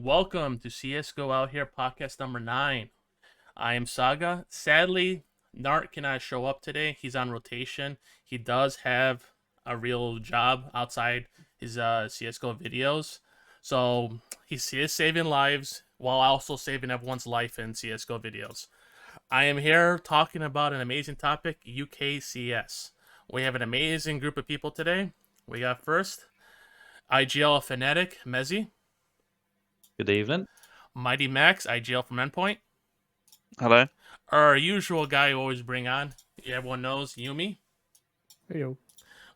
welcome to CSGO Out Here podcast number 9. I am Saga. Sadly, Nart cannot show up today. He's on rotation. He does have a real job outside his CSGO videos. So he is saving lives while also saving everyone's life in CSGO videos. I am here talking about an amazing topic, UKCS. We have an amazing group of people today. We got first, IGL Fanatic, mezii. Good evening. MiGHTYMAX, IGL from Endpoint. Hello. Our usual guy you always bring on, everyone knows, YouM3. Hey, yo.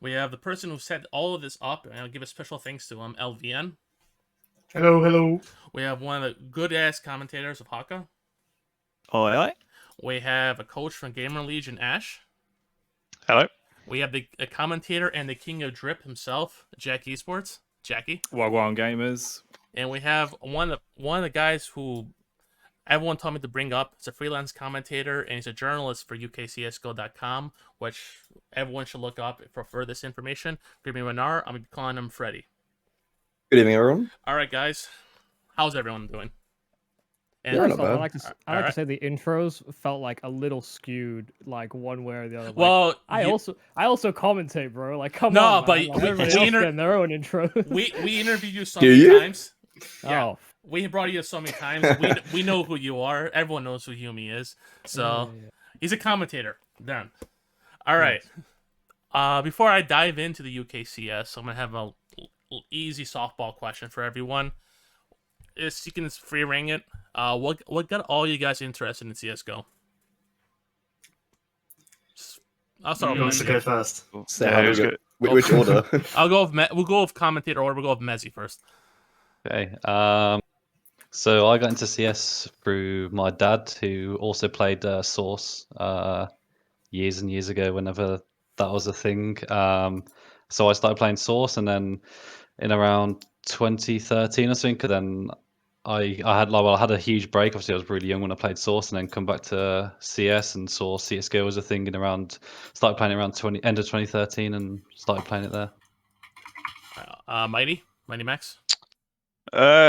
We have the person who set all of this up, and I'll give a special thanks to him, LVN. Hello, hello. We have one of the good-ass commentators of Hawka. Oh, aye. We have a coach from Gamer Legion, ashhh. Hello. We have a commentator and the king of drip himself, Jacky Esports, Jacky. Wagwan gamers. And we have one of the guys who everyone told me to bring up. It's a freelance commentator, and he's a journalist for UKCSGO.com, which everyone should look up for this information. GrimyRannarr, I'm calling him Freddy. Good evening, everyone. All right, guys. How's everyone doing? And Yeah, not So I bad. like to say the intros felt like a little skewed, like one way or the other. Like, well, I also commentate, bro. Like, come No, on, but man. Like, we- everybody we else inter- getting their own intro. we interviewed you so Do many you? times. Yeah. Oh, We brought you so many times. We know who you are. Everyone knows who YouM3 is. So yeah. he's a commentator. Done. All right. Before I dive into the UKCS, I'm gonna have a easy softball question for everyone. You can free ring it. What got all you guys interested in CS:GO? I'll start Who with wants to mezii. go first? So Yeah, how it do was we good. go- which order? We'll go with commentator order. We'll go with mezii first. Okay. So I got into CS through my dad, who also played Source years and years ago, whenever that was a thing. So I started playing Source, and then in around 2013 or something, then I had a huge break. Obviously, I was really young when I played Source, and then come back to CS and saw CSGO was a thing started playing it around end of 2013 and started playing it there. MiGHTYMAX.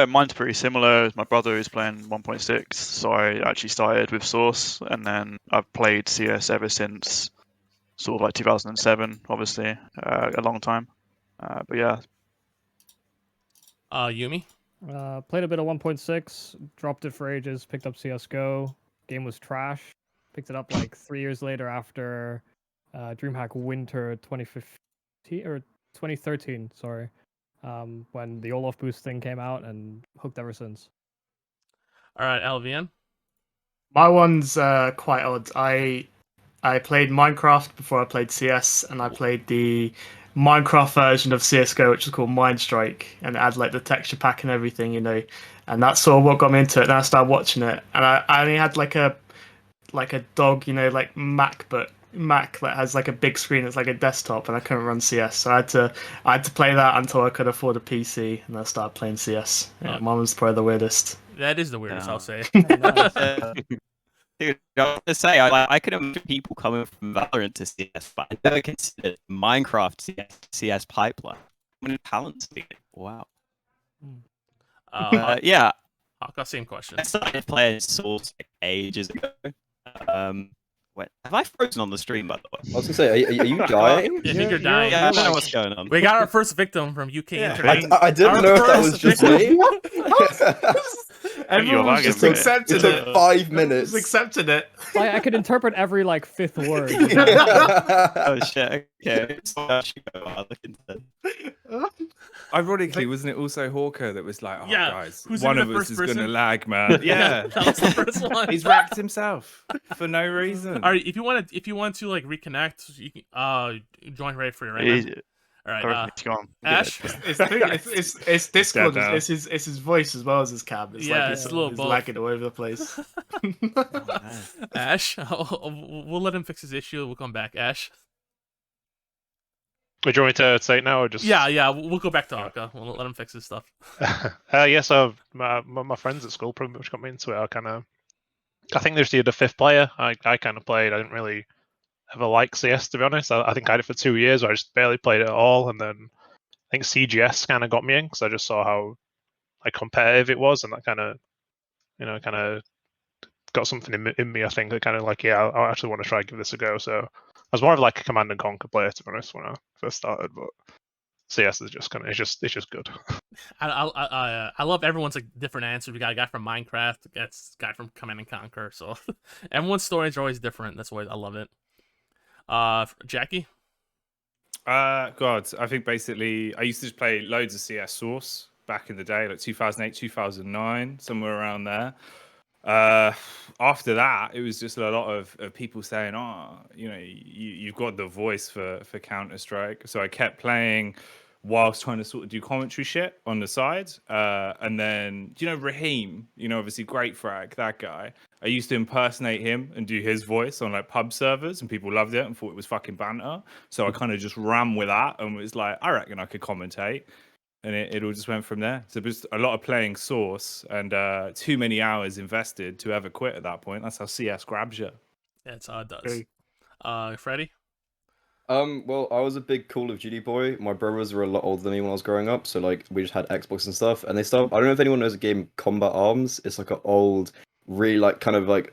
Mine's pretty similar. As my brother who's playing 1.6, so I actually started with Source, and then I've played CS ever since sort of like 2007, obviously, a long time. But yeah, YouM3. Played a bit of 1.6, dropped it for ages, picked up CS:GO. Game was trash. Picked it up like 3 years later after DreamHack Winter 2015 or 2013. Sorry, when the Olaf boost thing came out, and hooked ever since. All right, LVN. My one's quite odd. I played Minecraft before I played CS, and I played the Minecraft version of CSGO, which is called MiGHTYMAX, and it had like the texture pack and everything, you know. And that's sort of what got me into it. Then I started watching it, and I only had like a dog, you know, like Mac that has like a big screen. It's like a desktop, and I couldn't run CS, so I had to play that until I could afford a PC, and I started playing CS. Yeah, mine was probably the weirdest. That is the weirdest, I'll say. Dude, I was gonna say, I could imagine people coming from Valorant to CS, but I never considered Minecraft CS pipeline. How many talents do you get? Wow. Yeah, Hawka, same question. I started playing Source like ages ago. Wait, have I frozen on the stream, by the way? I was gonna say, are you dying? I think you're dying. Yeah, I don't know what's going on. We got our first victim from UK Internet. I didn't know if that was just me. Everyone's just accepted It took it. 5 minutes. Just accepted it. I could interpret every like fifth word. Oh shit, okay. So I should go, I'll look into that. Ironically, wasn't it also Hawka that was like, oh, Yeah, guys, who's one even of the us first is going to person? lag, man. Yeah. That was the first one. He's wrecked himself for no reason. All right, if you want to like reconnect, you can join right for you right now. easy. All right, It's gone. Ashh. It's Discord. now. It's his voice as well as his cam. It's Yeah, like it's a little he's both. lagging all over the place. Ashh. We'll let him fix his issue. We'll come back, Ashh. Would you want me to say it now or just? Yeah, we'll go back to Hawka. We'll let him fix his stuff. Yeah, so my friends at school pretty much got me into it. I think there's the fifth player. I kind of played. I didn't really ever like CS, to be honest. I think I had it for 2 years where I just barely played it at all. And then I think CGS kind of got me in because I just saw how like competitive it was, and that kind of got something in me. I think that kind of like, yeah, I actually want to try and give this a go. So I was more of like a Command and Conquer player, to be honest, when I first started. But CS is just kind of it's just good. I love everyone's like different answer. We got a guy from Minecraft, that's a guy from Command and Conquer. So everyone's stories are always different. That's why I love it. Jacky. God, I think basically I used to play loads of CS Source back in the day, like 2008, 2009, somewhere around there. After that, it was just a lot of people saying, "Oh, you've got the voice for Counterstrike." So I kept playing whilst trying to sort of do commentary shit on the side. And then, Raheem, obviously great frag, that guy. I used to impersonate him and do his voice on like pub servers, and people loved it and thought it was fucking banter. So I kind of just ran with that and was like, I reckon I could commentate. And it all just went from there. So just a lot of playing Source and too many hours invested to ever quit at that point. That's how CS grabs you. That's how it does. Freddie? Well, I was a big Call of Duty boy. My brothers were a lot older than me when I was growing up, so like we just had Xbox and stuff. And they started. I don't know if anyone knows a game, Combat Arms. It's like an old, really like kind of like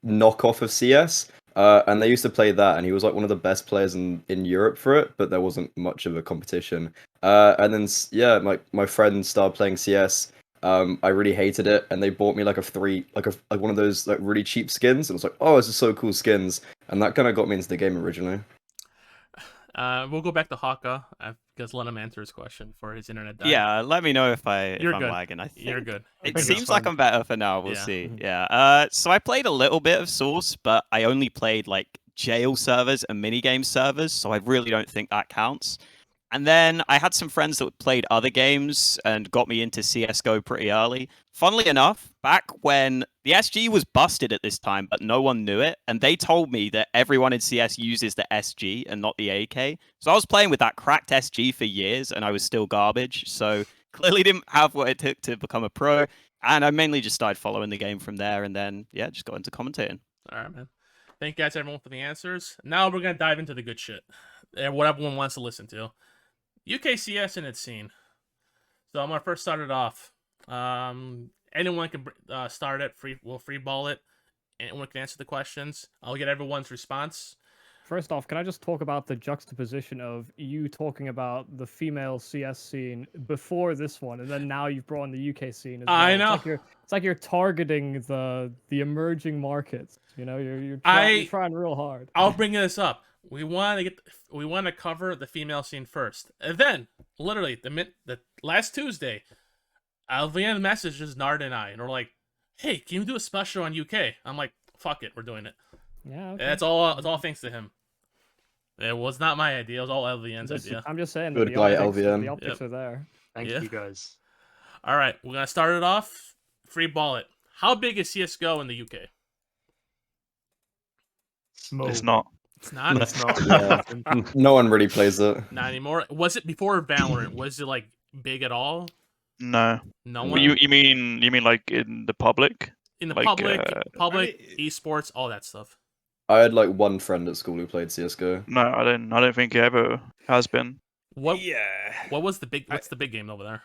knockoff of CS. And they used to play that, and he was like one of the best players in Europe for it, but there wasn't much of a competition. And then yeah, my friends started playing CS. I really hated it, and they bought me like one of those like really cheap skins, and I was like, oh, this is so cool skins, and that kind of got me into the game originally. We'll go back to Hawka because let him answer his question for his internet died. Yeah, let me know if I'm good. lagging. I think You're good. It seems like I'm better for now. We'll see. Yeah. So I played a little bit of Source, but I only played like jail servers and minigame servers, so I really don't think that counts. And then I had some friends that played other games and got me into CSGO pretty early. Funnily enough, back when the SG was busted at this time, but no one knew it, and they told me that everyone in CS uses the SG and not the AK. So I was playing with that cracked SG for years, and I was still garbage. So clearly didn't have what it took to become a pro. And I mainly just started following the game from there, and then, yeah, just got into commentating. All right, man. Thank you guys, everyone, for the answers. Now we're going to dive into the good shit and what everyone wants to listen to. UKCS and its scene. So I'm gonna first start it off. Anyone can start it. We'll free ball it. Anyone can answer the questions. I'll get everyone's response. First off, can I just talk about the juxtaposition of you talking about the female CS scene before this one, and then now you've brought in the UK scene as well. I know. It's like you're targeting the emerging markets. You're trying real hard. I'll bring this up. We want to cover the female scene first, and then literally the last Tuesday, LVN messages Nart and I, and we're like, "Hey, can you do a special on UK?" I'm like, "Fuck it, we're doing it." Yeah, okay. And it's all thanks to him. It was not my idea. It was all LVN's idea. I'm just saying. Good guy, LVN. The optics are there. Thank you guys. All right, we're gonna start it off. Free ball it. How big is CSGO in the UK? Small. It's not. It's not. It's not. Yeah. No one really plays it. Not anymore. Was it before Valorant? Was it like big at all? No. No Well, one. you mean like in the public? In the like, public, esports, all that stuff. I had like one friend at school who played CS:GO. No, I don't think it ever has been. What? Yeah. What was the big? What's the big game over there?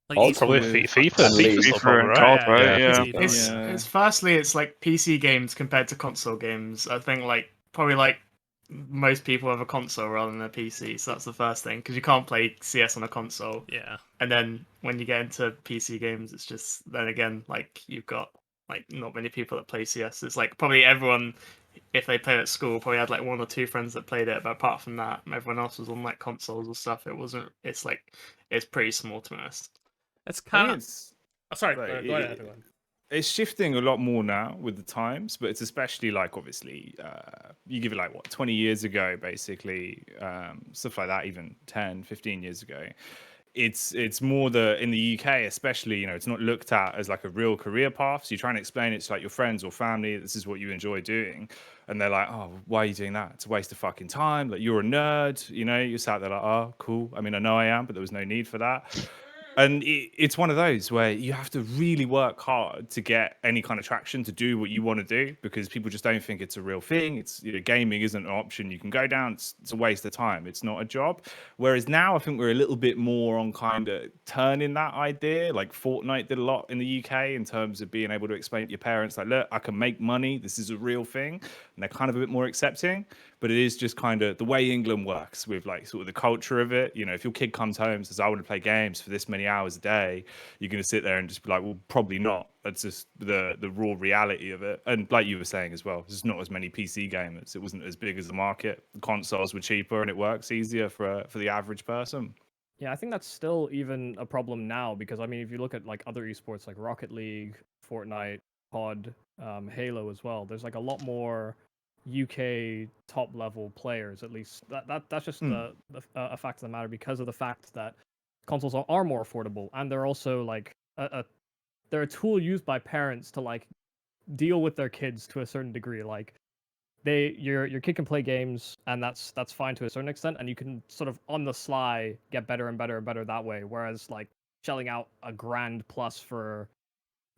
Like I'll esports? Probably FIFA. Unleashed. FIFA, FIFA and right? COD, right? Yeah. FIFA. It's firstly, it's like PC games compared to console games. I think probably most people have a console rather than a PC, so that's the first thing, because you can't play CS on a console. Yeah. And then when you get into PC games, it's just then again you've got not many people that play CS. It's like probably everyone, if they played at school, probably had one or two friends that played it, but apart from that, everyone else was on consoles or stuff. It wasn't. It's pretty small, to be honest. That's I kind think of. it's Sorry. like, Go ahead. it's shifting a lot more now with the times, but it's especially obviously you give it 20 years ago, basically, stuff like that, even 10, 15 years ago. It's more in the UK especially, it's not looked at as a real career path. So you try and explain it to your friends or family, this is what you enjoy doing, and they're like, oh, why are you doing that? It's a waste of fucking time. You're a nerd, you're sat there oh, cool. I mean, I know I am, but there was no need for that. And it's one of those where you have to really work hard to get any kind of traction to do what you want to do, because people just don't think it's a real thing. It's, you know, gaming isn't an option you can go down. It's a waste of time. It's not a job. Whereas now I think we're a little bit more on kind of turning that idea. Like Fortnite did a lot in the UK in terms of being able to explain to your parents, like, look, I can make money. This is a real thing. And they're kind of a bit more accepting. But it is just kind of the way England works with like sort of the culture of it. You know, if your kid comes home and says, I want to play games for this many hours a day, you're going to sit there and just be like, well, probably not. That's just the raw reality of it. And like you were saying as well, there's not as many PC gamers. It wasn't as big as the market. The consoles were cheaper and it works easier for the average person. Yeah, I think that's still even a problem now, because I mean, if you look at like other esports like Rocket League, Fortnite, COD, Halo as well, there's like a lot more UK top level players. At least that's just a fact of the matter, because of the fact that consoles are more affordable, and they're also like they're a tool used by parents to like deal with their kids to a certain degree. Like your kid can play games, and that's fine to a certain extent, and you can sort of on the sly get better and better and better that way. Whereas like shelling out $1,000+ for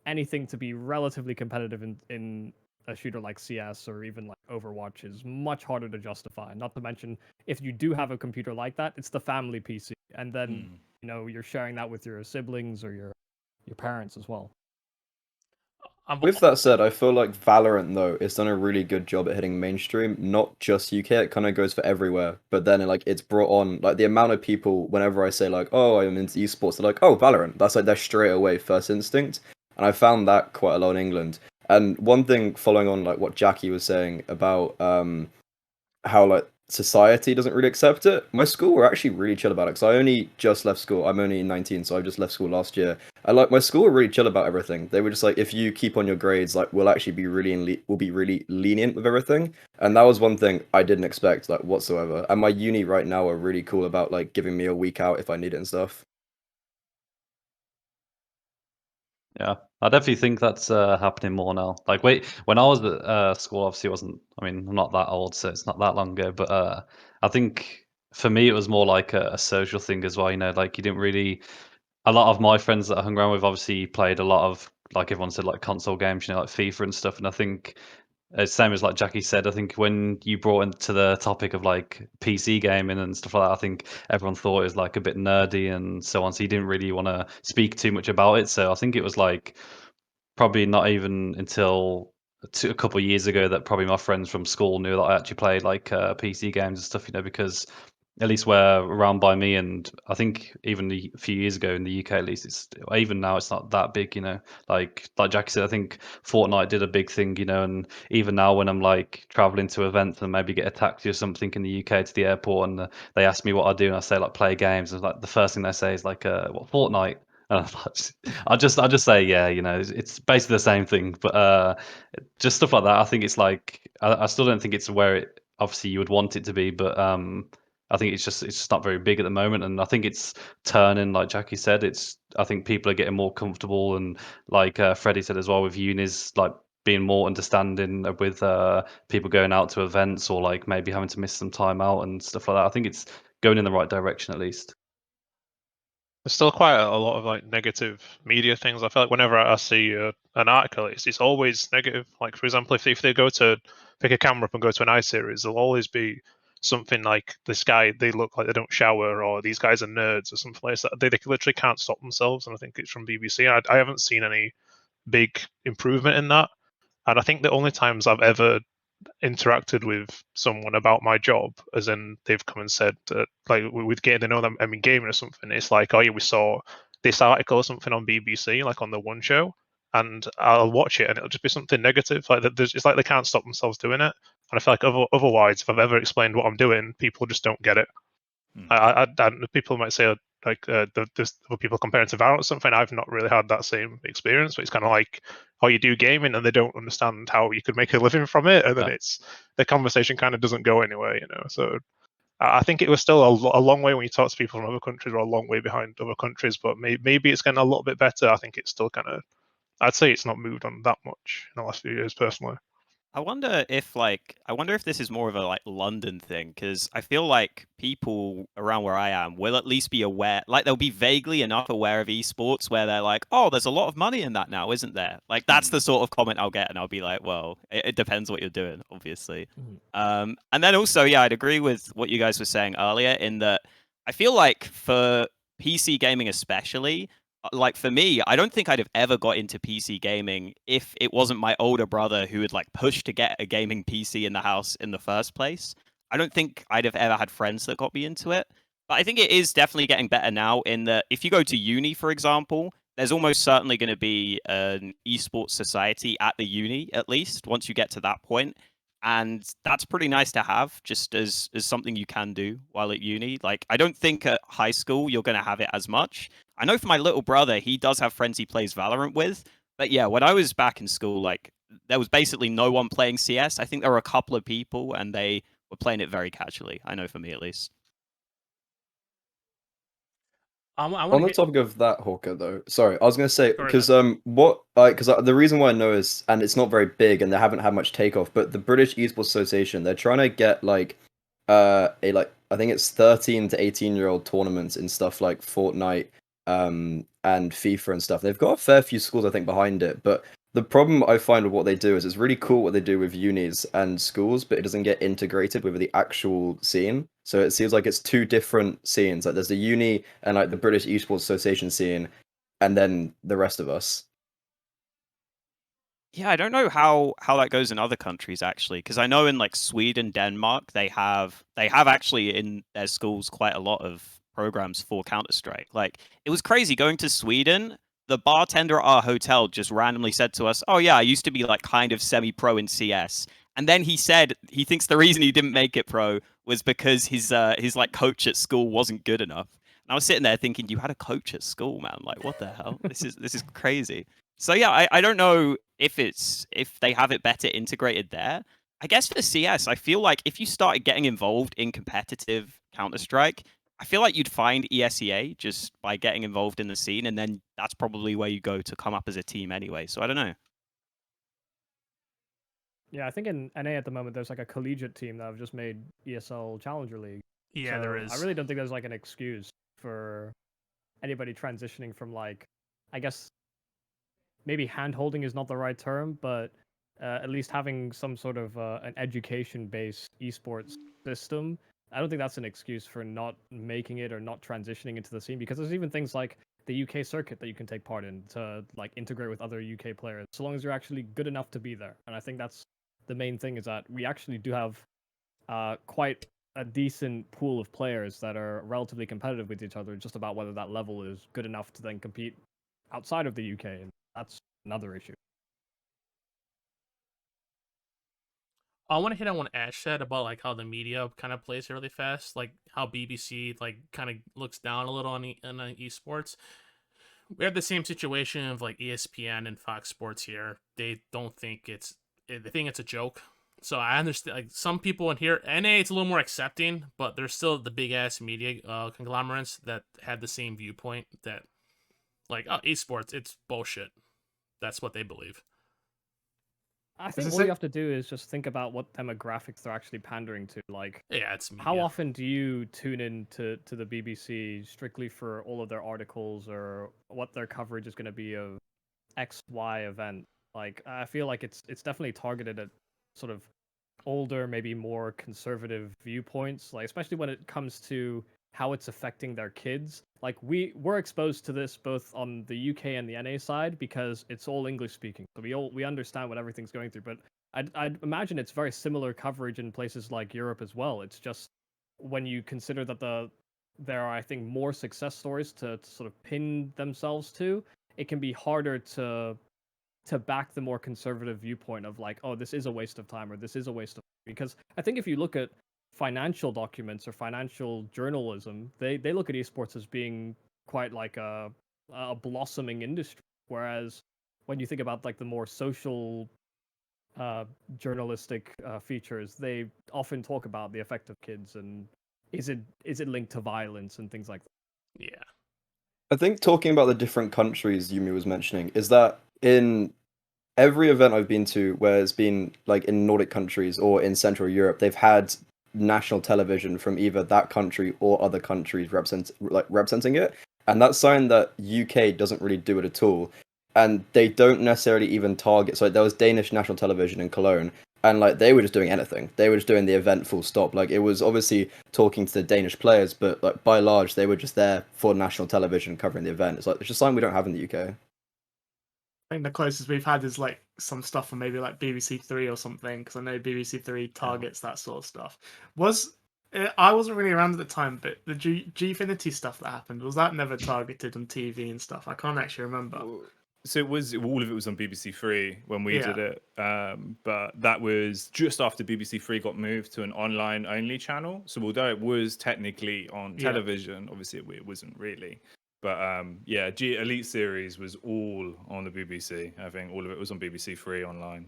anything to be relatively competitive in a shooter like CS or even like Overwatch is much harder to justify. Not to mention, if you do have a computer like that, it's the family PC, and then you know, you're sharing that with your siblings or your parents as well. With that said, I feel like Valorant, though, it's done a really good job at hitting mainstream, not just UK. It kind of goes for everywhere. But then, like, it's brought on, like, the amount of people, whenever I say, like, oh, I'm into esports, they're like, oh, Valorant. That's, like, their straight away first instinct. And I found that quite a lot in England. And one thing, following on, like, what Jacky was saying about how, like, society doesn't really accept it. My school were actually really chill about it, because I only just left school. I'm only 19, so I just left school last year. I like my school were really chill about everything. They were just like, if you keep on your grades, like we'll actually be really lenient with everything. And that was one thing I didn't expect, like, whatsoever. And my uni right now are really cool about like giving me a week out if I need it and stuff. Yeah, I definitely think that's happening more now. Like, when I was at school, obviously, it wasn't. I mean, I'm not that old, so it's not that long ago. But I think for me, it was more like a social thing as well. You know, like you didn't really. A lot of my friends that I hung around with obviously played a lot of, like everyone said, like console games. You know, like FIFA and stuff. And I think same as like Jacky said, I think when you brought into the topic of like PC gaming and stuff like that, I think everyone thought it was like a bit nerdy and so on. So you didn't really want to speak too much about it. So I think it was like probably not even until a couple of years ago that probably my friends from school knew that I actually played like PC games and stuff, you know, because at least where around by me, and I think even a few years ago in the UK, at least it's even now it's not that big, you know. Like Jacky said, I think Fortnite did a big thing, you know, and even now when I'm like traveling to events and maybe get a taxi or something in the UK to the airport, and they ask me what I do, and I say like play games, and like the first thing they say is like what, Fortnite. I just say, yeah, you know, it's basically the same thing, but just stuff like that. I think it's like I still don't think it's where it obviously you would want it to be, but I think it's just not very big at the moment, and I think it's turning, like Jacky said. I think people are getting more comfortable, and like Freddie said as well, with unis like being more understanding with people going out to events or like maybe having to miss some time out and stuff like that. I think it's going in the right direction at least. There's still quite a lot of like negative media things. I feel like whenever I see an article, it's always negative. Like for example, if they go to pick a camera up and go to an iSeries, there'll always be something like this guy, they look like they don't shower, or these guys are nerds, or something like that. They literally can't stop themselves, and I think it's from BBC. I haven't seen any big improvement in that, and I think the only times I've ever interacted with someone about my job, as in they've come and said that, like with getting to know them, I mean, gaming or something, it's like, oh yeah, we saw this article or something on BBC, like on the One Show, and I'll watch it and it'll just be something negative. Like it's like they can't stop themselves doing it. And I feel like otherwise, if I've ever explained what I'm doing, people just don't get it. People might say like there's other people comparing to Valorant or something. I've not really had that same experience, but it's kind of like, oh, you do gaming and they don't understand how you could make a living from it, and then it's the conversation kind of doesn't go anywhere, you know. So I think it was still a long way when you talk to people from other countries, or a long way behind other countries, but maybe it's getting a little bit better. I think it's still kind of, I'd say it's not moved on that much in the last few years personally. I wonder if this is more of a like London thing, because I feel like people around where I am will at least be aware, like they'll be vaguely enough aware of esports where they're like, oh, there's a lot of money in that now, isn't there? Like that's the sort of comment I'll get, and I'll be like, well, it depends what you're doing, obviously. And then also, yeah, I'd agree with what you guys were saying earlier in that I feel like for PC gaming especially, like for me, I don't think I'd have ever got into PC gaming if it wasn't my older brother who had like pushed to get a gaming PC in the house in the first place. I don't think I'd have ever had friends that got me into it. But I think it is definitely getting better now in that if you go to uni, for example, there's almost certainly going to be an esports society at the uni, at least once you get to that point. And that's pretty nice to have just as something you can do while at uni. Like, I don't think at high school you're going to have it as much. I know for my little brother, he does have friends he plays Valorant with. But yeah, when I was back in school, like, there was basically no one playing CS. I think there were a couple of people, and they were playing it very casually. I know for me, at least. I On want the to topic of that, Hawka, though, sorry, I was gonna say Go because the reason why I know is, and it's not very big, and they haven't had much takeoff, but the British Esports Association, they're trying to get like I think it's 13 to 18-year-old tournaments in stuff like Fortnite, and FIFA and stuff. They've got a fair few schools I think behind it, but the problem I find with what they do is it's really cool what they do with unis and schools, but it doesn't get integrated with the actual scene. So it seems like it's two different scenes. Like there's the uni and like the British Esports Association scene, and then the rest of us. Yeah, I don't know how that goes in other countries actually, because I know in like Sweden, Denmark, they have actually in their schools quite a lot of programs for Counterstrike. Like it was crazy going to Sweden. The bartender at our hotel just randomly said to us, "Oh yeah, I used to be like kind of semi-pro in CS." And then he said he thinks the reason he didn't make it pro was because his like coach at school wasn't good enough. And I was sitting there thinking, you had a coach at school, man. Like what the hell? This is crazy. So yeah, I don't know if they have it better integrated there. I guess for CS, I feel like if you started getting involved in competitive Counter-Strike, I feel like you'd find ESEA just by getting involved in the scene, and then that's probably where you go to come up as a team anyway. So I don't know. Yeah, I think in NA at the moment there's like a collegiate team that have just made ESL Challenger League. Yeah, there So is. I really don't think there's like an excuse for anybody transitioning from like, I guess maybe hand holding is not the right term, but at least having some sort of an education-based esports system. I don't think that's an excuse for not making it or not transitioning into the scene, because there's even things like the UK circuit that you can take part in to like integrate with other UK players, so long as you're actually good enough to be there. And I think that's the main thing, is that we actually do have quite a decent pool of players that are relatively competitive with each other, just about whether that level is good enough to then compete outside of the UK, and that's another issue. I want to hit on what Ash said about like how the media kind of plays it really fast, like how BBC like kind of looks down a little on esports. We have the same situation of like ESPN and Fox Sports here. They think it's a joke. So I understand, like some people in here, NA it's a little more accepting, but there's still the big ass media conglomerates that have the same viewpoint that like, oh, esports, it's bullshit. That's what they believe. I think all you have to do is just think about what demographics they're actually pandering to. Like, yeah, it's media. How often do you tune in to the BBC strictly for all of their articles or what their coverage is going to be of XY event? Like, I feel like it's definitely targeted at sort of older, maybe more conservative viewpoints. Like, especially when it comes to how it's affecting their kids. Like we're exposed to this both on the UK and the NA side because it's all English speaking, so we understand what everything's going through. But I'd imagine it's very similar coverage in places like Europe as well. It's just when you consider that there are, I think, more success stories to sort of pin themselves to, it can be harder to back the more conservative viewpoint of like, oh, this is a waste of time or this is a waste of time. Because I think if you look at financial documents or financial journalism, they look at esports as being quite like a blossoming industry. Whereas when you think about like the more social journalistic features, they often talk about the effect of kids and is it linked to violence and things like that. Yeah. I think talking about the different countries Yumi was mentioning is that in every event I've been to where it's been like in Nordic countries or in Central Europe, they've had national television from either that country or other countries representing it, and that's something that UK doesn't really do it at all. And they don't necessarily even target. So there was Danish national television in Cologne, and like they were just doing anything. They were just doing the event full stop. Like it was obviously talking to the Danish players, but like by large, they were just there for national television covering the event. It's just something we don't have in the UK. I think the closest we've had is like some stuff from maybe like BBC Three or something, because I know BBC Three targets that sort of stuff. I wasn't really around at the time, but the Gfinity stuff that happened, was that never targeted on TV and stuff? I can't actually remember. So all of it was on BBC Three when we did it, but that was just after BBC Three got moved to an online only channel. So although it was technically on television, obviously it wasn't really. But Elite Series was all on the BBC. I think all of it was on BBC Three online.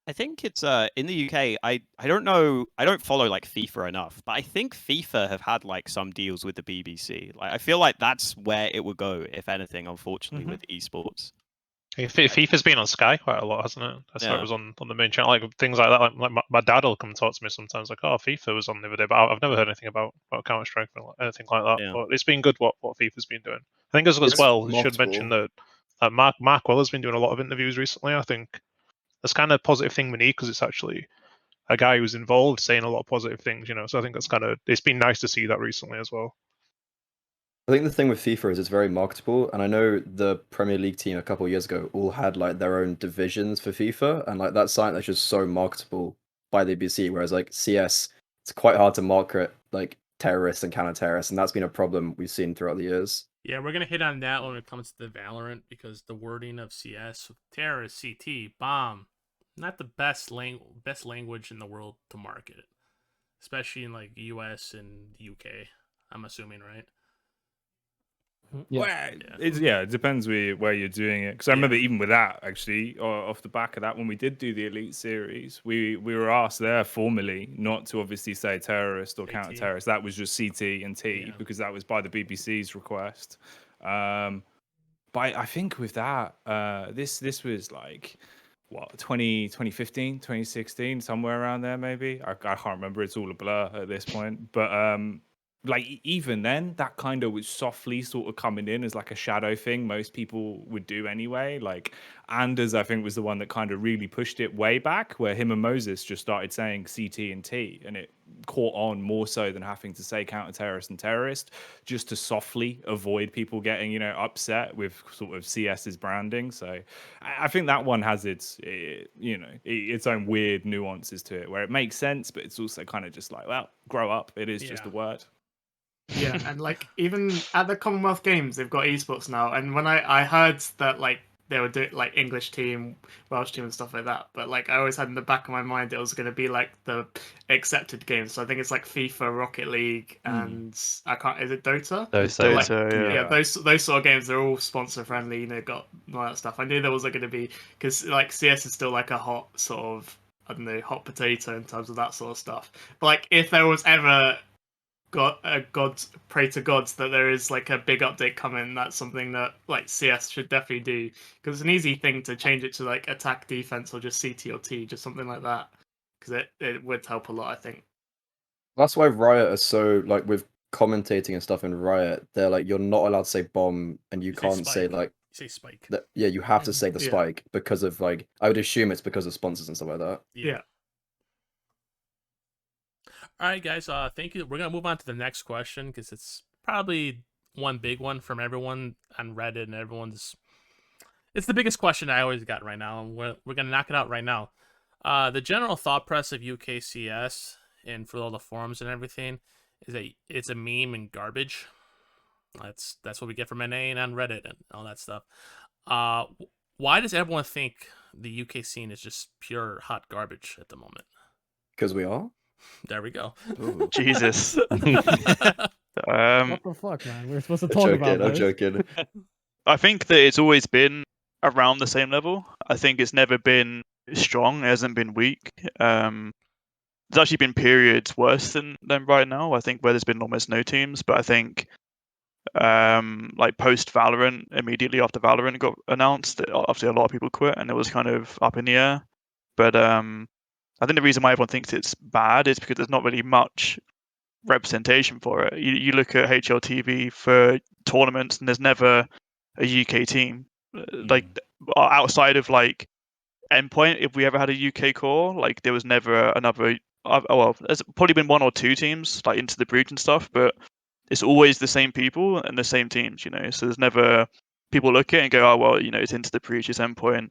I think it's in the UK. I don't know. I don't follow like FIFA enough, but I think FIFA have had like some deals with the BBC. Like I feel like that's where it would go, if anything. Unfortunately, with esports. FIFA's been on Sky quite a lot, hasn't it? I saw it was on the main channel, like things like that. Like my dad will come talk to me sometimes, like, "Oh, FIFA was on the other day," but I've never heard anything about Counterstrike or anything like that. Yeah. But it's been good what FIFA's been doing. I think as well, you should mention that Mark Weller's been doing a lot of interviews recently. I think that's kind of a positive thing we need, because it's actually a guy who's involved saying a lot of positive things, So I think that's it's been nice to see that recently as well. I think the thing with FIFA is it's very marketable, and I know the Premier League team a couple of years ago all had like their own divisions for FIFA, and like that's something that's just so marketable by the BBC. Whereas like CS, it's quite hard to market like terrorists and counter-terrorists, and that's been a problem we've seen throughout the years. Yeah, we're gonna hit on that when it comes to the Valorant, because the wording of CS, terrorist, CT, bomb, not the best language in the world to market, especially in like US and UK. I'm assuming, right? Yeah, it depends where you're doing it. Because I remember even with that, actually, off the back of that, when we did do the Elite Series, we were asked there formally not to obviously say terrorist or counter-terrorist. That was just CT and T, because that was by the BBC's request. But I think with that, this was like, what, 2015, 2016, somewhere around there maybe? I can't remember. It's all a blur at this point. But like even then, that kind of was softly sort of coming in as like a shadow thing most people would do anyway. Like Anders, I think, was the one that kind of really pushed it way back, where him and Moses just started saying CT and T, and it caught on more so than having to say counter-terrorist and terrorist, just to softly avoid people getting, upset with sort of CS's branding. So I think that one has its own weird nuances to it, where it makes sense, but it's also kind of just like, well, grow up. It is just a word. Yeah, and like even at the Commonwealth Games, they've got esports now. And when I heard that like they were doing like English team, Welsh team, and stuff like that, but like I always had in the back of my mind it was going to be like the accepted games. So I think it's like FIFA, Rocket League, and is it Dota? Dota, those sort of games. They're all sponsor friendly. Got all that stuff. I knew there was going to be, because like CS is still like a hot sort of, I don't know, hot potato in terms of that sort of stuff. But like if there was ever pray to gods that there is like a big update coming, that's something that like CS should definitely do, because it's an easy thing to change it to like attack, defense, or just CT or T, just something like that, because it would help a lot, I think. That's why Riot are so like with commentating and stuff in Riot, they're like, you're not allowed to say bomb, and you can't say like, you say spike. You have to say the spike, because of like, I would assume it's because of sponsors and stuff like that. Yeah. All right, guys. Thank you. We're gonna move on to the next question, because it's probably one big one from everyone on Reddit, and it's the biggest question I always got right now, and we're gonna knock it out right now. The general thought press of UKCS and for all the forums and everything is that it's a meme and garbage. That's what we get from NA and on Reddit and all that stuff. Why does everyone think the UK scene is just pure hot garbage at the moment? Because we are. There we go. Ooh, Jesus. What the fuck, man? We're supposed to talk about this. I'm joking. I think that it's always been around the same level. I think it's never been strong. It hasn't been weak. There's actually been periods worse than right now. I think where there's been almost no teams. But I think like post Valorant, immediately after Valorant got announced. Obviously, a lot of people quit, and it was kind of up in the air. But I think the reason why everyone thinks it's bad is because there's not really much representation for it. You look at HLTV for tournaments, and there's never a UK team. Like outside of like Endpoint, if we ever had a UK core, like there was never another. Well, there's probably been one or two teams like Into the Breach and stuff, but it's always the same people and the same teams, you know. So there's never people look at it and go, oh well, you know, it's Into the Breach, it's Endpoint.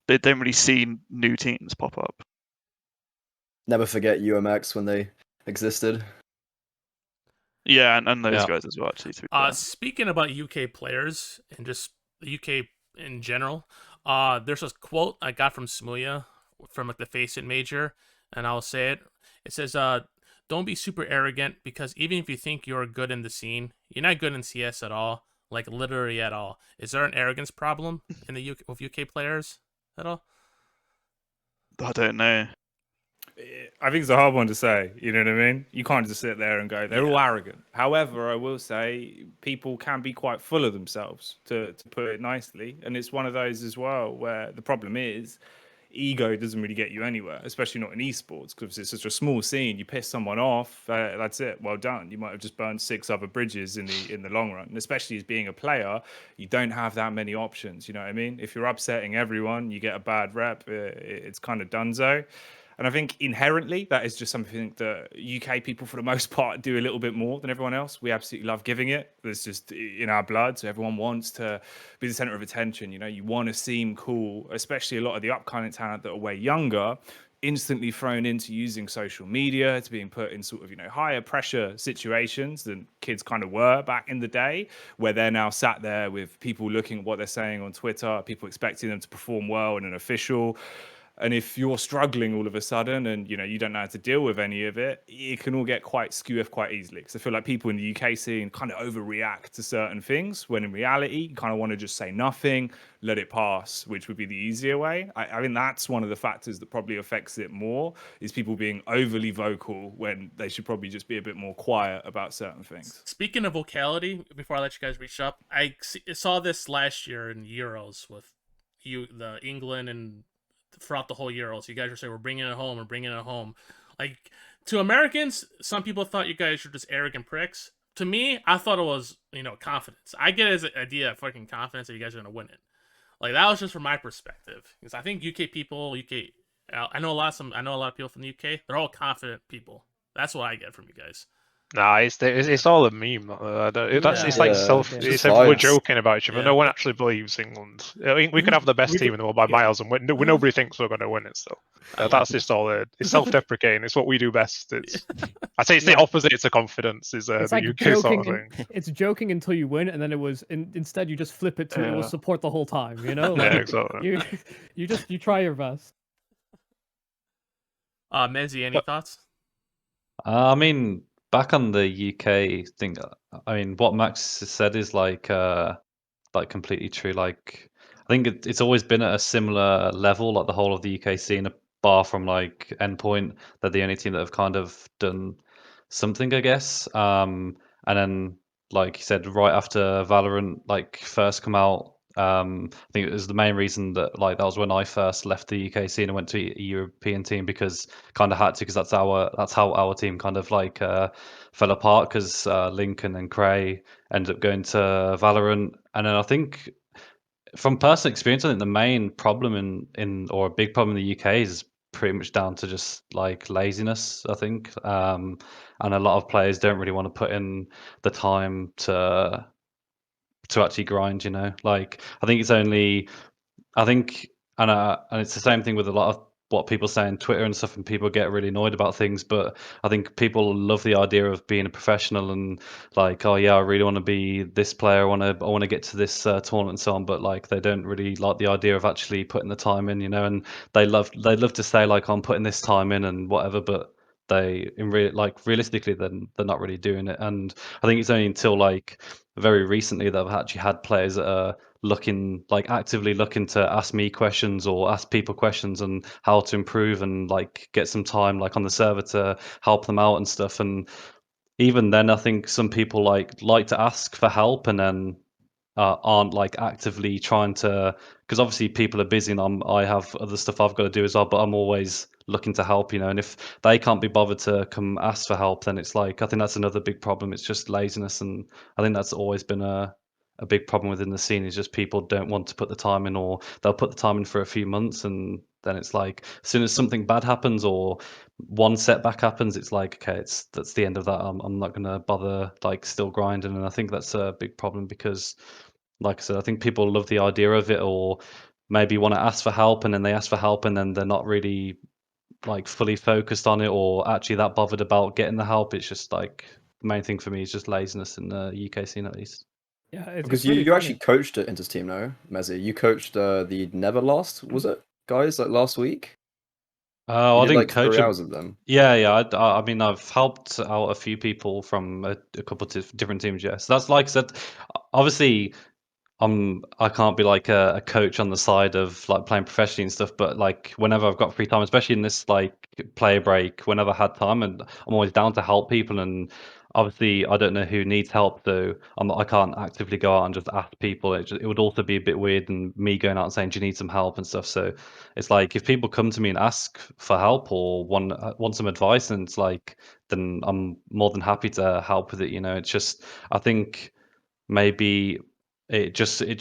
They don't really see new teams pop up. Never forget YouM3 when they existed. Yeah, and those Yeah. guys as well. Actually, to be fair. Speaking about UK players and just the UK in general, there's a quote I got from Smuya from like the Face It Major, and I'll say it. It says, "Don't be super arrogant, because even if you think you're good in the scene, you're not good in CS at all, like literally at all." Is there an arrogance problem in the UK with UK players at all? I don't know. I think it's a hard one to say. You know what I mean? You can't just sit there and go, they're all arrogant. However, I will say people can be quite full of themselves, to put it nicely. And it's one of those as well where the problem is ego doesn't really get you anywhere, especially not in esports, because it's such a small scene. You piss someone off, that's it. Well done. You might have just burned 6 other bridges in the long run. And especially as being a player, you don't have that many options. You know what I mean? If you're upsetting everyone, you get a bad rep. It's kind of donezo. And I think inherently that is just something that UK people, for the most part, do a little bit more than everyone else. We absolutely love giving it. It's just in our blood. So everyone wants to be the center of attention. You know, you want to seem cool, especially a lot of the upcoming talent that are way younger, instantly thrown into using social media, to being put in sort of, you know, higher pressure situations than kids kind of were back in the day, where they're now sat there with people looking at what they're saying on Twitter, people expecting them to perform well in an official. And if you're struggling all of a sudden and, you know, you don't know how to deal with any of it, it can all get quite skew-off quite easily. Because I feel like people in the UK scene kind of overreact to certain things, when in reality, you kind of want to just say nothing, let it pass, which would be the easier way. I think that's one of the factors that probably affects it more, is people being overly vocal when they should probably just be a bit more quiet about certain things. Speaking of vocality, before I let you guys reach up, I saw this last year in Euros with the England and throughout the whole Euros. You guys were saying, we're bringing it home, we're bringing it home. Like, to Americans, some people thought you guys were just arrogant pricks. To me, I thought it was, you know, confidence. I get it as an idea of fucking confidence that you guys are going to win it. Like, that was just from my perspective. Because I think UK people, I know a lot of people from the UK, they're all confident people. That's what I get from you guys. Nah, it's all a meme. It's like It's we're vibes. joking about each other. Yeah. No one actually believes England. I mean, we could have the best team in the world by miles, and nobody thinks we're going to win it. So that's just all. It's self-deprecating. It's what we do best. I'd say it's the opposite to confidence. Is It's the like UK joking. sort of thing. It's joking until you win, and then it was instead you just flip it to it was support the whole time. You know, Yeah, like, exactly. you try your best. Mezii, any thoughts? I mean, back on the UK thing, I mean, what Max said is like completely true. Like, I think it's always been at a similar level, like the whole of the UK scene, bar from like Endpoint. They're the only team that have kind of done something, I guess. And then, like you said, right after Valorant like first come out, I think it was the main reason that like that was when I first left the UK scene and went to a European team, because kind of had to, because that's how our team kind of like fell apart, because Lincoln and Cray ended up going to Valorant. And then I think from personal experience, I think the main problem or a big problem in the UK is pretty much down to just like laziness, I think. And a lot of players don't really want to put in the time to actually grind, you know. Like, I think and it's the same thing with a lot of what people say on Twitter and stuff, and people get really annoyed about things. But I think people love the idea of being a professional and like, oh yeah, I really want to be this player. I want to get to this tournament and so on. But like, they don't really like the idea of actually putting the time in, you know. And they love to say like, I'm putting this time in and whatever, but realistically, then they're not really doing it. And I think it's only until like very recently that I've actually had players that are actively looking to ask me questions or ask people questions and how to improve and like get some time like on the server to help them out and stuff. And even then, I think some people like to ask for help and then aren't like actively trying to, because obviously people are busy and I have other stuff I've got to do as well, but I'm always looking to help, you know. And if they can't be bothered to come ask for help, then it's like, I think that's another big problem. It's just laziness, and I think that's always been a big problem within the scene, is just people don't want to put the time in, or they'll put the time in for a few months and then it's like as soon as something bad happens or one setback happens, it's like, okay, that's the end of that. I'm not gonna bother like still grinding. And I think that's a big problem because, like I said, I think people love the idea of it, or maybe want to ask for help, and then they ask for help and then they're not really like fully focused on it or actually that bothered about getting the help. It's just like the main thing for me is just laziness in the UK scene, at least. Yeah, Because it's really you funny. actually coached it Inter's team, no, mezii? You coached the Neverlast, was it, guys, like last week? Oh, You I did didn't like coach 3 them. hours of them. Yeah. I mean, I've helped out a few people from a couple of different teams. Yeah, so that's like I said. Obviously, I can't be like a coach on the side of like playing professionally and stuff, but like whenever I've got free time, especially in this like player break, whenever I had time, and I'm always down to help people. And obviously, I don't know who needs help, so I can't actively go out and just ask people. It would also be a bit weird, and me going out and saying, "Do you need some help?" and stuff. So it's like if people come to me and ask for help or want some advice, and it's like, then I'm more than happy to help with it. You know, it's just, I think maybe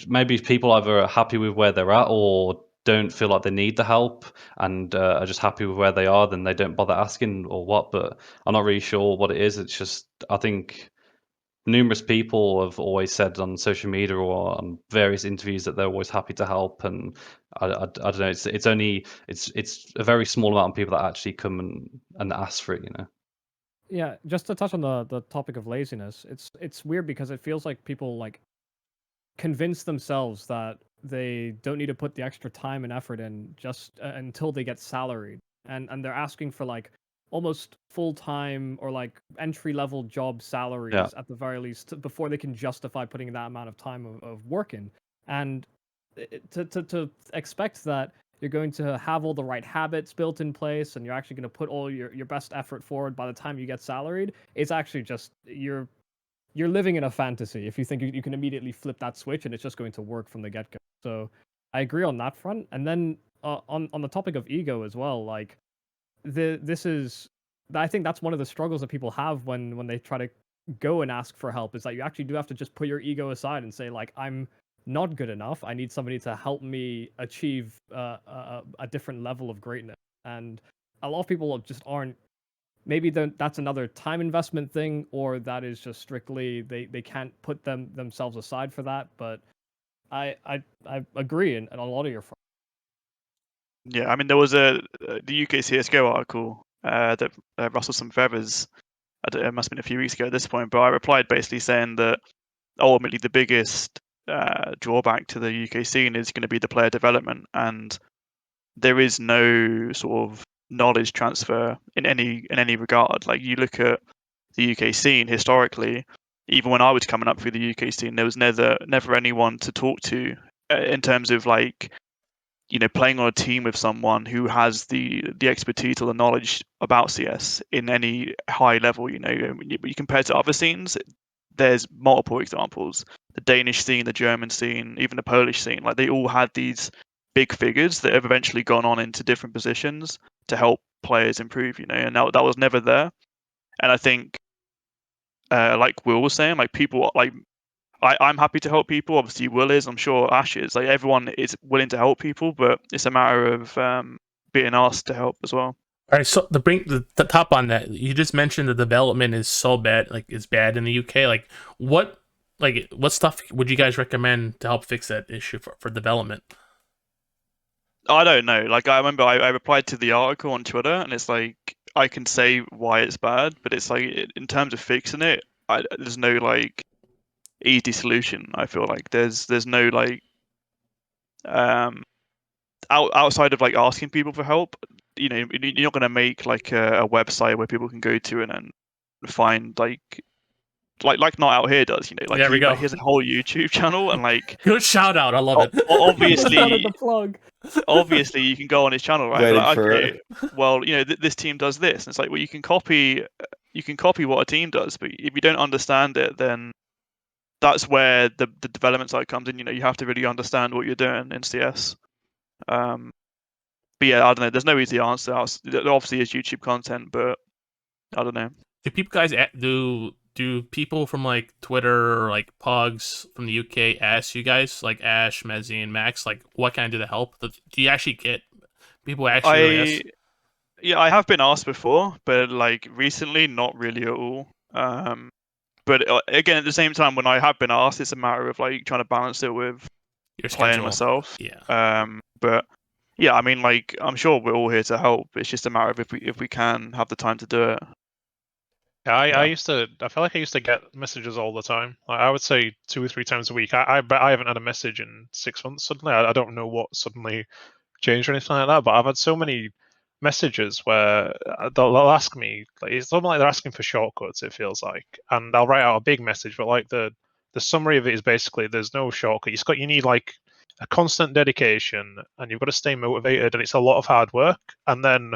maybe people either are happy with where they're at or don't feel like they need the help, and are just happy with where they are, then they don't bother asking or what. But I'm not really sure what it is. It's just, I think numerous people have always said on social media or on various interviews that they're always happy to help, and I don't know, it's only it's a very small amount of people that actually come and ask for it, you know. Yeah, just to touch on the topic of laziness, it's weird because it feels like people like convince themselves that they don't need to put the extra time and effort in just until they get salaried, and they're asking for like almost full-time or like entry-level job salaries Yeah. at the very least before they can justify putting that amount of time of work in. And to expect that you're going to have all the right habits built in place and you're actually going to put all your best effort forward by the time you get salaried, it's actually just you're living in a fantasy if you think you can immediately flip that switch and it's just going to work from the get-go. So I agree on that front. And then on the topic of ego as well, like this is, I think that's one of the struggles that people have when they try to go and ask for help, is that you actually do have to just put your ego aside and say like, I'm not good enough. I need somebody to help me achieve a different level of greatness. And a lot of people just aren't. Maybe that's another time investment thing, or that is just strictly they can't put themselves aside for that. But I agree in a lot of your fronts. Yeah, I mean, there was the UK CSGO article that rustled some feathers. It must have been a few weeks ago at this point, but I replied basically saying that ultimately the biggest drawback to the UK scene is going to be the player development, and there is no sort of knowledge transfer in any regard. Like, you look at the UK scene historically, even when I was coming up through the UK scene, there was never anyone to talk to in terms of like, you know, playing on a team with someone who has the expertise or the knowledge about CS in any high level. You know, you compare to other scenes, there's multiple examples. The Danish scene, the German scene, even the Polish scene, like they all had these big figures that have eventually gone on into different positions to help players improve, you know, and that was never there. And I think, like Will was saying, like people, like I'm happy to help people. Obviously, Will is. I'm sure Ash is. Like, everyone is willing to help people, but it's a matter of being asked to help as well. All right, so to bring the top on that, you just mentioned the development is so bad, like it's bad in the UK. What stuff would you guys recommend to help fix that issue for development? I don't know. Like, I remember I replied to the article on Twitter, and it's like, I can say why it's bad, but it's like, in terms of fixing it, there's no like easy solution. I feel like there's no like outside of like asking people for help. You know, you're not going to make like a website where people can go to and find like like Not Out Here does, you know, like There we go. he has a whole YouTube channel, and like Good shout out. I love it. obviously, Started the plug. obviously you can go on his channel, right? Waiting Like, for okay, well, you know, this team does this. And it's like, well, you can copy what a team does, but if you don't understand it, then that's where the development side comes in. You know, you have to really understand what you're doing in CS. But yeah, I don't know. There's no easy answer. There obviously is YouTube content, but I don't know. Do people guys do people from like Twitter or like Pogs from the UK ask you guys, like Ash, mezii, and Max, like what can I do to help? Do you actually get people actually really ask? Yeah, I have been asked before, but like recently, not really at all. But again, at the same time, when I have been asked, it's a matter of like trying to balance it with Your playing schedule. myself. Yeah. But yeah, I mean, like I'm sure we're all here to help. It's just a matter of if we can have the time to do it. Yeah, I feel like I used to get messages all the time. Like, I would say 2 or 3 times a week. I bet I haven't had a message in 6 months suddenly. I don't know what suddenly changed or anything like that, but I've had so many messages where they'll ask me, like, it's almost like they're asking for shortcuts, it feels like. And I'll write out a big message, but like the summary of it is basically there's no shortcut. You need like a constant dedication, and you've got to stay motivated, and it's a lot of hard work. And then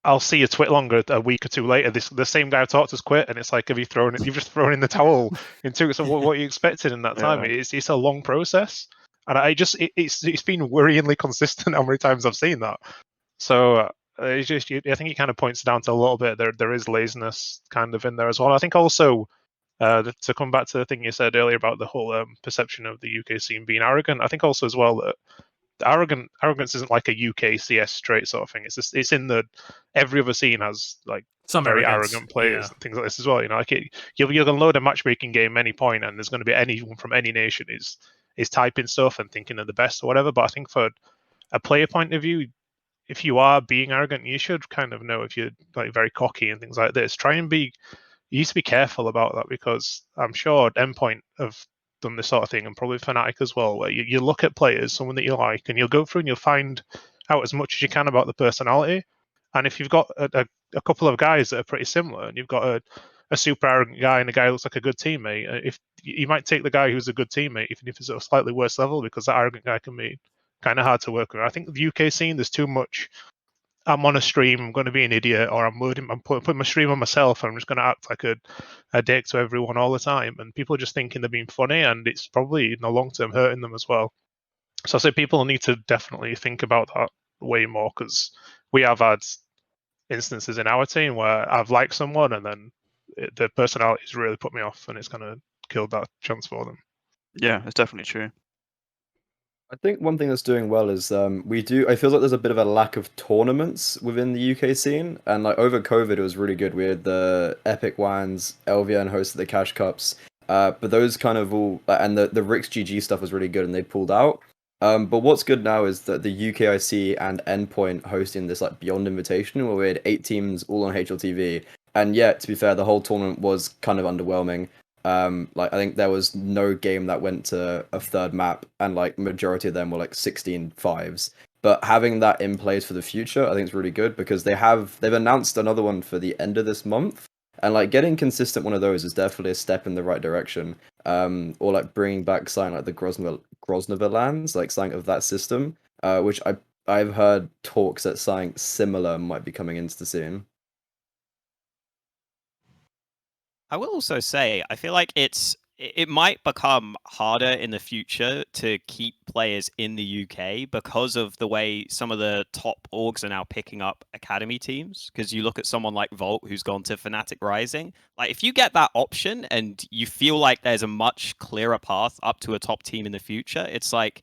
I'll see a tweet longer a week or 2 later. The same guy I talked to's quit, and it's like, you've just thrown in the towel in 2. So what are you expecting in that time? Yeah. It's a long process, and it's been worryingly consistent how many times I've seen that. So it's just, I think it kind of points down to a little bit there is laziness kind of in there as well. I think also to come back to the thing you said earlier about the whole perception of the UK scene being arrogant. I think also as well that arrogance isn't like a UK CS trait sort of thing. It's in the every other scene has like Some very arrogance, arrogant players yeah. and things like this as well. You know, like you're gonna load a matchmaking game any point, and there's going to be anyone from any nation is typing stuff and thinking they're the best or whatever. But I think for a player point of view, if you are being arrogant, you should kind of know if you're like very cocky and things like this. You need to be careful about that, because I'm sure Endpoint have done this sort of thing, and probably Fnatic as well, where you look at players, someone that you like, and you'll go through and you'll find out as much as you can about the personality. And if you've got a couple of guys that are pretty similar, and you've got a super arrogant guy and a guy who looks like a good teammate, if you might take the guy who's a good teammate, even if it's at a slightly worse level, because that arrogant guy can be kind of hard to work with. I think the UK scene, there's too much. I'm on a stream, I'm going to be an idiot, or I'm putting my stream on myself, and I'm just going to act like a dick to everyone all the time. And people are just thinking they're being funny, and it's probably in the long term hurting them as well. So I say people need to definitely think about that way more, because we have had instances in our team where I've liked someone, and then the personality's really put me off, and it's kind of killed that chance for them. Yeah, it's definitely true. I think one thing that's doing well is I feel like there's a bit of a lack of tournaments within the UK scene, and like over COVID it was really good. We had the Epic Wans, LVN hosted the Cash Cups, but those kind of all, and the Rix GG stuff was really good, and they pulled out. But what's good now is that the UKIC and Endpoint hosting this like Beyond Invitation, where we had 8 teams all on HLTV, and yet to be fair, the whole tournament was kind of underwhelming. Like I think there was no game that went to a third map, and like majority of them were like 16-5s. But having that in place for the future, I think is really good, because they've announced another one for the end of this month, and like getting consistent one of those is definitely a step in the right direction. Or like bringing back something like the Grosvenor lands, like something of that system, which I've heard talks that something similar might be coming into the scene. I will also say, I feel like it might become harder in the future to keep players in the UK because of the way some of the top orgs are now picking up academy teams. Because you look at someone like Volt, who's gone to Fnatic Rising. Like, if you get that option and you feel like there's a much clearer path up to a top team in the future, it's like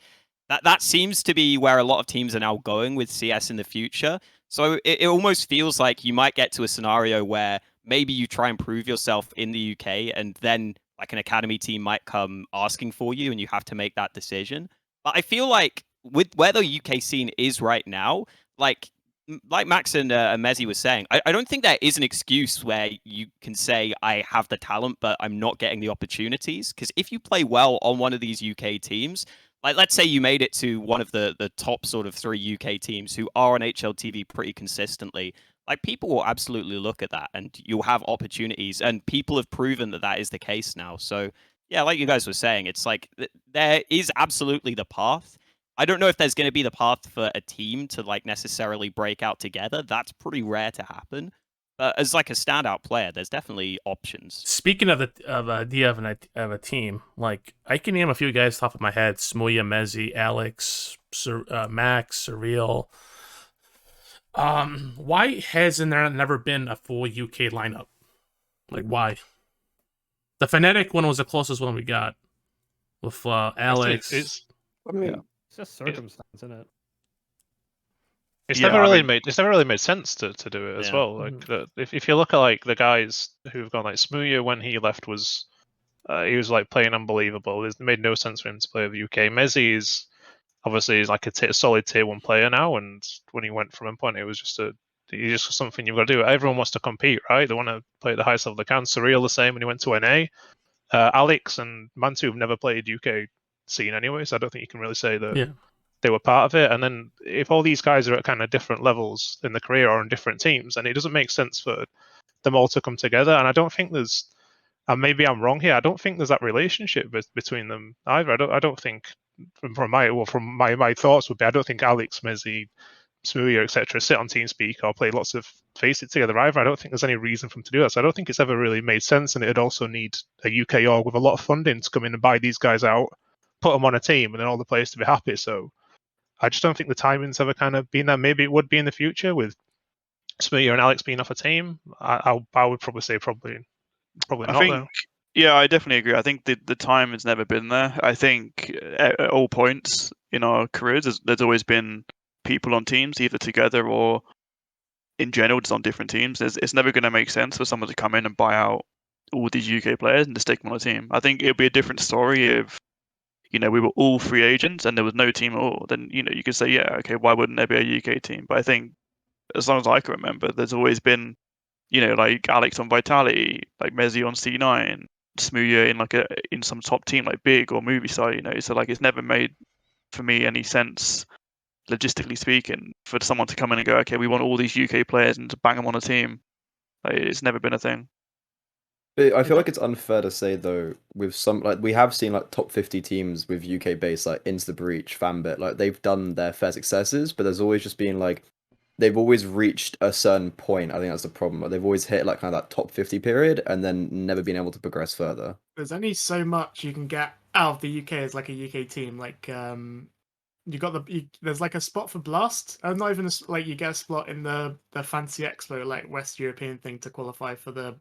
that seems to be where a lot of teams are now going with CS in the future. So it almost feels like you might get to a scenario where maybe you try and prove yourself in the UK, and then like an academy team might come asking for you, and you have to make that decision. But I feel like with where the UK scene is right now, like Max and mezii was saying, I don't think there is an excuse where you can say I have the talent, but I'm not getting the opportunities. Because if you play well on one of these UK teams, like let's say you made it to one of the top sort of 3 UK teams who are on HLTV pretty consistently, like people will absolutely look at that, and you'll have opportunities, and people have proven that that is the case now. So yeah, like you guys were saying, it's like there is absolutely the path. I don't know if there's going to be the path for a team to like necessarily break out together. That's pretty rare to happen. But as like a standout player, there's definitely options. Speaking of idea of a team, like I can name a few guys off of my head: Smuya, mezii, Alex, Max, Surreal. Why hasn't there never been a full UK lineup? Like why? The Fnatic one was the closest one we got with Alex. I mean, Yeah. It's just circumstance, isn't it? It's Yeah, never I really mean- made sense to do it as Yeah. well. Like if you look at like the guys who've gone, like Smuya when he left was he was like playing unbelievable. It made no sense for him to play with the UK. mezii is obviously like a solid tier 1 player now, and when he went from Endpoint, it was just something you've got to do. Everyone wants to compete, right? They want to play at the highest level they can. Surreal the same when he went to NA. Alex and Mantu have never played UK scene anyway, so I don't think you can really say that they were part of it. And then if all these guys are at kind of different levels in the career or on different teams, and it doesn't make sense for them all to come together. And I don't think there's, and maybe I'm wrong here, I don't think there's that relationship between them either. I don't think from my thoughts would be, I don't think Alex, mezii, Smuya, etc. sit on TeamSpeak or play lots of Faceit together either. I don't think there's any reason for them to do that. So I don't think it's ever really made sense, and it'd also need a UK org with a lot of funding to come in and buy these guys out, put them on a team, and then all the players to be happy. So I just don't think the timing's ever kind of been there. Maybe it would be in the future with Smuya and Alex being off a team. I would probably say probably I not think, though. yeah, I definitely agree. I think the time has never been there. I think at all points in our careers, there's always been people on teams, either together or in general, just on different teams. It's never going to make sense for someone to come in and buy out all these UK players and to stick them on a team. I think it would be a different story if, we were all free agents and there was no team at all. Then, you could say, yeah, okay, why wouldn't there be a UK team? But I think, as long as I can remember, there's always been, like Alex on Vitality, like mezii on C9, Smuya in some top team like Big or Movistar, so like it's never made for me any sense, logistically speaking, for someone to come in and go, okay, we want all these UK players and to bang them on a team. Like, it's never been a thing. I feel like it's unfair to say though, with some like we have seen like top 50 teams with UK base like Into the Breach, Fambit, like they've done their fair successes, but there's always just been like they've always reached a certain point. I think that's the problem. Like, they've always hit like kind of that top 50 period and then never been able to progress further. There's only so much you can get out of the UK as like a UK team. Like you got there's like a spot for Blast. Not even like you get a spot in the Fancy Expo, like West European thing to qualify for the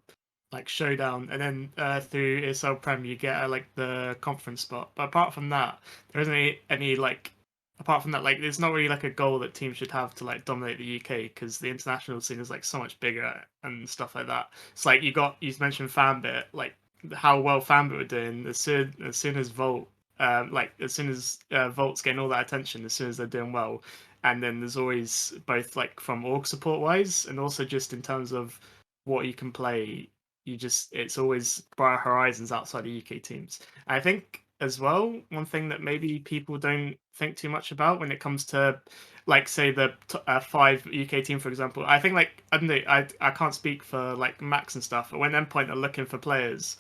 like showdown, and then through ESL Prem you get like the conference spot. But apart from that, there isn't any like. Apart from that, like, there's not really like a goal that teams should have to like dominate the UK, because the international scene is like so much bigger and stuff like that. It's like you mentioned Fambit, like how well Fambit were doing as soon as Volt, as soon as Volt's getting all that attention, as soon as they're doing well, and then there's always both like from org support wise and also just in terms of what you can play. It's always brighter horizons outside the UK teams. And I think as well, one thing that maybe people don't think too much about when it comes to, like, say the 5 UK team, for example. I think, like, I don't know, I can't speak for like Max and stuff, but when Endpoint are looking for players,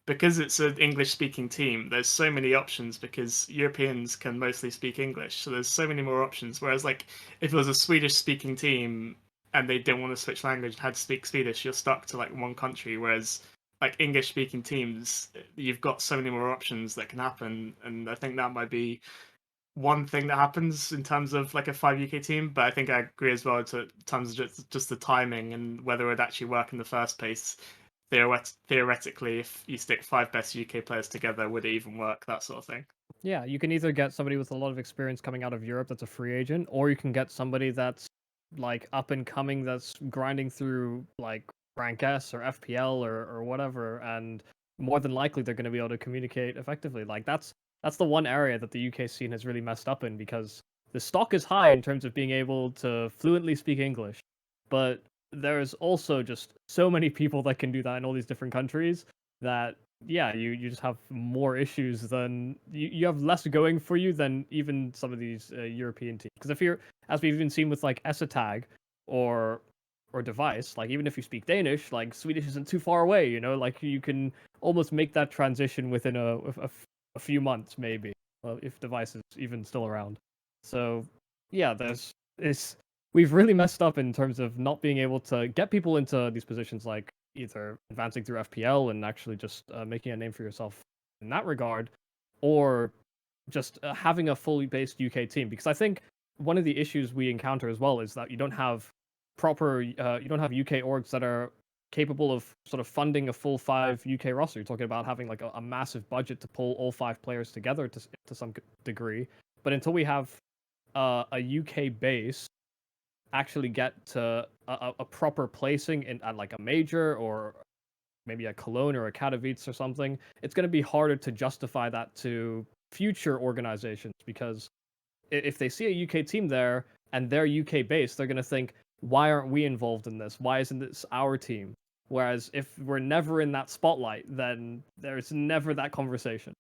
because it's an English-speaking team, there's so many options because Europeans can mostly speak English, so there's so many more options. Whereas, like, if it was a Swedish-speaking team and they didn't want to switch language and had to speak Swedish, you're stuck to like one country. Whereas like English speaking teams, you've got so many more options that can happen, and I think that might be one thing that happens in terms of like a 5 UK team. But I think I agree as well in terms of just the timing and whether it would actually work in the first place. Theoretically, if you stick 5 best UK players together, would it even work? That sort of thing. Yeah, you can either get somebody with a lot of experience coming out of Europe that's a free agent, or you can get somebody that's like up and coming, that's grinding through like rank S or FPL or whatever, and more than likely they're going to be able to communicate effectively. Like that's the one area that the UK scene has really messed up in, because the stock is high in terms of being able to fluently speak English, but there's also just so many people that can do that in all these different countries that yeah, you just have more issues than you have less going for you than even some of these European teams. Because if you're, as we've even seen with like Esatag or or device, like even if you speak Danish, like Swedish isn't too far away, you know, like you can almost make that transition within a few months, maybe, if device is even still around. So yeah, we've really messed up in terms of not being able to get people into these positions, like either advancing through FPL and actually just making a name for yourself in that regard, or just having a fully based UK team. Because I think one of the issues we encounter as well is that you don't have proper, you don't have UK orgs that are capable of sort of funding a full 5 UK roster. You're talking about having like a massive budget to pull all 5 players together to some degree. But until we have a UK base actually get to a proper placing in at like a major or maybe a Cologne or a Katowice or something, it's going to be harder to justify that to future organizations, because if they see a UK team there and they're UK based, they're going to think, why aren't we involved in this? Why isn't this our team? Whereas if we're never in that spotlight, then there's never that conversation.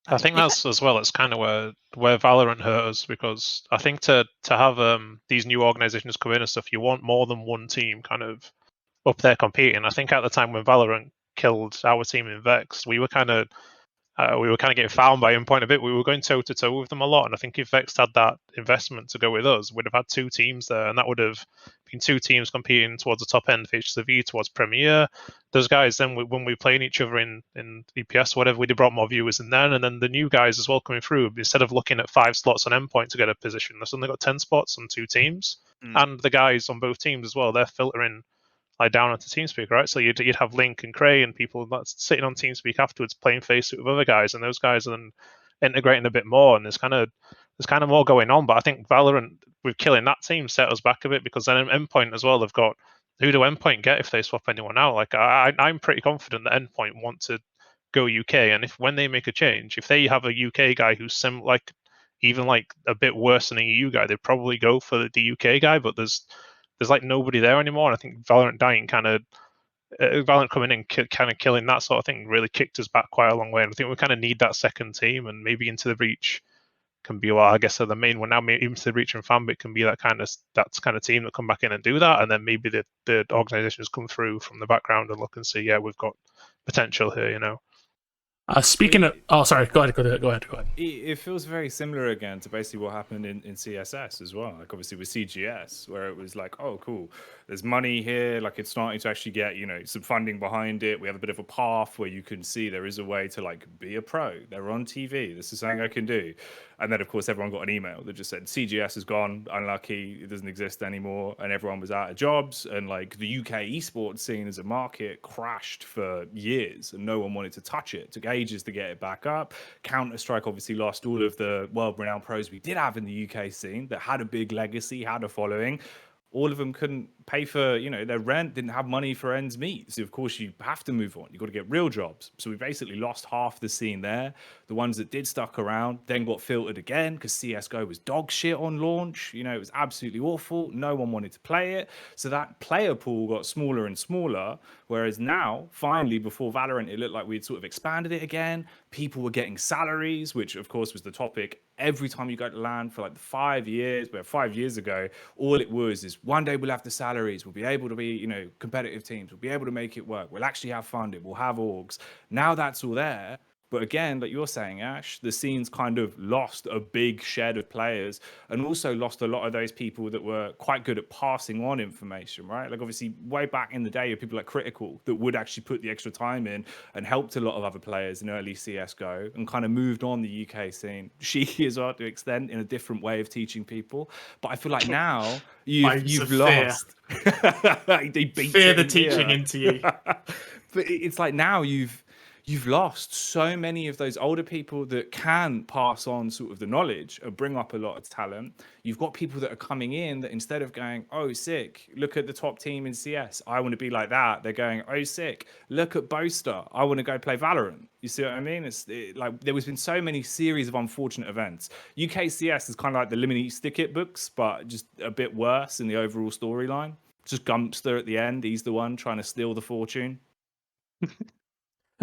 I think that's as well. It's kind of where Valorant hurt us, because I think to have these new organizations come in and stuff, you want more than one team kind of up there competing. I think at the time when Valorant killed our team in Vex, we were kind of getting found by Endpoint a bit. We were going toe to toe with them a lot, and I think if Vex had that investment to go with us, we'd have had 2 teams there, and that would have been 2 teams competing towards the top end of HSV, towards Premier. Those guys, then when we were playing each other in EPS or whatever, we'd have brought more viewers in then, and then the new guys as well coming through. Instead of looking at 5 slots on Endpoint to get a position, they've suddenly got 10 spots on 2 teams, and the guys on both teams as well, they're filtering like down onto TeamSpeak, right? So you'd have Link and Cray and people that's sitting on TeamSpeak afterwards playing face with other guys, and those guys are then integrating a bit more, and there's kind of more going on. But I think Valorant, with killing that team, set us back a bit, because then Endpoint as well, they've got, who do Endpoint get if they swap anyone out? Like I'm pretty confident that Endpoint want to go UK, and if when they make a change, if they have a UK guy who's even like a bit worse than a EU guy, they'd probably go for the UK guy. But there's like nobody there anymore, and I think Valorant dying Valorant coming in kind of killing that sort of thing really kicked us back quite a long way. And I think we kind of need that second team, and maybe Into the Breach can be, well, I guess the main one now. Maybe Into the Breach and Fanbit can be that kind of team that come back in and do that, and then maybe the organizations come through from the background and look and see, yeah, we've got potential here, you know. Speaking of, oh, sorry, go ahead. It feels very similar again to basically what happened in CSS as well. Like obviously with CGS, where it was like, oh, cool, there's money here. Like it's starting to actually get, some funding behind it. We have a bit of a path where you can see there is a way to like be a pro. They're on TV. This is something I can do. And then of course everyone got an email that just said CGS is gone, unlucky, it doesn't exist anymore, and everyone was out of jobs. And like the UK esports scene as a market crashed for years, and no one wanted to touch it. It took ages to get it back up. Counterstrike obviously lost all of the world-renowned pros we did have in the UK scene that had a big legacy, had a following. All of them couldn't pay for, their rent, didn't have money for ends meet. So of course you have to move on. You've got to get real jobs. So we basically lost half the scene there. The ones that did stuck around then got filtered again because CSGO was dog shit on launch. It was absolutely awful. No one wanted to play it. So that player pool got smaller and smaller. Whereas now, finally, before Valorant, it looked like we'd sort of expanded it again. People were getting salaries, which of course was the topic every time you go to LAN for like 5 years. Where 5 years ago, all it was is one day we'll have the salaries. We'll be able to be, competitive teams. We'll be able to make it work. We'll actually have funding. We'll have orgs. Now that's all there. But again, like you're saying, Ash, the scene's kind of lost a big shed of players, and also lost a lot of those people that were quite good at passing on information, right? Like obviously way back in the day, people like Critical that would actually put the extra time in and helped a lot of other players in early CSGO and kind of moved on the UK scene. She as well to extent in a different way of teaching people. But I feel like now you've lost. They fear the teaching into you. But it's like now you've lost so many of those older people that can pass on sort of the knowledge or bring up a lot of talent. You've got people that are coming in that instead of going, oh, sick, look at the top team in CS, I want to be like that. They're going, oh, sick, look at Boaster, I want to go play Valorant. You see what I mean? Like there has been so many series of unfortunate events. UK CS is kind of like the Lemony Stickit books, but just a bit worse in the overall storyline. Just Gumpster at the end, he's the one trying to steal the fortune.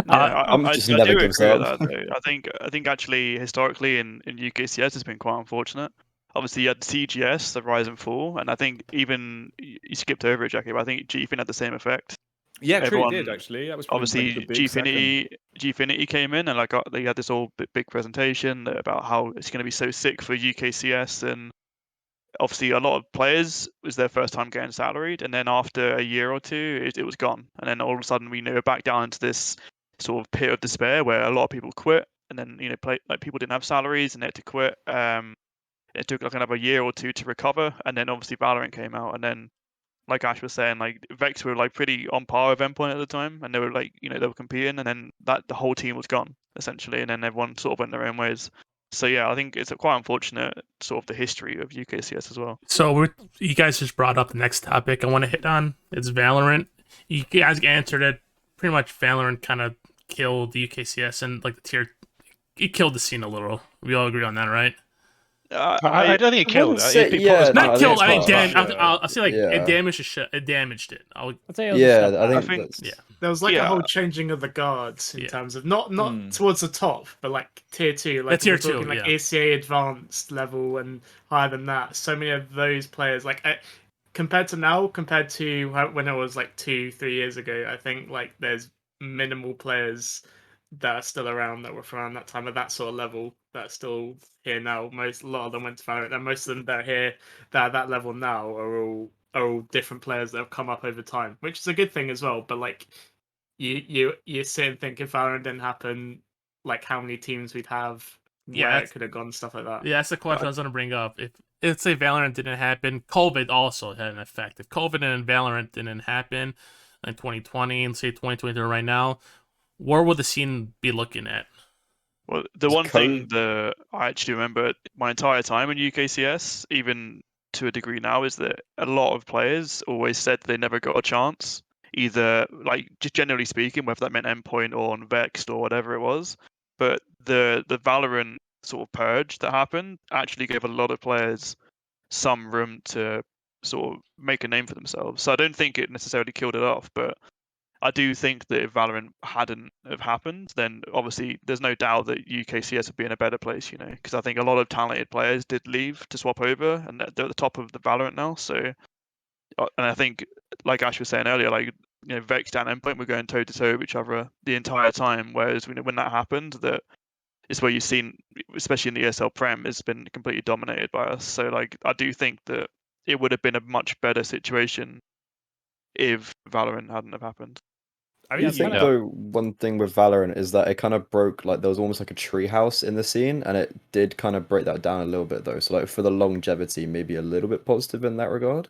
Yeah, I'm I just do never agree gives with up. that. Though. I think actually historically in UK CS it's been quite unfortunate. obviously you had CGS, the rise and fall, and I think even you skipped over it, Jacky, but I think Gfinity had the same effect. Yeah, true, Everyone, it did actually. That was probably obviously like, the big second. Gfinity came in and like they had this whole big presentation about how it's going to be so sick for UKCS, and obviously a lot of players it was their first time getting salaried, and then after a year or two it was gone, and then all of a sudden we were back down into this sort of pit of despair where a lot of people quit, and then people didn't have salaries and they had to quit. It took like another year or two to recover, and then obviously Valorant came out, and then like Ash was saying, like Vex were like pretty on par with Endpoint at the time, and they were like they were competing, and then the whole team was gone essentially, and then everyone sort of went their own ways. So yeah, I think it's quite unfortunate sort of the history of UKCS as well. So you guys just brought up the next topic I want to hit on. It's Valorant. You guys answered it. Pretty much Valorant kind of killed the UKCS and like the tier. It killed the scene a little. We all agree on that, right? I don't think it killed it. Not killed. I think I'll say like yeah. it damaged It damaged it. I'd say it was I think think yeah. There was like a whole changing of the guards in terms of not towards the top, but like tier 2, like tier we're talking 2, like ACA advanced level and higher than that. So many of those players, like compared to now, compared to when it was like 2-3 years ago, I think like there's minimal players that are still around that were from around that time at that sort of level that are still here now. A lot of them went to Valorant, and most of them that are here that are at that level now are all different players that have come up over time, which is a good thing as well. But like you sit and think if Valorant didn't happen, like how many teams we'd have, where it could have gone, stuff like that. Yeah, that's the question I was gonna bring up. If let's say Valorant didn't happen, COVID also had an effect. If COVID and Valorant didn't happen in 2020 and say 2023 right now, where would the scene be looking at? Well, the one thing that I actually remember my entire time in UKCS, even to a degree now, is that a lot of players always said they never got a chance. Either, like, just generally speaking, whether that meant Endpoint or on Vexed or whatever it was. But the Valorant sort of purge that happened actually gave a lot of players some room to sort of make a name for themselves. So I don't think it necessarily killed it off, but I do think that if Valorant hadn't have happened, then obviously there's no doubt that UKCS would be in a better place, because I think a lot of talented players did leave to swap over, and they're at the top of the Valorant now. So, and I think, like Ash was saying earlier, like Vex and Endpoint were going toe to toe with each other the entire time. Whereas when that happened, that is where you've seen, especially in the ESL Prem, it's been completely dominated by us. So, like, I do think that it would have been a much better situation if Valorant hadn't have happened. I think though one thing with Valorant is that it kind of broke, like there was almost like a treehouse in the scene, and it did kind of break that down a little bit though. So like for the longevity, maybe a little bit positive in that regard.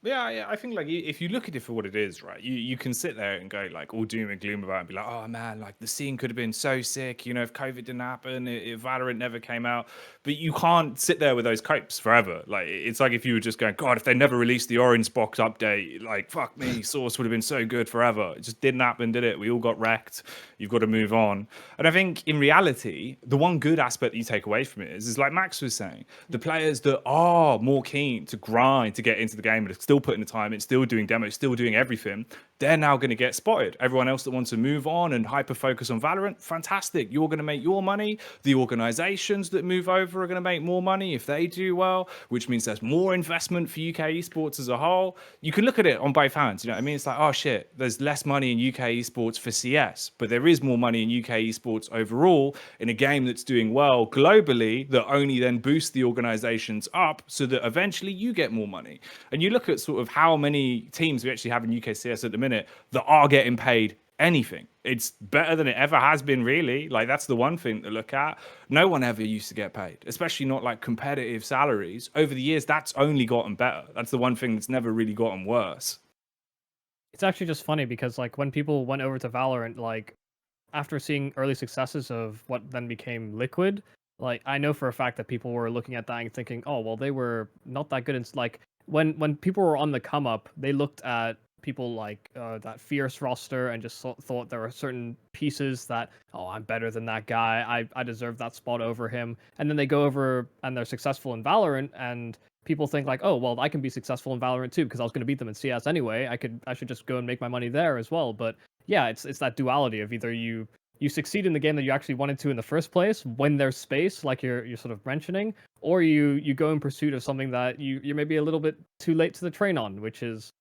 Yeah, I think like if you look at it for what it is, right, you can sit there and go like all doom and gloom about it and be like, oh man, like the scene could have been so sick, if COVID didn't happen, if Valorant never came out. But you can't sit there with those copes forever. Like it's like if you were just going, God, if they never released the Orange Box update, like fuck me, Source would have been so good forever. It just didn't happen, did it? We all got wrecked. You've got to move on. And I think in reality, the one good aspect that you take away from it is like Max was saying, the players that are more keen to grind to get into the game and still putting the time in, still doing demos, still doing everything, they're now going to get spotted. Everyone else that wants to move on and hyper focus on Valorant, fantastic. You're going to make your money. The organizations that move over are going to make more money if they do well, which means there's more investment for UK esports as a whole. You can look at it on both hands. You know what I mean? It's like, oh shit, there's less money in UK esports for CS, but there is more money in UK esports overall in a game that's doing well globally that only then boosts the organizations up so that eventually you get more money. And you look at sort of how many teams we actually have in UKCS at the minute that are getting paid anything. It's better than it ever has been, really. Like that's the one thing to look at. No one ever used to get paid, especially not like competitive salaries. Over the years, that's only gotten better. That's the one thing that's never really gotten worse. It's actually just funny because like when people went over to Valorant, like after seeing early successes of what then became Liquid, like I know for a fact that people were looking at that and thinking, oh well, they were not that good. It's like when people were on the come up, they looked at people like that Fierce roster and just thought there were certain pieces that, oh, I'm better than that guy. I deserve that spot over him. And then they go over and they're successful in Valorant, and people think like, oh, well, I can be successful in Valorant too because I was going to beat them in CS anyway. I should just go and make my money there as well. But yeah, it's that duality of either you you succeed in the game that you actually wanted to in the first place when there's space, like you're sort of mentioning, or you go in pursuit of something that you're maybe a little bit too late to the train on, which is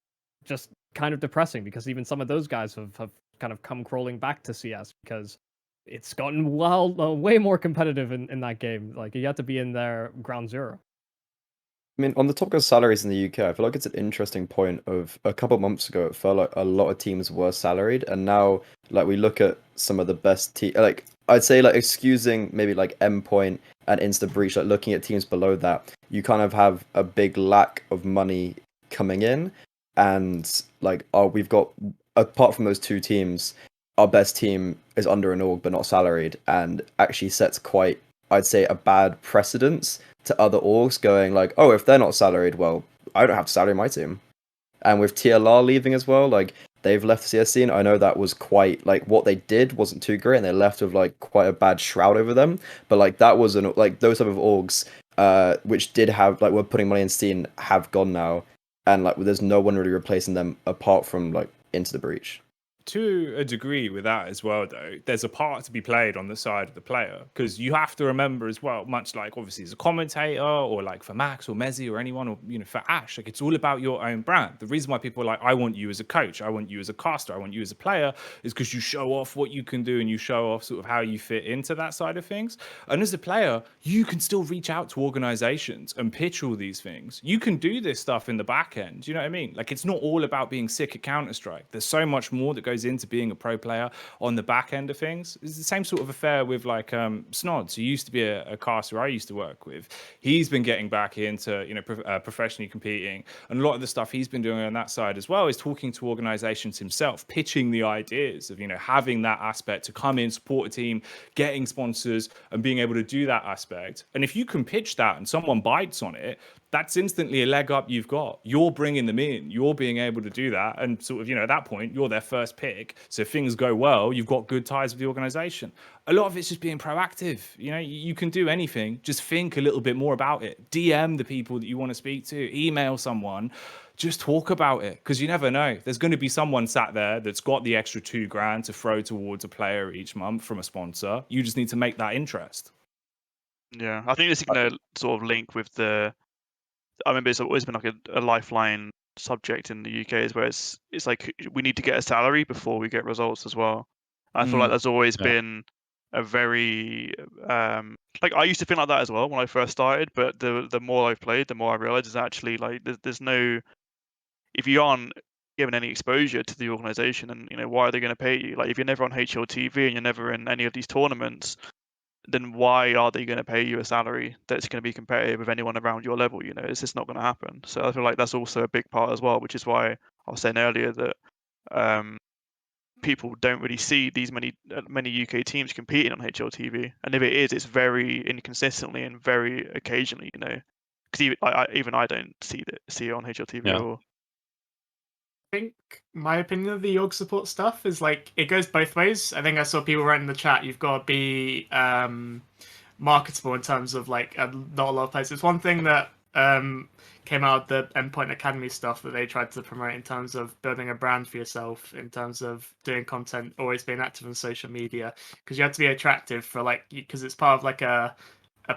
just kind of depressing because even some of those guys have kind of come crawling back to CS because it's gotten way more competitive in that game. Like you have to be in there ground zero. I mean, on the topic of salaries in the UK, I feel like it's an interesting point of a couple of months ago, it felt like a lot of teams were salaried, and now, like, we look at some of the best teams, like, I'd say, like, excusing maybe, like, Endpoint and Insta Breach, like, looking at teams below that, you kind of have a big lack of money coming in, and, like, we've got, apart from those two teams, our best team is under an org but not salaried, and actually sets quite, I'd say, a bad precedence to other orgs going like, oh, if they're not salaried, well, I don't have to salary my team. And with TLR leaving as well, like, they've left the CS scene. I know that was quite, like, what they did wasn't too great, and they left with, like, quite a bad shroud over them. But, like, that was, like, those type of orgs, which did have, like, were putting money in scene, have gone now. And, like, there's no one really replacing them apart from, like, Into the Breach. To a degree with that as well, though, there's a part to be played on the side of the player, because you have to remember as well, much like obviously as a commentator or like for Max or mezii or anyone, or for Ash, like it's all about your own brand. The reason why people are like, I want you as a coach, I want you as a caster, I want you as a player, is because you show off what you can do and you show off sort of how you fit into that side of things. And as a player, you can still reach out to organizations and pitch all these things. You can do this stuff in the back end. Do you know what I mean? Like, it's not all about being sick at Counterstrike. There's so much more that goes into being a pro player on the back end of things. It's the same sort of affair with like Snods, who used to be a caster I used to work with. He's been getting back into professionally competing, and a lot of the stuff he's been doing on that side as well is talking to organizations himself, pitching the ideas of having that aspect to come in, support a team, getting sponsors, and being able to do that aspect. And if you can pitch that and someone bites on it, that's instantly a leg up you've got. You're bringing them in. You're being able to do that. And sort of, at that point, you're their first pick. So if things go well, you've got good ties with the organization. A lot of it's just being proactive. You can do anything. Just think a little bit more about it. DM the people that you want to speak to. Email someone. Just talk about it, because you never know. There's going to be someone sat there that's got the extra $2,000 to throw towards a player each month from a sponsor. You just need to make that interest. Yeah, I think this is going to sort of link with I remember it's always been like a lifeline subject in the UK, is where it's like we need to get a salary before we get results as well. I feel like there's always been a very like, I used to think like that as well when I first started, but the more I've played, the more I realize is actually like there's no, if you aren't given any exposure to the organization, and why are they going to pay you? Like, if you're never on HLTV and you're never in any of these tournaments, then why are they going to pay you a salary that's going to be competitive with anyone around your level? It's just not going to happen. So I feel like that's also a big part as well, which is why I was saying earlier that people don't really see these many UK teams competing on HLTV, and if it is, it's very inconsistently and very occasionally. Because even I don't see it on HLTV at all. I think my opinion of the org support stuff is like it goes both ways. I think I saw people write in the chat, you've got to be marketable in terms of like not a lot of places. One thing that came out of the Endpoint Academy stuff that they tried to promote in terms of building a brand for yourself, in terms of doing content, always being active on social media, because you have to be attractive for like, because it's part of like a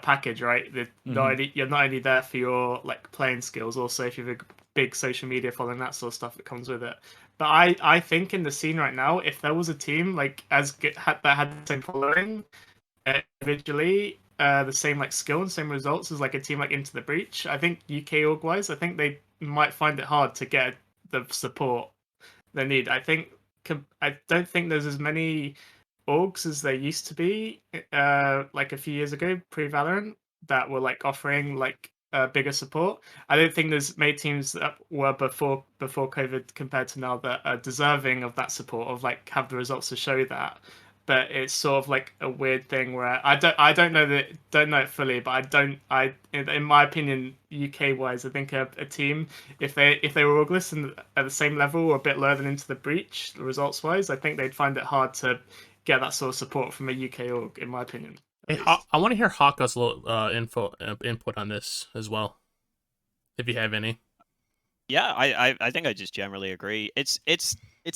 package, right? You're not only there for your like playing skills, also if you have a big social media following, that sort of stuff that comes with it. But I think in the scene right now, if there was a team like that had the same following individually, the same like skill and same results as like a team like Into the Breach, I think UK org wise, I think they might find it hard to get the support they need. I don't think there's as many orgs as there used to be like a few years ago pre-Valorant that were like offering like bigger support. I don't think there's many teams that were before COVID compared to now that are deserving of that support, of like have the results to show that. But it's sort of like a weird thing where I don't know it fully, but in my opinion, UK wise, I think a team, if they were orgless and at the same level or a bit lower than Into the Breach results wise, I think they'd find it hard to get that sort of support from a UK org, in my opinion. Hey, I want to hear Hawka's little input on this as well, if you have any. Yeah, I think I just generally agree. It's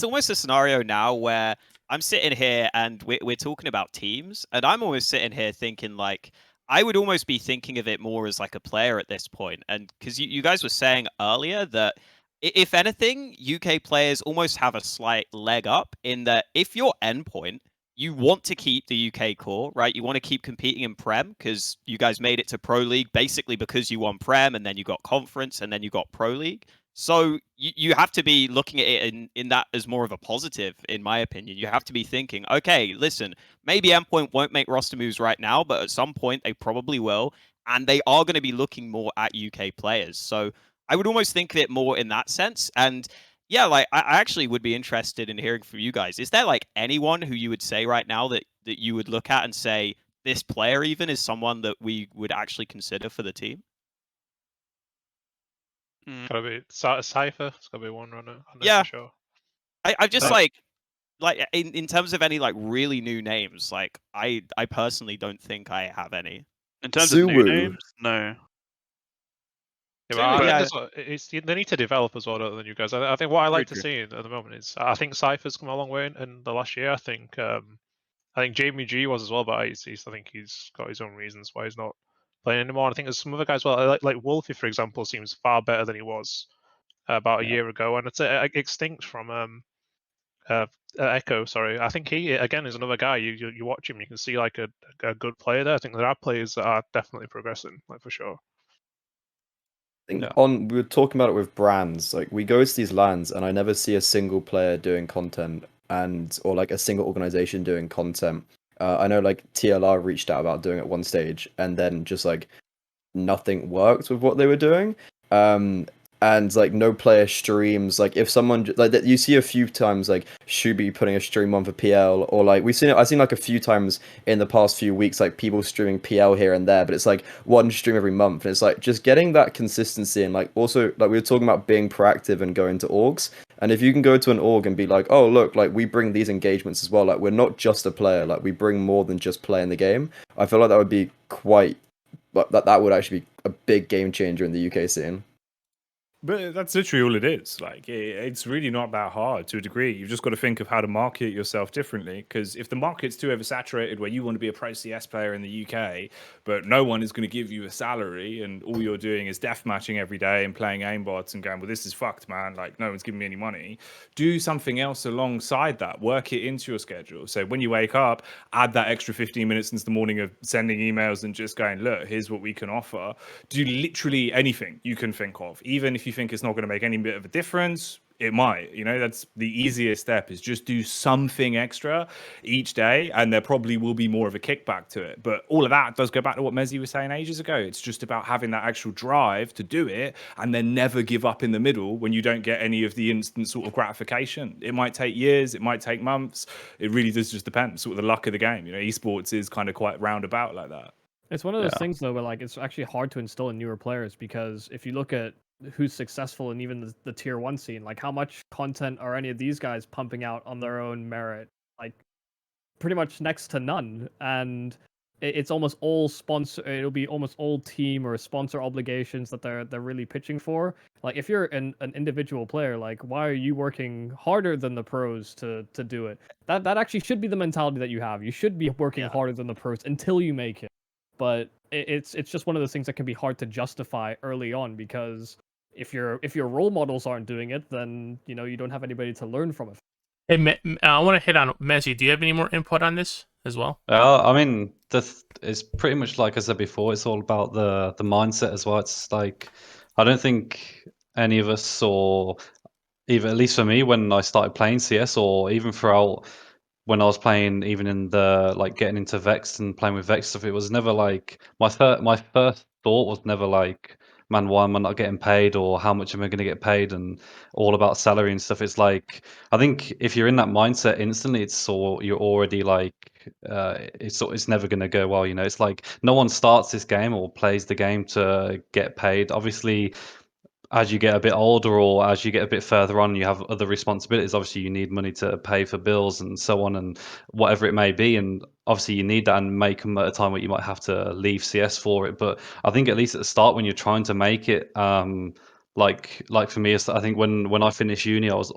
almost a scenario now where I'm sitting here and we're talking about teams, and I'm almost sitting here thinking like I would almost be thinking of it more as like a player at this point, and because you guys were saying earlier that if anything, UK players almost have a slight leg up in that if you're endpoint, you want to keep the UK core, right? You want to keep competing in Prem because you guys made it to Pro League basically because you won Prem and then you got Conference and then you got Pro League. So you have to be looking at it in that as more of a positive, in my opinion. You have to be thinking, okay, listen, maybe Endpoint won't make roster moves right now, but at some point they probably will, and they are going to be looking more at UK players. So I would almost think of it more in that sense. And yeah, like I actually would be interested in hearing from you guys. Is there like anyone who you would say right now that you would look at and say this player even is someone that we would actually consider for the team? Gotta be Cypher. It's gotta be one runner. I know Yeah. for sure. I just like in terms of any like really new names, like I personally don't think I have any. In terms of new Suwu. names, no. Yeah, well, I Suwu, think yeah. that's what they need to develop as well, don't they, you guys? I think what I like to see at the moment is I think Cypher's come a long way in the last year. I think Jamie G was as well, but I think he's got his own reasons why he's not playing anymore. I think there's some other guys. Well, like Wolfie, for example, seems far better than he was about a year ago, and it's extinct from Echo. Sorry, I think he again is another guy. You watch him, you can see like a good player there. I think there are players that are definitely progressing, like for sure. I think we were talking about it with brands. Like we go to these lands, and I never see a single player doing content, or like a single organization doing content. I know like TLR reached out about doing it at one stage, and then just like nothing worked with what they were doing. And like no player streams. Like if someone like that, you see a few times like Shubi putting a stream on for PL, or like I've seen like a few times in the past few weeks like people streaming PL here and there, but it's like one stream every month, and it's like just getting that consistency. And like also like we were talking about being proactive and going to orgs, and if you can go to an org and be like, oh look, like we bring these engagements as well, like we're not just a player, like we bring more than just playing the game. I feel like that would be that would actually be a big game changer in the UK scene. But that's literally all it is. Like, it's really not that hard to a degree. You've just got to think of how to market yourself differently. Because if the market's too oversaturated, where you want to be a pro CS player in the UK, but no one is going to give you a salary, and all you're doing is death matching every day and playing aimbots and going, well, this is fucked, man. Like, no one's giving me any money. Do something else alongside that. Work it into your schedule. So when you wake up, add that extra 15 minutes into the morning of sending emails and just going, look, here's what we can offer. Do literally anything you can think of, even if you think it's not going to make any bit of a difference. It might, that's the easiest step, is just do something extra each day, and there probably will be more of a kickback to it. But all of that does go back to what mezii was saying ages ago. It's just about having that actual drive to do it, and then never give up in the middle when you don't get any of the instant sort of gratification. It might take years, it might take months. It really does just depend, sort of the luck of the game. Esports is kind of quite roundabout like that. It's one of those things though where like it's actually hard to instill in newer players, because if you look at who's successful in even the tier 1 scene, like how much content are any of these guys pumping out on their own merit? Like pretty much next to none. And it's almost all it'll be almost all team or sponsor obligations that they're really pitching for. Like if you're an individual player, like why are you working harder than the pros to do it? That actually should be the mentality that you have. You should be working harder than the pros until you make it. But it's just one of those things that can be hard to justify early on, because if your role models aren't doing it, then you don't have anybody to learn from it. Hey, I want to hit on mezii. Do you have any more input on this as well? I mean, it's pretty much like I said before. It's all about the mindset as well. It's like I don't think any of us saw, even at least for me, when I started playing CS, or even throughout when I was playing, even in the like getting into Vexed and playing with Vexed stuff, it was never like my first thought was never like, man, why am I not getting paid, or how much am I going to get paid, and all about salary and stuff. It's like I think if you're in that mindset instantly, you're already like it's never going to go well. It's like no one starts this game or plays the game to get paid. Obviously, as you get a bit older, or as you get a bit further on, you have other responsibilities. Obviously, you need money to pay for bills and so on, and whatever it may be. And obviously, you need that, and make them at a time where you might have to leave CS for it. But I think at least at the start, when you're trying to make it, like for me, I think when I finished uni, I was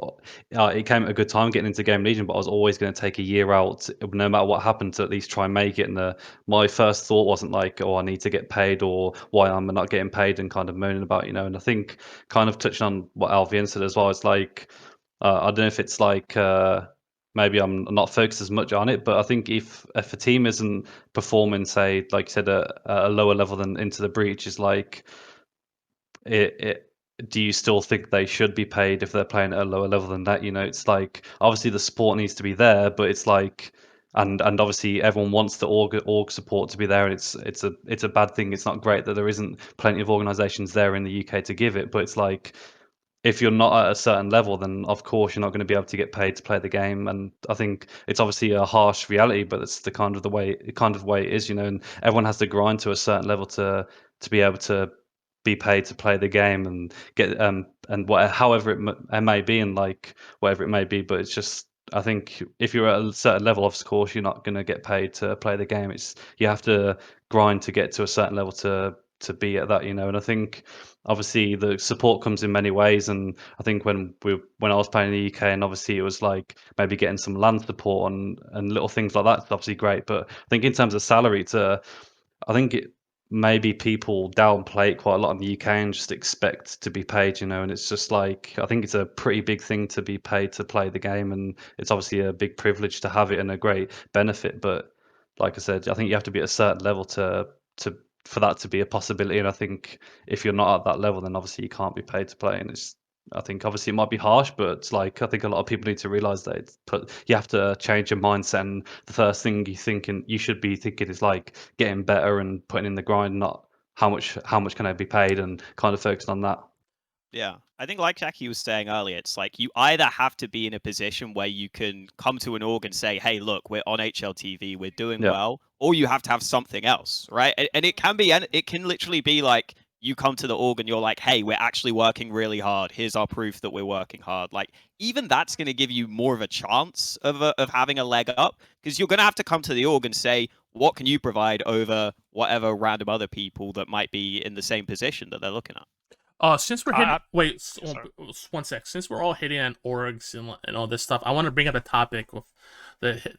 it came at a good time getting into Game Legion, but I was always going to take a year out, no matter what happened, to at least try and make it. And my first thought wasn't like, oh, I need to get paid, or why I'm not getting paid, and kind of moaning about, you know. And I think kind of touching on what LVN said as well, it's like I don't know if it's like maybe I'm not focused as much on it, but I think if a team isn't performing, say, like you said, a lower level than Into the Breach, is like do you still think they should be paid if they're playing at a lower level than that? You know, it's like obviously the support needs to be there, but it's like and obviously everyone wants the org support to be there, and it's a bad thing. It's not great that there isn't plenty of organizations there in the UK to give it, but it's like if you're not at a certain level, then of course you're not going to be able to get paid to play the game. And I think it's obviously a harsh reality, but it's the kind of way it is, you know. And everyone has to grind to a certain level to be able to be paid to play the game and get and however it may be, and like whatever it may be. But it's just, I think if you're at a certain level, of course you're not going to get paid to play the game. It's you have to grind to get to a certain level to be at that, you know. And I think obviously the support comes in many ways, and I think when I was playing in the UK, and obviously it was like maybe getting some land support and little things like that's obviously great. But I think in terms of salary, I think maybe people downplay it quite a lot in the UK and just expect to be paid, you know. And it's just like, I think it's a pretty big thing to be paid to play the game, and it's obviously a big privilege to have it and a great benefit. But like I said, I think you have to be at a certain level to for that to be a possibility. And I think if you're not at that level, then obviously you can't be paid to play. And it's, I think obviously it might be harsh, but it's like I think a lot of people need to realize that you have to change your mindset. And the first thing you should be thinking is like getting better and putting in the grind, not how much can I be paid, and kind of focusing on that. Yeah, I think like Jacky was saying earlier, it's like you either have to be in a position where you can come to an org and say, hey, look, we're on HLTV, we're doing well, or you have to have something else, right? And it can literally be like you come to the org and you're like, hey, we're actually working really hard. Here's our proof that we're working hard. Like even that's going to give you more of a chance of having a leg up, because you're going to have to come to the org and say, what can you provide over whatever random other people that might be in the same position that they're looking at. Since we're hitting, one sec. Since we're all hitting on orgs and all this stuff, I want to bring up a topic with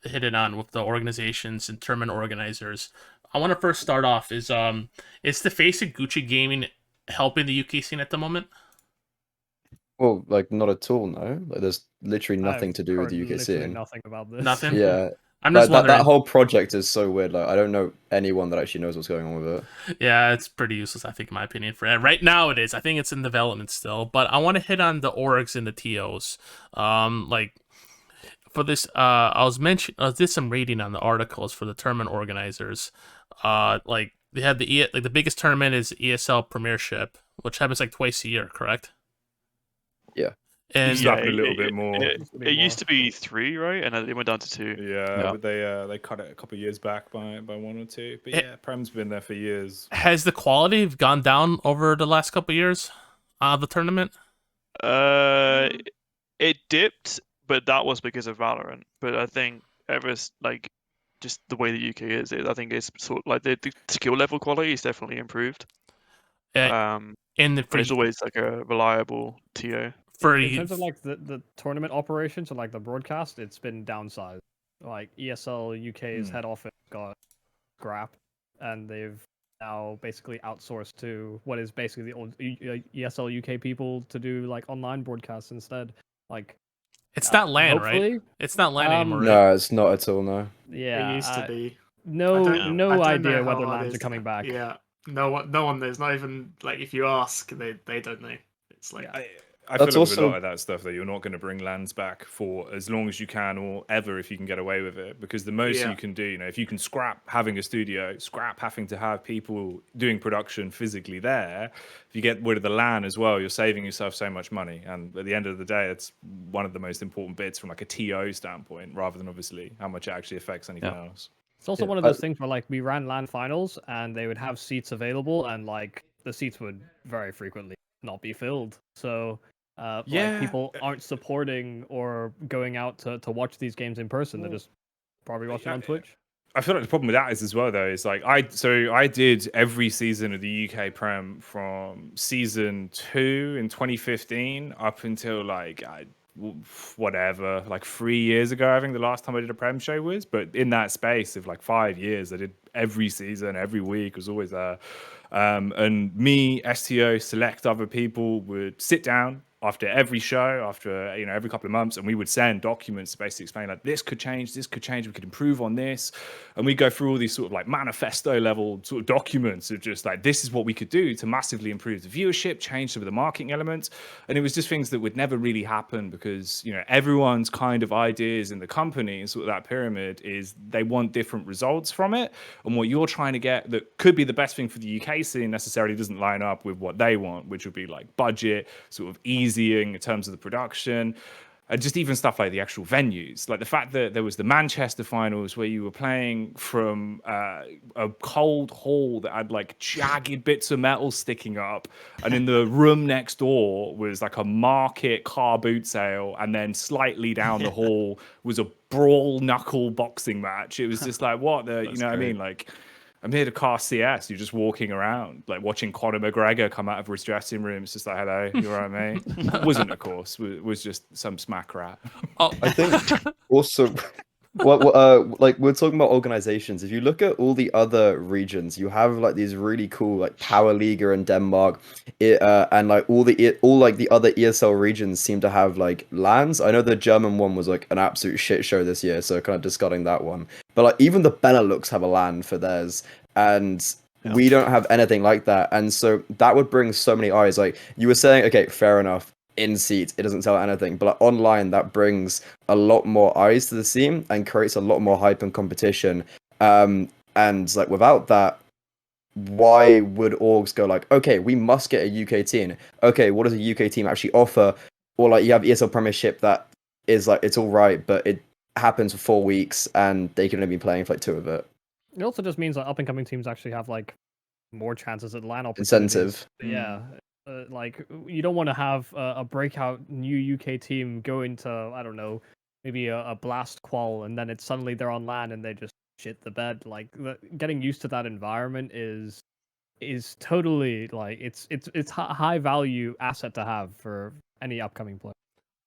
hit it on with the organizations and tournament organizers. I want to first start off is the face of Gucci Gaming helping the UK scene at the moment? Well, like not at all. No, like there's literally nothing to do with the UK scene. Nothing about this. Nothing. Yeah. I'm just wondering. That whole project is so weird. Like, I don't know anyone that actually knows what's going on with it. Yeah, it's pretty useless, I think, in my opinion. For right now, it is. I think it's in development still. But I want to hit on the orgs and the TOs. Like for this, I did some reading on the articles for the tournament organizers. Like they had the biggest tournament is ESL Premiership, which happens like twice a year, correct? Yeah. And a little bit more. It used to be 3, right? And it went down to 2. Yeah, but they cut it a couple of years back by 1 or 2. But yeah, Prem's been there for years. Has the quality gone down over the last couple of years of the tournament? It dipped, but that was because of Valorant. But I think just the way the UK is, I think it's sort of like the skill level quality is definitely improved. And it's always like a reliable TO. In terms of like the tournament operations and like the broadcast, it's been downsized. Like ESL UK's head office got scrapped, and they've now basically outsourced to what is basically the old ESL UK people to do like online broadcasts instead. Like it's not LAN, right? It's not LAN anymore. Right? No, it's not at all. No. Yeah, it used to be. No idea whether LANs are coming back. Yeah, no one knows. Not even like if you ask, they don't know. It's like. I feel like with a lot of that stuff that you're not going to bring lands back for as long as you can, or ever if you can get away with it, because the most you can do, you know, if you can scrap having a studio, scrap having to have people doing production physically there, if you get rid of the LAN as well, you're saving yourself so much money. And at the end of the day, it's one of the most important bits from like a TO standpoint, rather than obviously how much it actually affects anything else. It's also one of those things where like we ran LAN finals and they would have seats available, and like the seats would very frequently not be filled. So like people aren't supporting or going out to watch these games in person. They're just probably watching on Twitch. I feel like the problem with that is as well though is like I did every season of the UK Prem from season 2 in 2015 up until like whatever, like 3 years ago. I think the last time I did a Prem show was, but in that space of like 5 years, I did every season, every week, was always there. And me, STO, select other people would sit down after every show, after every couple of months, and we would send documents to basically explain like this could change, we could improve on this, and we go through all these sort of like manifesto level sort of documents of just like this is what we could do to massively improve the viewership, change some of the marketing elements, and it was just things that would never really happen because everyone's kind of ideas in the company and sort of that pyramid is they want different results from it, and what you're trying to get that could be the best thing for the UK scene necessarily doesn't line up with what they want, which would be like budget, sort of easying in terms of the production, and just even stuff like the actual venues, like the fact that there was the Manchester finals where you were playing from a cold hall that had like jagged bits of metal sticking up, and in the room next door was like a market car boot sale, and then slightly down the hall was a brawl knuckle boxing match. It was just like what the what I mean, like I'm here to cast CS. You're just walking around, like watching Conor McGregor come out of his dressing room. It's just like, hello, you're all right, mate? Wasn't, of course. Was just some smack rat. Oh. I think also, like we're talking about organizations. If you look at all the other regions, you have like these really cool like Power Liga in Denmark, and like all like the other ESL regions seem to have like LANs. I know the German one was like an absolute shit show this year, so kind of discarding that one. But like even the Benelux have a LAN for theirs, and we don't have anything like that. And so that would bring so many eyes. Like you were saying, okay, fair enough. In seats, it doesn't tell anything, but like, online that brings a lot more eyes to the scene and creates a lot more hype and competition. And like without that, why would orgs go like, okay, we must get a UK team? Okay, what does a UK team actually offer? Or like you have ESL Premiership that is like it's all right, but it happens for 4 weeks and they can only be playing for like 2 of it. It also just means that up and coming teams actually have like more chances at LAN opportunities. Incentive. Yeah. Like you don't want to have a breakout new UK team go into, I don't know, maybe a blast qual, and then it's suddenly they're on LAN and they just shit the bed. Like getting used to that environment is totally like it's a high value asset to have for any upcoming player.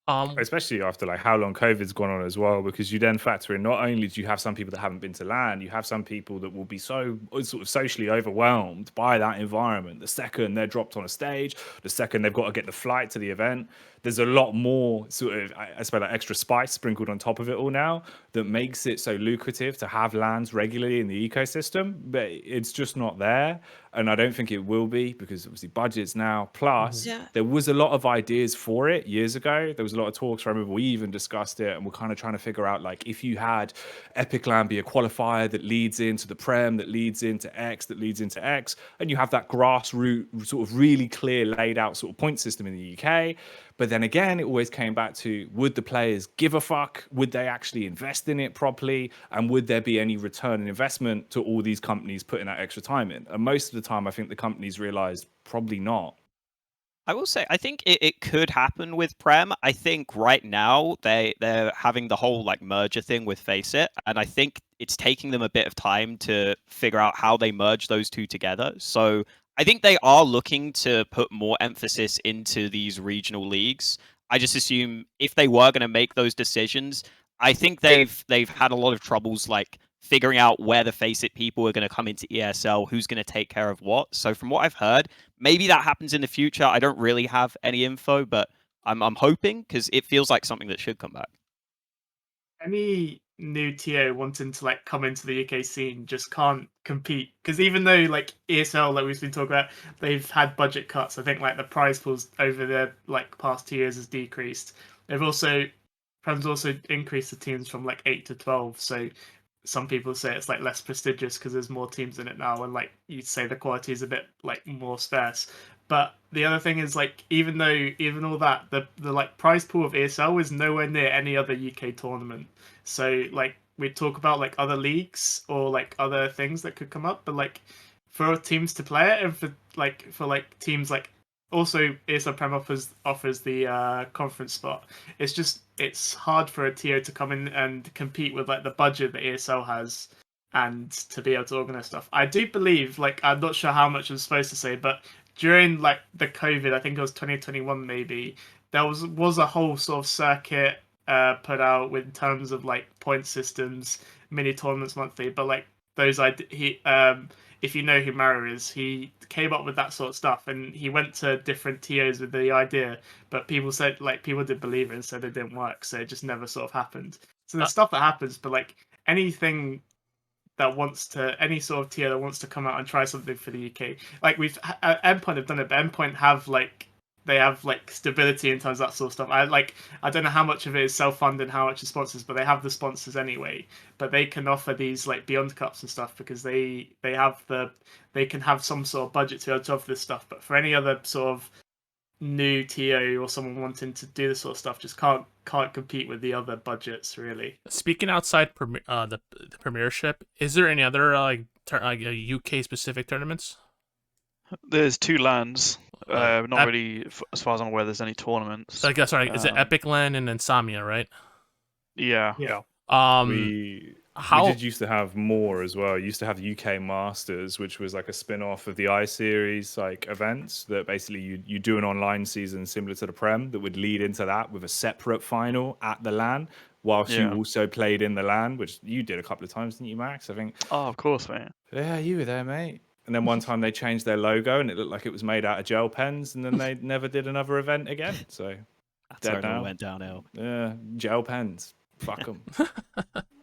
Especially after like how long COVID's gone on as well, because you then factor in not only do you have some people that haven't been to LAN, you have some people that will be so sort of socially overwhelmed by that environment. The second they're dropped on a stage, the second they've got to get the flight to the event, there's a lot more sort of, I suppose, like extra spice sprinkled on top of it all now that makes it so lucrative to have LANs regularly in the ecosystem, but it's just not there. And I don't think it will be because obviously budgets now. Plus, there was a lot of ideas for it years ago. There was a lot of talks. I remember we even discussed it, and we're kind of trying to figure out like if you had Epic LAN be a qualifier that leads into the Prem, that leads into X, that leads into X, and you have that grassroots sort of really clear laid out sort of point system in the UK. But then again, it always came back to, would the players give a fuck? Would they actually invest in it properly? And would there be any return on investment to all these companies putting that extra time in? And most of the time, I think the companies realized probably not. I will say, I think it could happen with Prem. I think right now they're having the whole like merger thing with Faceit, and I think it's taking them a bit of time to figure out how they merge those two together. So I think they are looking to put more emphasis into these regional leagues. I just assume if they were going to make those decisions, I think they've had a lot of troubles like figuring out where the Faceit people are going to come into ESL, who's going to take care of what. So from what I've heard, maybe that happens in the future. I don't really have any info, but I'm hoping because it feels like something that should come back. Any new TO wanting to like come into the UK scene just can't compete because even though like ESL, like we've been talking about, they've had budget cuts. I think like the prize pools over the like past 2 years has decreased. Prem's also increased the teams from like 8 to 12. So some people say it's like less prestigious because there's more teams in it now, and like you'd say the quality is a bit like more sparse. But the other thing is like even all that, the like prize pool of ESL is nowhere near any other UK tournament. So like we talk about like other leagues or like other things that could come up, but like for teams to play it and for teams like also ESL Prem offers the conference spot. It's hard for a TO to come in and compete with like the budget that ESL has and to be able to organize stuff. I do believe, like, I'm not sure how much I'm supposed to say, but during like the COVID, I think it was 2021 maybe, there was a whole sort of circuit put out with terms of like point systems, mini tournaments monthly. But like those, if you know who Mara is, he came up with that sort of stuff, and he went to different TOs with the idea. But people said, like, people didn't believe it and said it didn't work, so it just never sort of happened. So there's stuff that happens, but like anything that wants to, any sort of tier that wants to come out and try something for the UK. Like Endpoint have done it, but Endpoint have like, they have like stability in terms of that sort of stuff. I don't know how much of it is self-funded, how much is sponsors, but they have the sponsors anyway. But they can offer these like Beyond Cups and stuff because they can have some sort of budget to be able to offer this stuff. But for any other sort of new TO or someone wanting to do this sort of stuff, just can't compete with the other budgets really. Speaking outside the Premiership, is there any other UK specific tournaments? There's 2 lands. Not really, as far as I'm aware, there's any tournaments. So I guess, sorry, is it Epic Land and Insomnia, right? Yeah. We did used to have more as well. We used to have the UK Masters, which was like a spin-off of the I-Series like events that basically you do an online season similar to the Prem that would lead into that with a separate final at the LAN, whilst you also played in the LAN, which you did a couple of times, didn't you, Max? I think. Oh, of course, mate. Yeah, you were there, mate. And then one time they changed their logo and it looked like it was made out of gel pens, and then they never did another event again. So that's how it went downhill. Yeah, gel pens. Fuck them.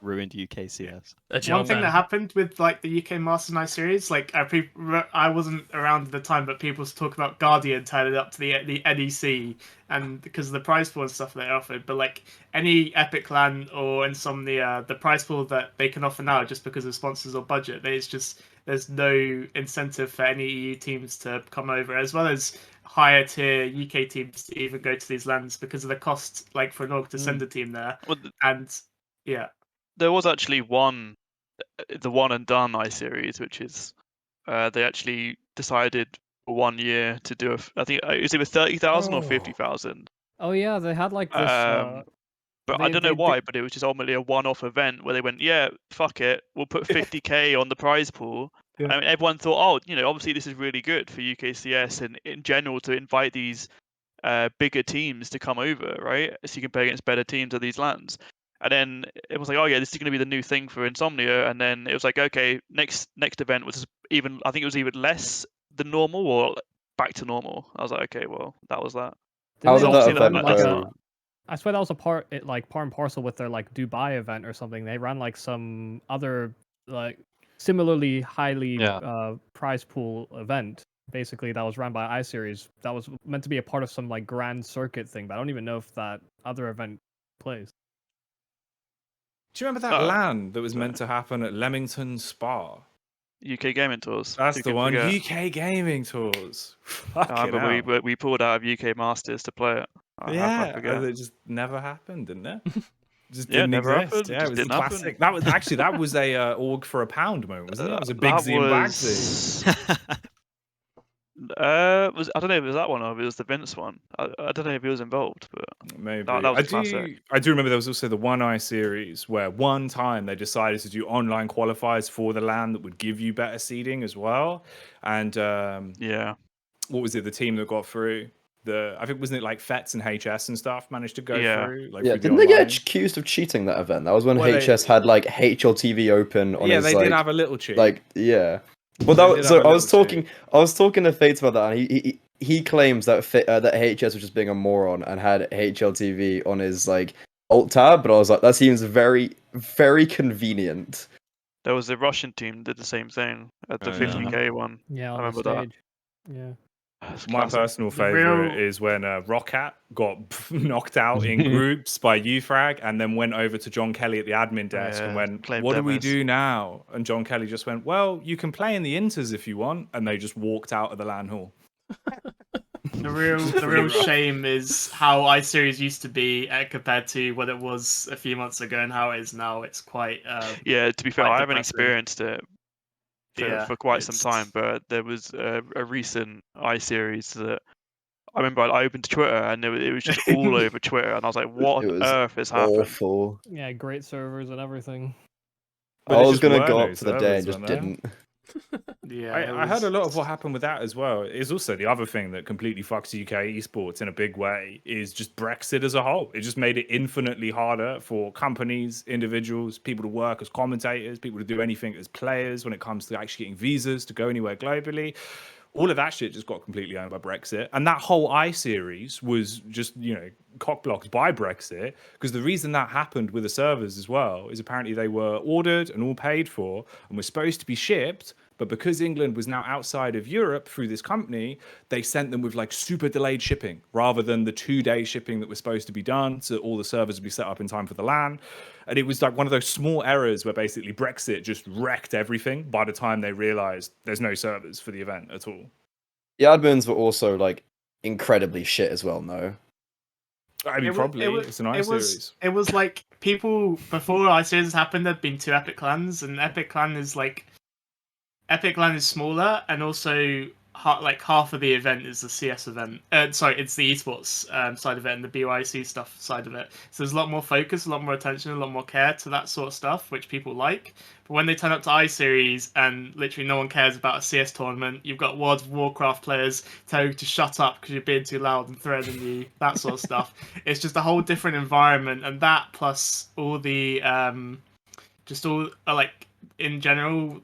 Ruined UK CS. One thing that happened with like the UK Masters Night series, like I wasn't around at the time, but people talk about Guardian turning up to the NEC, and because of the prize pool and stuff they offered. But like any Epic LAN or Insomnia, the prize pool that they can offer now, just because of sponsors or budget, there's no incentive for any EU teams to come over, as well as higher tier UK teams to even go to these lands because of the cost, like for an org to send a team there. There was actually the one and done I-Series, which is they actually decided for 1 year to do I think it was either 30,000 or 50,000. Oh yeah, they had like this. But I don't know why, but it was just ultimately a one-off event where they went, yeah, fuck it, we'll put 50k on the prize pool. Yeah. I mean, everyone thought, oh, obviously this is really good for UKCS and in general to invite these bigger teams to come over, right? So you can play against better teams of these lands. And then it was like, oh yeah, this is going to be the new thing for Insomnia. And then it was like, okay, next event was even, I think it was even less than normal or back to normal. I was like, okay, well, that was that. How did that event go? I swear that was part and parcel with their like Dubai event or something. They ran like some other like similarly highly prize pool event. Basically, that was run by I-Series. That was meant to be a part of some like grand circuit thing, but I don't even know if that other event plays. Do you remember that LAN that was meant to happen at Leamington Spa? UK Gaming Tours. That's the one. Forget? UK Gaming Tours. I remember we pulled out of UK Masters to play it. It just never happened, didn't it? Just didn't never exist. Happened. Yeah, it was the classic. That was actually that was a org for a pound moment, wasn't it? That was a big Z and Bagsy. I don't know if it was that one or if it was the Vince one. I don't know if he was involved, but maybe. That was classic. I do remember there was also the One Eye series where one time they decided to do online qualifiers for the LAN that would give you better seeding as well. And what was it? The team that got through. I think wasn't it like FETs and HS and stuff managed to go through? Like, didn't they get accused of cheating that event? That was when HS had like HLTV open on his they did have a little cheat. Well, that was, so I was talking to Fates about that, and he claims that that HS was just being a moron and had HLTV on his like alt tab, but I was like, that seems very, very convenient. There was a Russian team did the same thing at the 50k one. Yeah, I remember that. Yeah. My personal favorite is when Roccat got knocked out in groups by Ufrag and then went over to John Kelly at the admin desk and went, what do we do now? And John Kelly just went, well, you can play in the inters if you want. And they just walked out of the LAN hall. The real shame is how I-Series used to be compared to what it was a few months ago and how it is now. It's quite... to be fair, I haven't experienced it for quite some time, but there was a recent I-Series that I remember I opened Twitter and it was just all over Twitter, and I was like, what on earth is happening? Awful. Yeah, great servers and everything. But I there was just gonna were go no up for the day and servers, just weren't there? didn't. Yeah, I heard a lot of what happened with that as well. Is also the other thing that completely fucks UK esports in a big way is just Brexit as a whole. It just made it infinitely harder for companies, individuals, people to work as commentators, people to do anything as players when it comes to actually getting visas to go anywhere globally. All of that shit just got completely owned by Brexit. And that whole I-series was just, cockblocked by Brexit, because the reason that happened with the servers as well is apparently they were ordered and all paid for and were supposed to be shipped. But because England was now outside of Europe through this company, they sent them with like super delayed shipping rather than the 2-day shipping that was supposed to be done. So all the servers would be set up in time for the LAN. And it was like one of those small errors where basically Brexit just wrecked everything by the time they realized there's no servers for the event at all. The admins were also like incredibly shit as well. No. I mean, it's an I-series. It was like people before I-series happened. There'd been 2 Epic clans, and Epic clan is smaller, and also half of the event is the CS event. Sorry, it's the esports side of it and the BYC stuff side of it. So there's a lot more focus, a lot more attention, a lot more care to that sort of stuff, which people like. But when they turn up to I-series and literally no one cares about a CS tournament, you've got World of Warcraft players telling you to shut up because you're being too loud and threatening you, that sort of stuff. It's just a whole different environment, and that plus all the in general,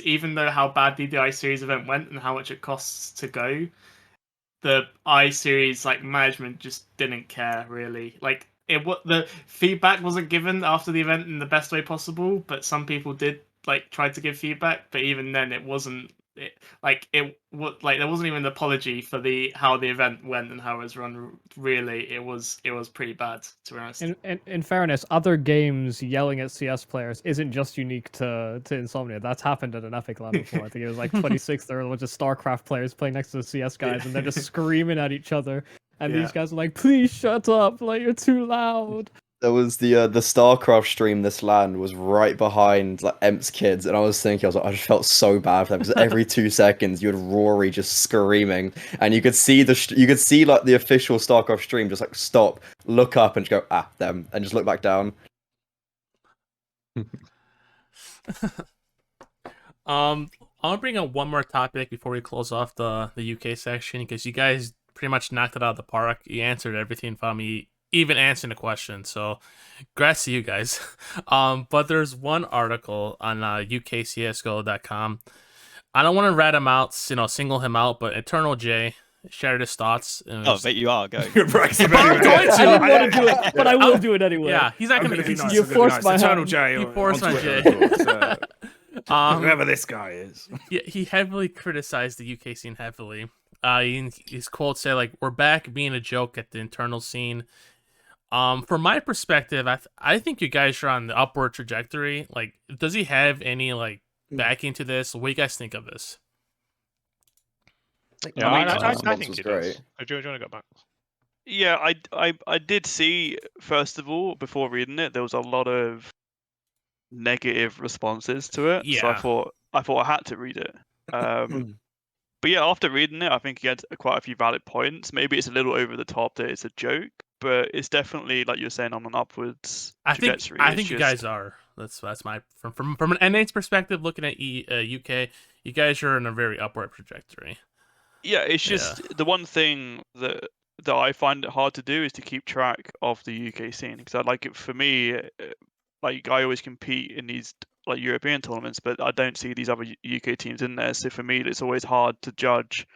even though how badly the I-series event went and how much it costs to go, the I-series management just didn't care really. The feedback wasn't given after the event in the best way possible, but some people did try to give feedback, but even then it wasn't. There wasn't even an apology for how the event went and how it was run. Really, it was pretty bad, to be honest. In fairness, other games yelling at CS players isn't just unique to Insomnia. That's happened at an Epic LAN before. I think it was 26. There were a bunch of StarCraft players playing next to the CS guys, and they're just screaming at each other. And these guys are like, "Please shut up! You're too loud." There was the StarCraft stream. This LAN was right behind Emp's kids, and I was thinking, I just felt so bad for them because every 2 seconds you had Rory just screaming, and you could see the official StarCraft stream just stop, look up, and just go them, and just look back down. I'll bring up one more topic before we close off the UK section, because you guys pretty much knocked it out of the park. You answered everything for me, even answering the question, so congrats to you guys. But there's one article on UKCSGO.com. I don't want to rat him out, single him out, but EternalJay shared his thoughts. I bet you are. Go. I didn't want to do it, but I will do it anyway. Yeah, he's not going to be nice. You forced my hand. EternalJay. You forced my Jay. Whoever this guy is. Yeah, he heavily criticized the UK scene heavily. His quote said, "We're back being a joke at the internal scene." From my perspective, I think you guys are on the upward trajectory. Does he have any backing to this? What do you guys think of this? Yeah, I think he great. does. Do you want to go back? Yeah, I did see, first of all, before reading it, there was a lot of negative responses to it. Yeah. So I thought I had to read it. But yeah, after reading it, I think he had quite a few valid points. Maybe it's a little over the top that it's a joke, but it's definitely, like you're saying, on an upwards trajectory. I think you guys are. That's my from an NA's perspective, looking at UK, you guys are in a very upward trajectory. Yeah, it's just the one thing that I find it hard to do is to keep track of the UK scene, because for me, I always compete in these European tournaments, but I don't see these other UK teams in there. So for me, it's always hard to judge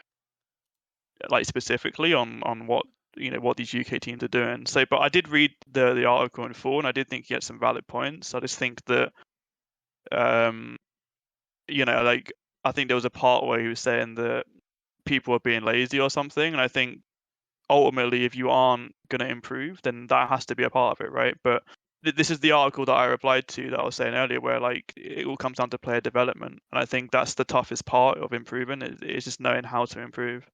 specifically on what what these UK teams are doing. So, but I did read the article in full, and I did think he had some valid points. I just think that I think there was a part where he was saying that people are being lazy or something, and I think ultimately if you aren't going to improve, then that has to be a part of it, right? But this is the article that I replied to that I was saying earlier, where it all comes down to player development, and I think that's the toughest part of improving. It's just knowing how to improve.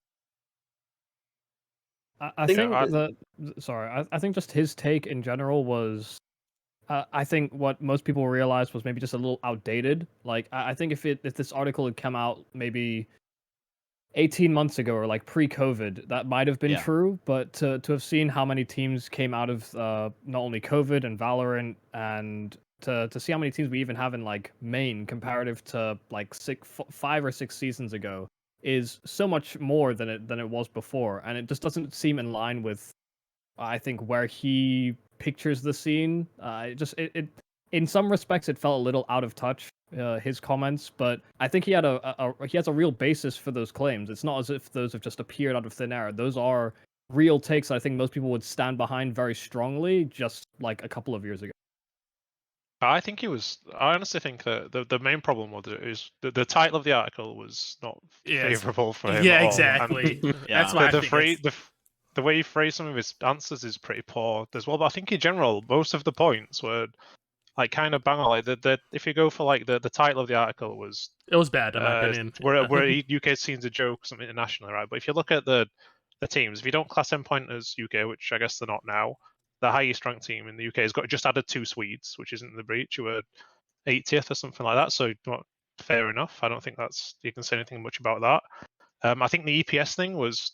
I think just his take in general was, I think what most people realized was maybe just a little outdated. I think if this article had come out maybe 18 months ago or pre-COVID, that might have been true, but to have seen how many teams came out of not only COVID and Valorant and to see how many teams we even have in like main comparative to like 5 or 6 seasons ago is so much more than it was before, and it just doesn't seem in line with, I think, where he pictures the scene. It in some respects it felt a little out of touch, his comments, but I think he had he has a real basis for those claims. It's not as if those have just appeared out of thin air. Those are real takes I think most people would stand behind very strongly just like a couple of years ago. I think he was. I honestly think that the main problem with it is the title of the article was not favourable for him. Yeah, at all. exactly. And That's why the way he phrased some of his answers is pretty poor as well. But I think in general, most of the points were like kind of bang on. Like if you go for like the title of the article was, it was bad in my opinion. where UK scene's a joke, something internationally, right? But if you look at the teams, if you don't class Endpoint as UK, which I guess they're not now, the highest ranked team in the UK has got just added 2 Swedes, which isn't in the breach, who were 80th or something like that. So not fair enough. I don't think you can say anything much about that. I think the EPS thing was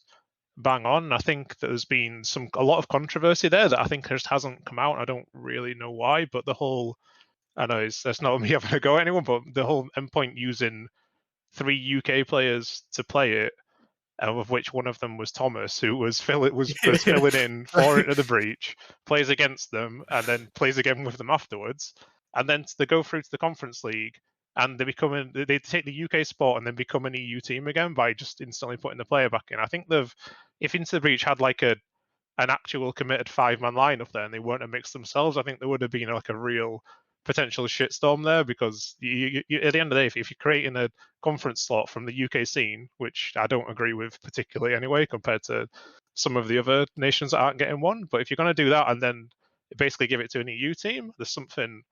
bang on. I think there's been a lot of controversy there that I think just hasn't come out. I don't really know why, but the whole, I know that's not me having a go at anyone, but the whole Endpoint using 3 UK players to play it, of which one of them was Thomas, who was filling in for Into the Breach, plays against them, and then plays again with them afterwards. And then they go through to the Conference League, and they take the UK spot and then become an EU team again by just instantly putting the player back in. I think if Into the Breach had like an actual committed 5-man lineup there and they weren't a mix themselves, I think there would have been like a real potential shitstorm there, because you, at the end of the day, if you're creating a conference slot from the UK scene, which I don't agree with particularly anyway, compared to some of the other nations that aren't getting one, but if you're going to do that and then basically give it to an EU team, there's something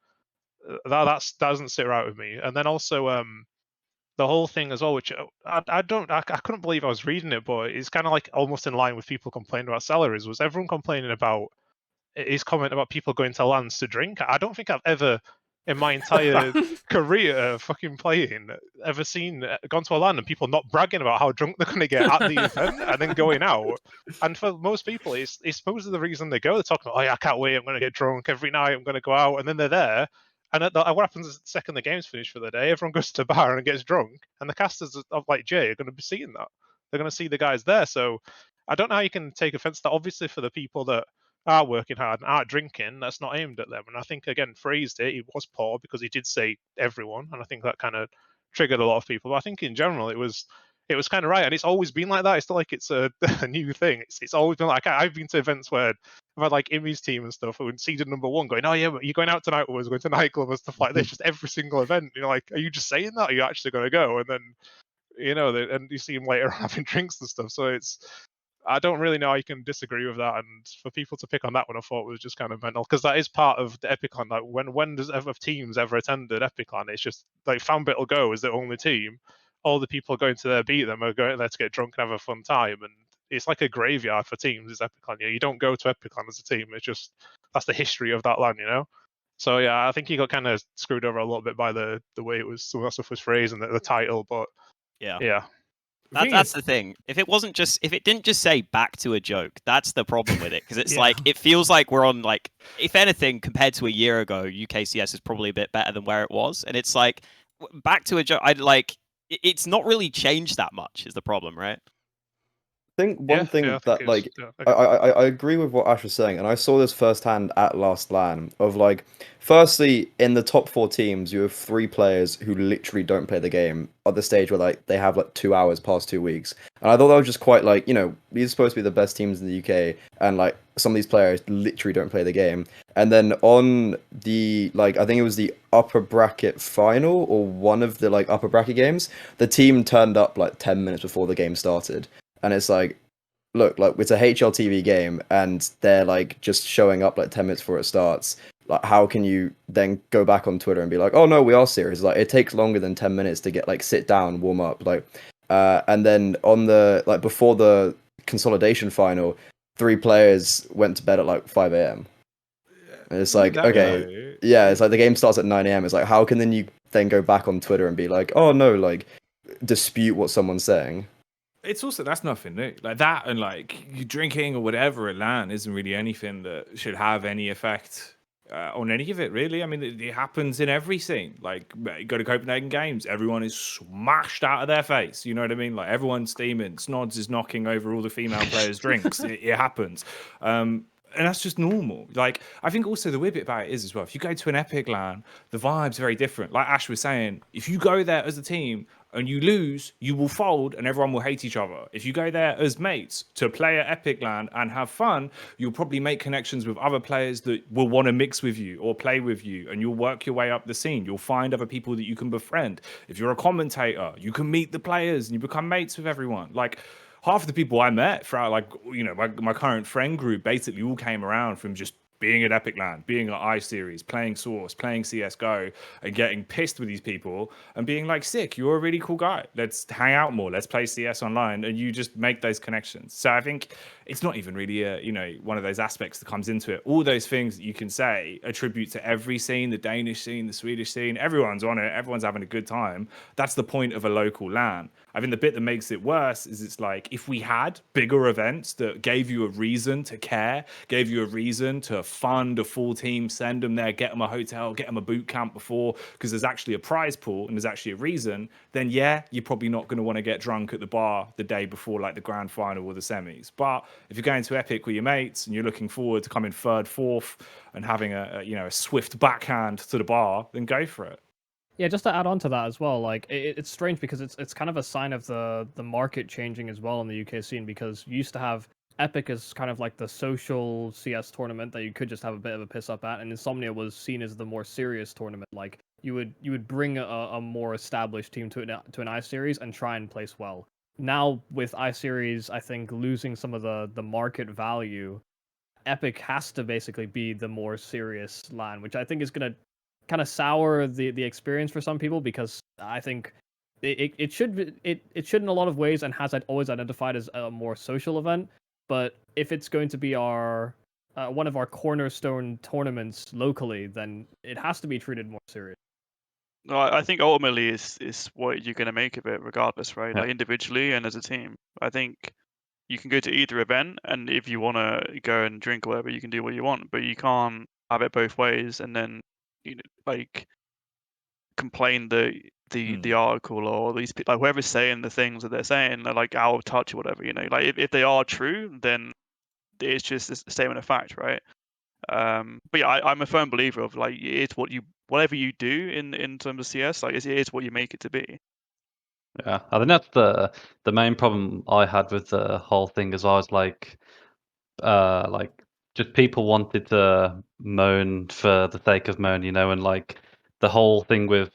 that doesn't sit right with me. And then also the whole thing as well, which I couldn't believe I was reading it, but it's kind of like almost in line with people complaining about salaries, was everyone complaining about his comment about people going to LANs to drink. I don't think I've ever in my entire career fucking playing ever gone to a LAN and people not bragging about how drunk they're going to get at the event and then going out. And for most people, it's supposedly the reason they go. They're talking about, oh yeah, I can't wait, I'm going to get drunk every night, I'm going to go out, and then they're there. And what happens is the second the game's finished for the day, everyone goes to the bar and gets drunk, and the casters of like Jay are going to be seeing that. They're going to see the guys there. So I don't know how you can take offense to that. Obviously, for the people that are working hard and aren't drinking, that's not aimed at them. And I think, again, phrased it was poor because he did say everyone, and I think that kind of triggered a lot of people. But I think in general it was kind of right, and it's always been like that. It's not like it's a new thing. It's always been like, I've been to events where I've had like Imi's team and stuff who in seeded number 1 going, oh yeah, but you're going out tonight with us, going to nightclub and stuff like this. Just every single event, like, are you just saying that, or are you actually going to go? And then and you see him later on having drinks and stuff. So I don't really know how you can disagree with that. And for people to pick on that one, I thought was just kind of mental, because that is part of the Epicon. Like when does teams ever attended Epicon? It's just like FanBit will go as the only team. All the people going to there beat them are going there to get drunk and have a fun time. And it's like a graveyard for teams. It's Epicon. You don't go to Epicon as a team. It's just that's the history of that LAN, So yeah, I think he got kind of screwed over a little bit by the way some of that stuff was phrased and the title. But yeah. That's the thing. If it didn't just say back to a joke, that's the problem with it. Because it's like, it feels like we're on, like, if anything, compared to a year ago, UKCS is probably a bit better than where it was. And it's like, back to a joke. It's not really changed that much is the problem, right? I think one thing that, like, I agree with what Ash was saying, and I saw this firsthand at last LAN, of, like, firstly, in the top 4 teams, you have 3 players who literally don't play the game at the stage where, like, they have, like, 2 hours past 2 weeks. And I thought that was just quite, like, these are supposed to be the best teams in the UK, and, like, some of these players literally don't play the game. And then on the, like, I think it was the upper bracket final, or one of the, like, upper bracket games, the team turned up, like, 10 minutes before the game started. And it's like, look, like, it's a HLTV game, and they're, like, just showing up, like, 10 minutes before it starts. Like, how can you then go back on Twitter and be like, oh, no, we are serious? Like, it takes longer than 10 minutes to get, like, sit down, warm up. Like, and then on the, like, before the consolidation final, 3 players went to bed at, like, 5 a.m. And it's like, okay, yeah, it's like the game starts at 9 a.m. It's like, how can then you then go back on Twitter and be like, oh, no, like, dispute what someone's saying? It's also, that's nothing new. Like that, and like you drinking or whatever at LAN isn't really anything that should have any effect on any of it, really. I mean, it happens in every scene. Like, you go to Copenhagen Games, everyone is smashed out of their face. You know what I mean? Like, everyone's steaming. Snods is knocking over all the female players' drinks. It happens. And that's just normal. Like, I think also the weird bit about it is as well, if you go to an Epic LAN, the vibe's very different. Like Ash was saying, if you go there as a team and you lose, you will fold and everyone will hate each other. If you go there as mates to play at Epic LAN and have fun, you'll probably make connections with other players that will want to mix with you or play with you, and you'll work your way up the scene. You'll find other people that you can befriend. If you're a commentator, you can meet the players and you become mates with everyone. Like, half of the people I met throughout, like, you know, my current friend group basically all came around from just being at Epic LAN, being at iSeries, playing Source, playing CSGO, and getting pissed with these people and being like, sick, you're a really cool guy. Let's hang out more. Let's play CS online. And you just make those connections. So I think it's not even really a, you know, one of those aspects that comes into it. All those things that you can say attribute to every scene, the Danish scene, the Swedish scene. Everyone's on it. Everyone's having a good time. That's the point of a local LAN. I think the bit that makes it worse is it's like, if we had bigger events that gave you a reason to care, gave you a reason to fund a full team, send them there, get them a hotel, get them a boot camp before, because there's actually a prize pool and there's actually a reason, then yeah, you're probably not going to want to get drunk at the bar the day before like the grand final or the semis. But if you're going to Epic with your mates and you're looking forward to coming third, fourth and having a swift backhand to the bar, then go for it. Yeah, just to add on to that as well, like it's strange because it's kind of a sign of the market changing as well in the UK scene, because you used to have Epic as kind of like the social CS tournament that you could just have a bit of a piss up at, and Insomnia was seen as the more serious tournament. Like you would bring a more established team to an iSeries and try and place well. Now with iSeries, I think losing some of the market value, Epic has to basically be the more serious LAN, which I think is gonna kind of sour the experience for some people, because I think it should in a lot of ways and has always identified as a more social event. But if it's going to be our one of our cornerstone tournaments locally, then it has to be treated more serious. No, I think ultimately is what you're going to make of it, regardless, right? Yeah. Like individually and as a team. I think you can go to either event, and if you want to go and drink or whatever, you can do what you want, but you can't have it both ways and then, you know, like complain that the article or these people, like whoever's saying the things that they're saying, are like out of touch or whatever. You know, like if they are true, then it's just a statement of fact, right? But yeah, I'm a firm believer of like it's whatever you do in terms of CS, like it is what you make it to be. Yeah, I think that's the main problem I had with the whole thing as well. Is like just people wanted to moan for the sake of moan, you know, and like the whole thing with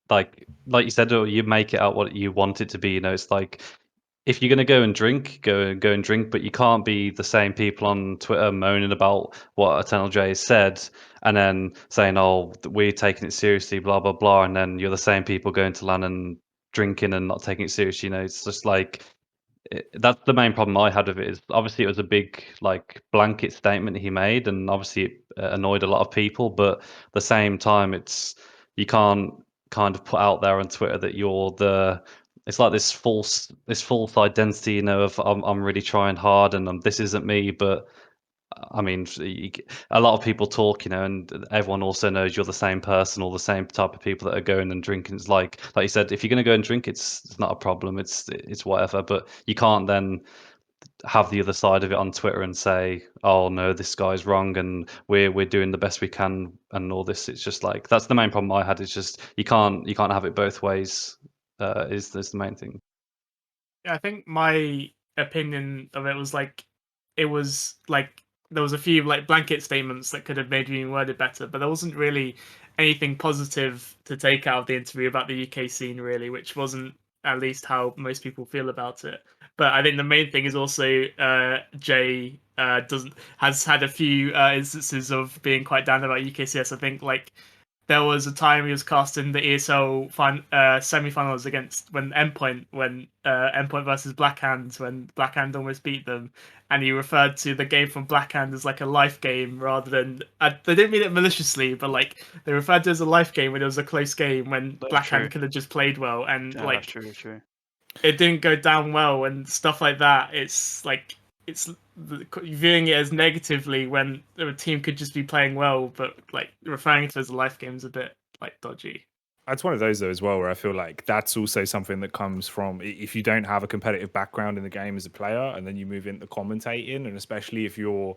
like you said, you make it out what you want it to be. You know, it's like, if you're gonna go and drink, go and drink, but you can't be the same people on Twitter moaning about what EternalJay has said, and then saying, "Oh, we're taking it seriously," blah blah blah, and then you're the same people going to LAN and drinking and not taking it seriously. You know, it's just like that's the main problem I had with it. Is obviously it was a big like blanket statement he made, and obviously it annoyed a lot of people, but at the same time, you can't kind of put out there on Twitter that you're the it's like this false identity, you know, of I'm really trying hard and this isn't me. But I mean, a lot of people talk, you know, and everyone also knows you're the same person or the same type of people that are going and drinking. It's like you said, if you're going to go and drink, it's not a problem. It's whatever. But you can't then have the other side of it on Twitter and say, "Oh no, this guy's wrong," and we're doing the best we can and all this. It's just like that's the main problem I had. It's just you can't have it both ways. Is the main thing. Yeah, I think my opinion of it was like there was a few like blanket statements that could have maybe been worded better, but there wasn't really anything positive to take out of the interview about the UK scene, really, which wasn't at least how most people feel about it. But I think the main thing is also Jay has had a few instances of being quite down about UKCS. I think like there was a time he was casting the ESL semi-finals against Endpoint versus Blackhand, when Blackhand almost beat them, and he referred to the game from Blackhand as like a life game rather than they didn't mean it maliciously, but like they referred to it as a life game when it was a close game when That's Blackhand true. could have just played well, and Yeah, like that's true. it didn't go down well and stuff like that. It's like it's viewing it as negatively when the team could just be playing well, but like referring to it as a life game is a bit like dodgy. It's one of those though as well where I feel like that's also something that comes from if you don't have a competitive background in the game as a player and then you move into commentating, and especially if you're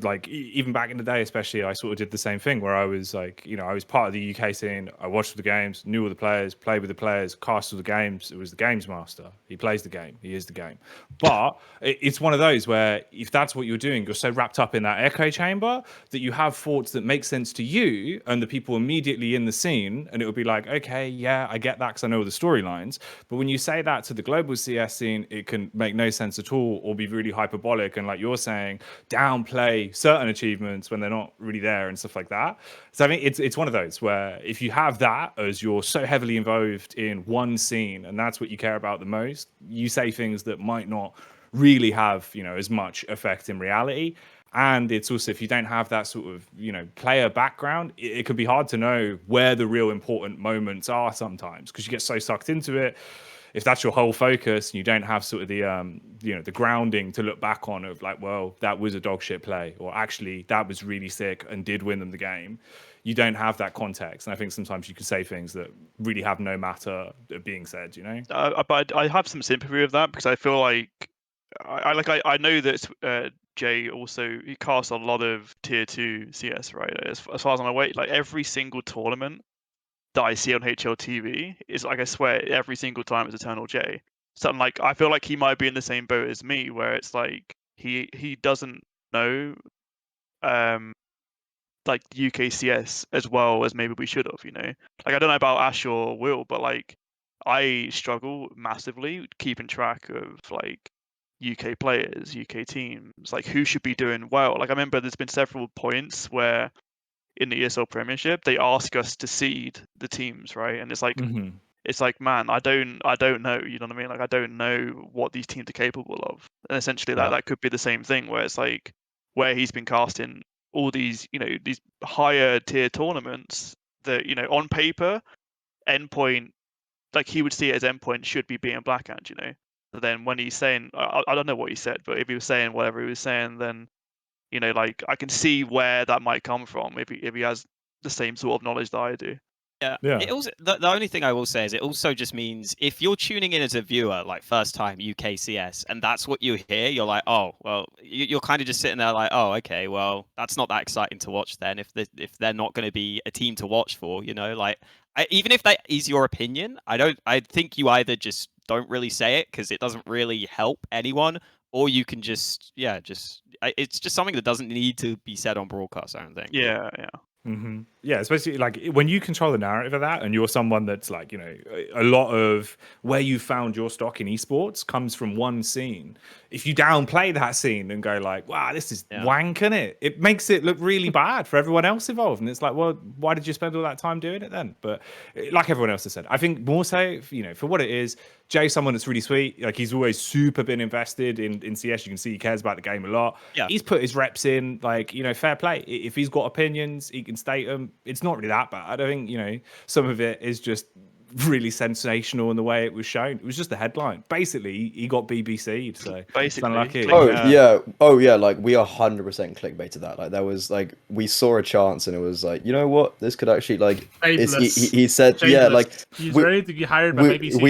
like even back in the day, especially I sort of did the same thing where I was like, you know, I was part of the UK scene. I watched the games, knew all the players, played with the players, cast all the games. It was the games master. He plays the game. He is the game. But it's one of those where if that's what you're doing, you're so wrapped up in that echo chamber that you have thoughts that make sense to you and the people immediately in the scene, and it would be like, okay, yeah, I get that because I know the storylines. But when you say that to the global CS scene, it can make no sense at all or be really hyperbolic and, like you're saying, downplay certain achievements when they're not really there and stuff like that. So I think it's one of those where if you have that as you're so heavily involved in one scene and that's what you care about the most, you say things that might not really have, you know, as much effect in reality. And it's also, if you don't have that sort of, you know, player background, it can be hard to know where the real important moments are sometimes because you get so sucked into it. If that's your whole focus and you don't have sort of the, you know, the grounding to look back on of like, well, that was a dog shit play, or actually that was really sick and did win them the game. You don't have that context. And I think sometimes you can say things that really have no matter being said, you know? But I have some sympathy with that because I feel like I know that Jay also he casts a lot of tier 2 CS, right? As far as I'm aware, like every single tournament that I see on HLTV is like I swear every single time it's EternalJay. So I'm like I feel like he might be in the same boat as me, where it's like he doesn't know like UK CS as well as maybe we should have, you know. Like I don't know about Ash or Will, but like I struggle massively keeping track of like UK players, UK teams, like who should be doing well. Like I remember there's been several points where in the ESL Premiership they ask us to seed the teams, right? And it's like, man, I don't know, you know what I mean? Like I don't know what these teams are capable of. And essentially that could be the same thing where it's like where he's been casting all these, you know, these higher tier tournaments that, you know, on paper, Endpoint, like he would see it as Endpoint should be beating Blackhand, you know. But then when he's saying, I don't know what he said, but if he was saying whatever he was saying, then, you know, like I can see where that might come from if he has the same sort of knowledge that I do. Yeah. It also, the only thing I will say is it also just means if you're tuning in as a viewer, like first time UK CS, and that's what you hear, you're like, oh, well, you're kind of just sitting there like, oh, okay, well, that's not that exciting to watch then if they're not going to be a team to watch for, you know, like even if that is your opinion, I think you either just don't really say it because it doesn't really help anyone, or you can just it's just something that doesn't need to be said on broadcast, I don't think. Yeah. Yeah, especially like when you control the narrative of that and you're someone that's like, you know, a lot of where you found your stock in esports comes from one scene. If you downplay that scene and go like, wow, this is wank, isn't it? It makes it look really bad for everyone else involved. And it's like, well, why did you spend all that time doing it then? But like everyone else has said, I think more so, you know, for what it is, Jay's someone that's really sweet. Like he's always super been invested in CS. You can see he cares about the game a lot. Yeah. He's put his reps in, like, you know, fair play. If he's got opinions, he can state them. It's not really that bad. I think, you know, some of it is just really sensational in the way it was shown. It was just the headline. Basically, he got BBC'd, so basically unlucky. Oh yeah, like we 100% clickbaited that. Like there was like we saw a chance and it was like, you know what, this could actually like he said Shameless. like he's ready to get hired by BBC.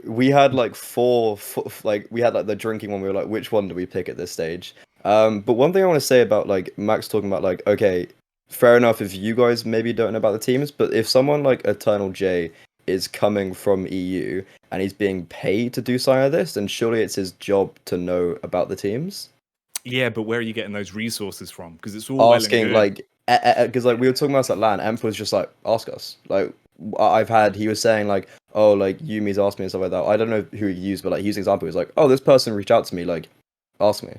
we had like four like we had like the drinking one. We were like, which one do we pick at this stage? But one thing I want to say about like Max talking about like, okay, fair enough if you guys maybe don't know about the teams, but if someone like EternalJay is coming from EU and he's being paid to do something like this, then surely it's his job to know about the teams. Yeah, but where are you getting those resources from? Because it's all asking well and good. Like, because like we were talking about this at LAN, Emp was just like, ask us. Like he was saying like, oh, like YouM's asked me and stuff like that. I don't know who he used, but like he used an example. He was like, oh, this person reached out to me, like, ask me.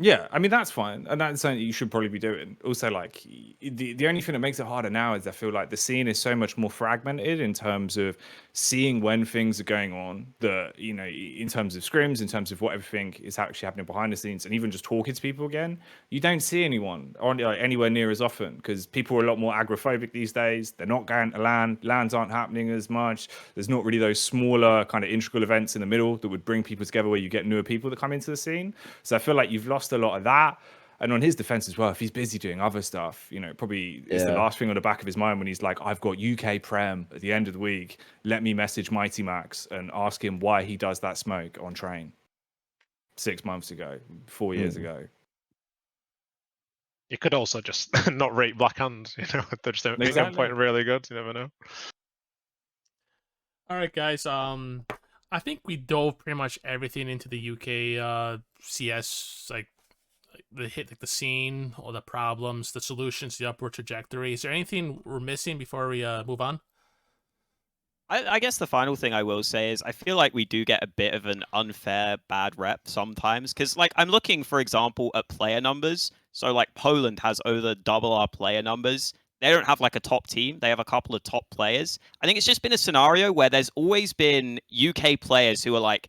Yeah, I mean that's fine, and that's something you should probably be doing. Also, like the only thing that makes it harder now is I feel like the scene is so much more fragmented in terms of seeing when things are going on. That in terms of scrims, in terms of what everything is actually happening behind the scenes, and even just talking to people again, you don't see anyone on anywhere near as often because people are a lot more agoraphobic these days. They're not going to LAN. LANs aren't happening as much. There's not really those smaller kind of integral events in the middle that would bring people together where you get newer people that come into the scene. So I feel like you've lost a lot of that. And on his defense as well, if he's busy doing other stuff, probably it's the last thing on the back of his mind when he's like, I've got UK Prem at the end of the week. Let me message MiGHTYMAX and ask him why he does that smoke on train 6 months ago, 4 years ago. You could also just not rate Black Hand, they're just Exactly. point really good. You never know. All right, guys. I think we dove pretty much everything into the UK CS, like the scene, all the problems, the solutions, the upward trajectory. Is there anything we're missing before we move on? I guess the final thing I will say is I feel like we do get a bit of an unfair bad rep sometimes because like I'm looking, for example, at player numbers. So like Poland has over double our player numbers. They don't have like a top team. They have a couple of top players. I think it's just been a scenario where there's always been UK players who are like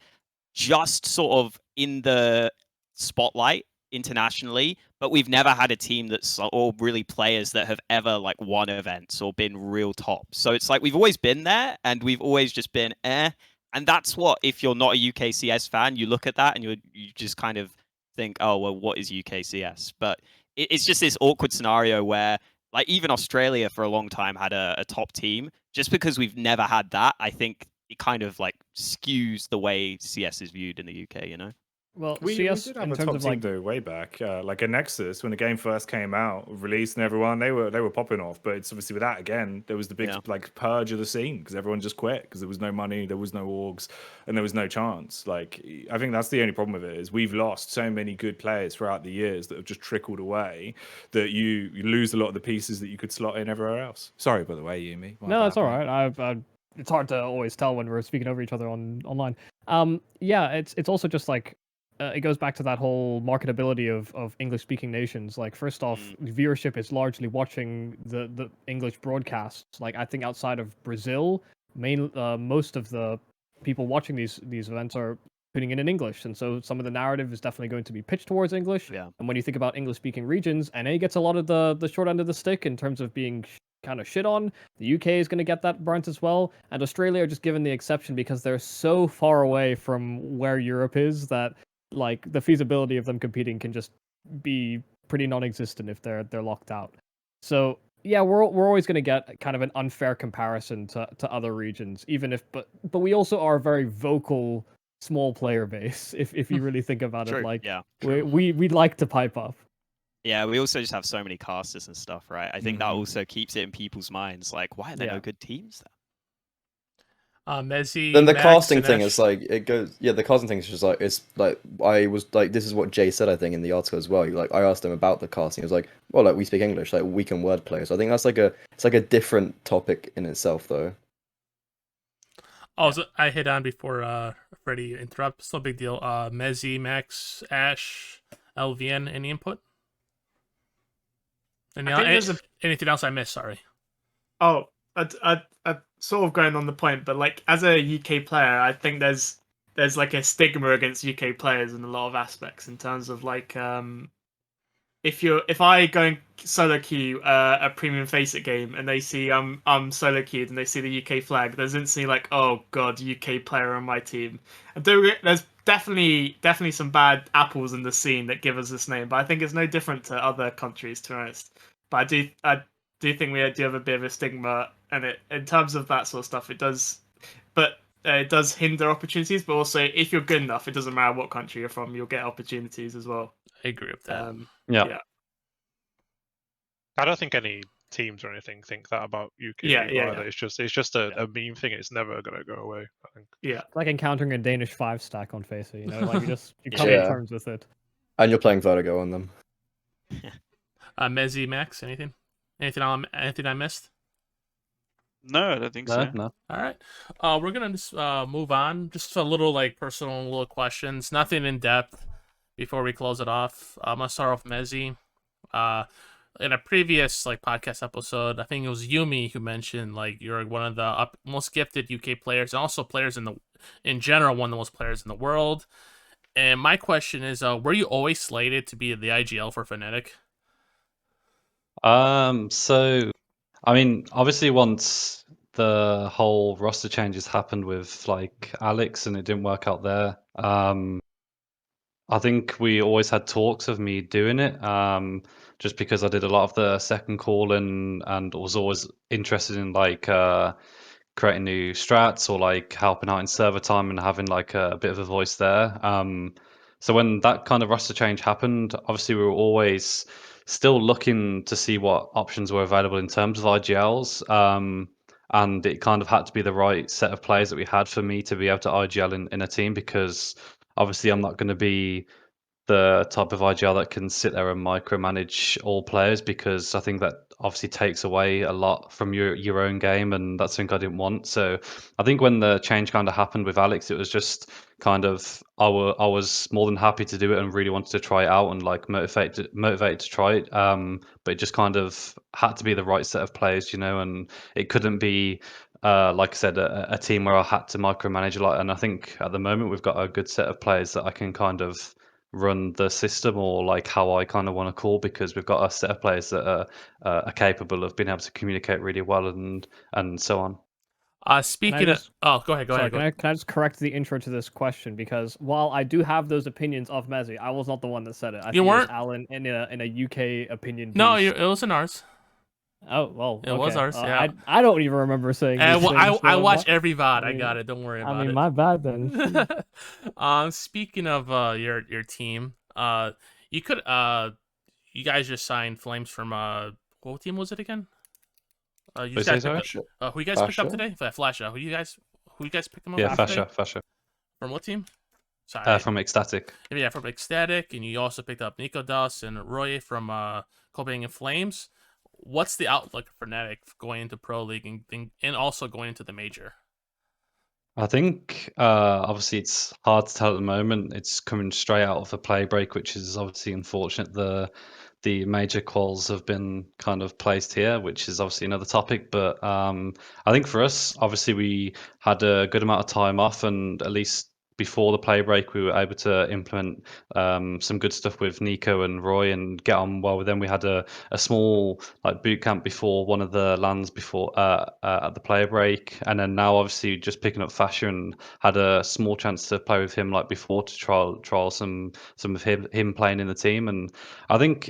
just sort of in the spotlight internationally, but we've never had a team that's all really players that have ever like won events or been real top. So it's like we've always been there and we've always just been And that's what, if you're not a UK CS fan, you look at that and you just kind of think, oh, well, what is UK CS? But it's just this awkward scenario where like even Australia for a long time had a top team. Just because we've never had that, I think it kind of like skews the way CS is viewed in the UK, Well, We CS did in have a terms top of team like though way back, like a Nexus when the game first came out, released and everyone they were popping off. But it's obviously with that again, there was the big like purge of the scene because everyone just quit because there was no money, there was no orgs, and there was no chance. Like I think that's the only problem with it is we've lost so many good players throughout the years that have just trickled away that you lose a lot of the pieces that you could slot in everywhere else. Sorry, by the way, Yumi. No, it's all right. It's hard to always tell when we're speaking over each other online. Yeah, it's also just like it goes back to that whole marketability of English speaking nations. Like first off, viewership is largely watching the English broadcasts. Like I think outside of Brazil, most of the people watching these events are putting it in English, and so some of the narrative is definitely going to be pitched towards English. Yeah. And when you think about English speaking regions, NA gets a lot of the short end of the stick in terms of being kind of shit on. The UK is going to get that burnt as well, and Australia are just given the exception because they're so far away from where Europe is that like the feasibility of them competing can just be pretty non-existent if they're locked out. So yeah, we're always going to get kind of an unfair comparison to other regions, even if but we also are a very vocal small player base if you really think about it. Like we like to pipe up. Yeah, we also just have so many casters and stuff, right? I think that also keeps it in people's minds. Like, why are there no good teams there? mezii. Then the Max, casting and thing Ash. is like it goes. Yeah, the casting thing is just like it's like I was like this is what Jay said I think in the article as well. Like I asked him about the casting. He was like, well, like we speak English, like we can wordplay. So I think that's like it's like a different topic in itself though. Also, I hit on before Freddie interrupts. No big deal. mezii, Max, Ash, LVN. Any input? Anything else I missed? Sorry. Oh, I sort of going on the point, but like as a UK player, I think there's like a stigma against UK players in a lot of aspects in terms of like if I go and solo queue a premium Faceit game and they see I'm solo queued and they see the UK flag, there's instantly like, oh god, UK player on my team. And there's definitely some bad apples in the scene that give us this name, but I think it's no different to other countries, to be honest. But I do think we do have a bit of a stigma, and it in terms of that sort of stuff, it does, but it does hinder opportunities. But also, if you're good enough, it doesn't matter what country you're from, you'll get opportunities as well. I agree with that. Yeah. I don't think any teams or anything think that about UK people either. It's just a meme thing. It's never gonna go away, I think. Yeah, like encountering a Danish 5-stack on Faceit, like you come to terms with it. And you're playing Vertigo on them. mezii, Max, anything I missed? No, I don't think so. No. All right. We're gonna just move on. Just a little like personal little questions. Nothing in depth. before we close it off. I'm gonna start off mezii. In a previous like podcast episode, I think it was Yumi who mentioned like you're one of the most gifted UK players, and also players in general, one of the most players in the world. And my question is, were you always slated to be the IGL for Fnatic? So I mean, obviously once the whole roster changes happened with like Alex and it didn't work out there, I think we always had talks of me doing it, just because I did a lot of the second call and was always interested in like creating new strats or like helping out in server time and having like a bit of a voice there. So when that kind of roster change happened, obviously we were always still looking to see what options were available in terms of IGLs. And it kind of had to be the right set of players that we had for me to be able to IGL in a team, because obviously I'm not going to be the type of IGL that can sit there and micromanage all players, because I think that obviously takes away a lot from your own game, and that's something I didn't want. So I think when the change kind of happened with Alex, it was just kind of I was more than happy to do it and really wanted to try it out and like motivated to try it. But it just kind of had to be the right set of players, and it couldn't be like I said, a team where I had to micromanage a lot. And I think at the moment we've got a good set of players that I can kind of run the system, or like how I kind of want to call, because we've got a set of players that are capable of being able to communicate really well and so on. Speaking of, go ahead. Sorry, can I just correct the intro to this question? Because while I do have those opinions of mezii, I was not the one that said it. I think weren't? it was Alan in a UK opinion piece. No, it was in ours. Oh well, it was ours. Yeah, I don't even remember saying. I watch every VOD. I got it. Don't worry about it. I mean, my bad then. Speaking of your team, you could you guys just signed Flames from what team was it again? You guys who you guys picked up today? Flasha. Who you guys picked them up? Yeah, Fasha. From what team? Sorry. From Ecstatic. Yeah, from Ecstatic, and you also picked up Nico Das and Roy from Copenhagen Flames. What's the outlook for Fnatic going into Pro League and also going into the major? I think obviously it's hard to tell at the moment. It's coming straight out of the play break, which is obviously unfortunate. The major quals have been kind of placed here, which is obviously another topic. But I think for us, obviously we had a good amount of time off, and at least before the play break, we were able to implement some good stuff with Nico and Roy and get on well with them. We had a small like boot camp before one of the lands before at the play break, and then now obviously just picking up Fashion, and had a small chance to play with him like before to trial some of him playing in the team. And I think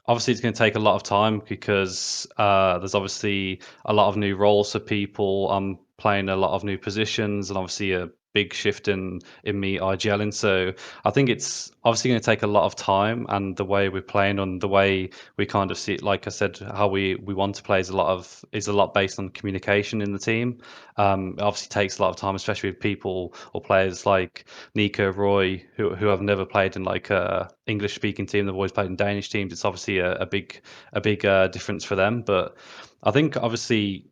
obviously it's going to take a lot of time, because there's obviously a lot of new roles for people. I'm playing a lot of new positions, and obviously a big shift in me IGLing. So I think it's obviously going to take a lot of time, and the way we're playing and the way we kind of see it, like I said, how we want to play is a lot based on communication in the team. It obviously takes a lot of time, especially with people or players like Nico, Roy, who have never played in like a English speaking team. They've always played in Danish teams. It's obviously a big difference for them. But I think obviously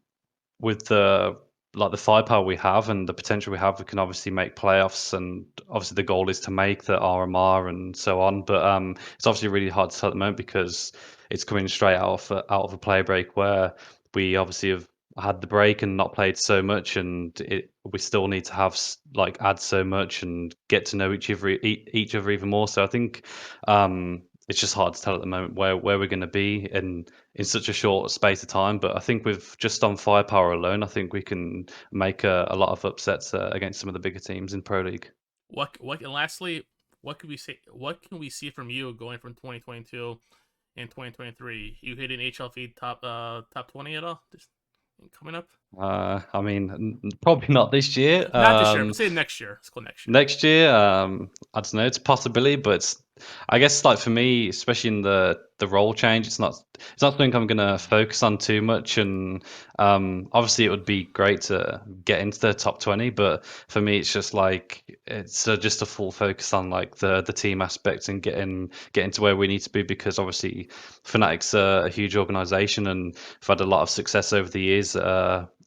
with the firepower we have and the potential we have, we can obviously make playoffs, and obviously the goal is to make the RMR and so on. But it's obviously really hard to tell at the moment, because it's coming straight out of a play break where we obviously have had the break and not played so much, and we still need to have like add so much and get to know each other even more. So I think it's just hard to tell at the moment where we're going to be in such a short space of time. But I think with just on firepower alone, I think we can make a lot of upsets against some of the bigger teams in Pro League. And lastly, what can we say? What can we see from you going from 2022 and 2023? You hitting HLV top 20 at all? Just coming up? I mean, probably not this year. Not this year. But say next year. Let's go next year. Next year, I don't know. It's a possibility, but I guess like for me, especially in the role change, it's not something I'm gonna focus on too much. And obviously, it would be great to get into the top 20, but for me, it's just like it's just a full focus on like the team aspects and getting to where we need to be, because obviously Fnatic's a huge organization, and we've had a lot of success over the years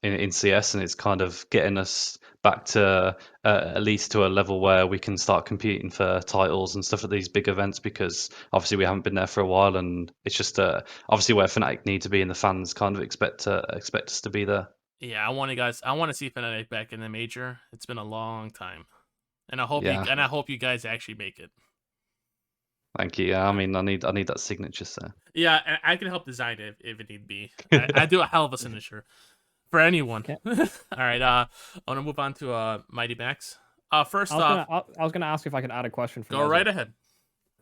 in CS, and it's kind of getting us back to at least to a level where we can start competing for titles and stuff at these big events, because obviously we haven't been there for a while, and it's just obviously where Fnatic need to be, and the fans kind of expect us to be there. Yeah, I want to see Fnatic back in the major. It's been a long time, and I hope you guys actually make it. Thank you. Yeah, I mean, I need that signature, so. Yeah, and I can help design it if it need be. I do a hell of a signature for anyone. All right, I want to move on to MiGHTYMAX. First off, I was gonna ask if I could add a question. Go right ahead.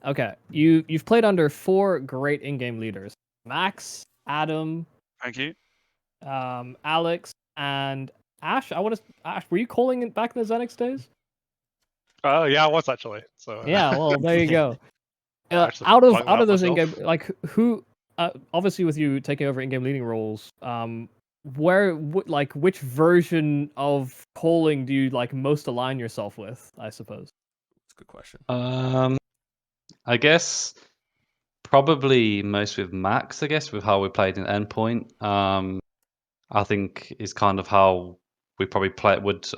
Okay, you've played under 4 great in-game leaders: Max, Adam. Thank you. Alex and Ash. Ash, were you calling it back in the Xenix days? Yeah, I was actually. So yeah, well, there you go. Out of those in-game, like who? Obviously, with you taking over in-game leading roles, which version of calling do you like most align yourself with? I suppose. That's a good question. I guess probably most with Max. I guess with how we played in Endpoint. I think is kind of how we probably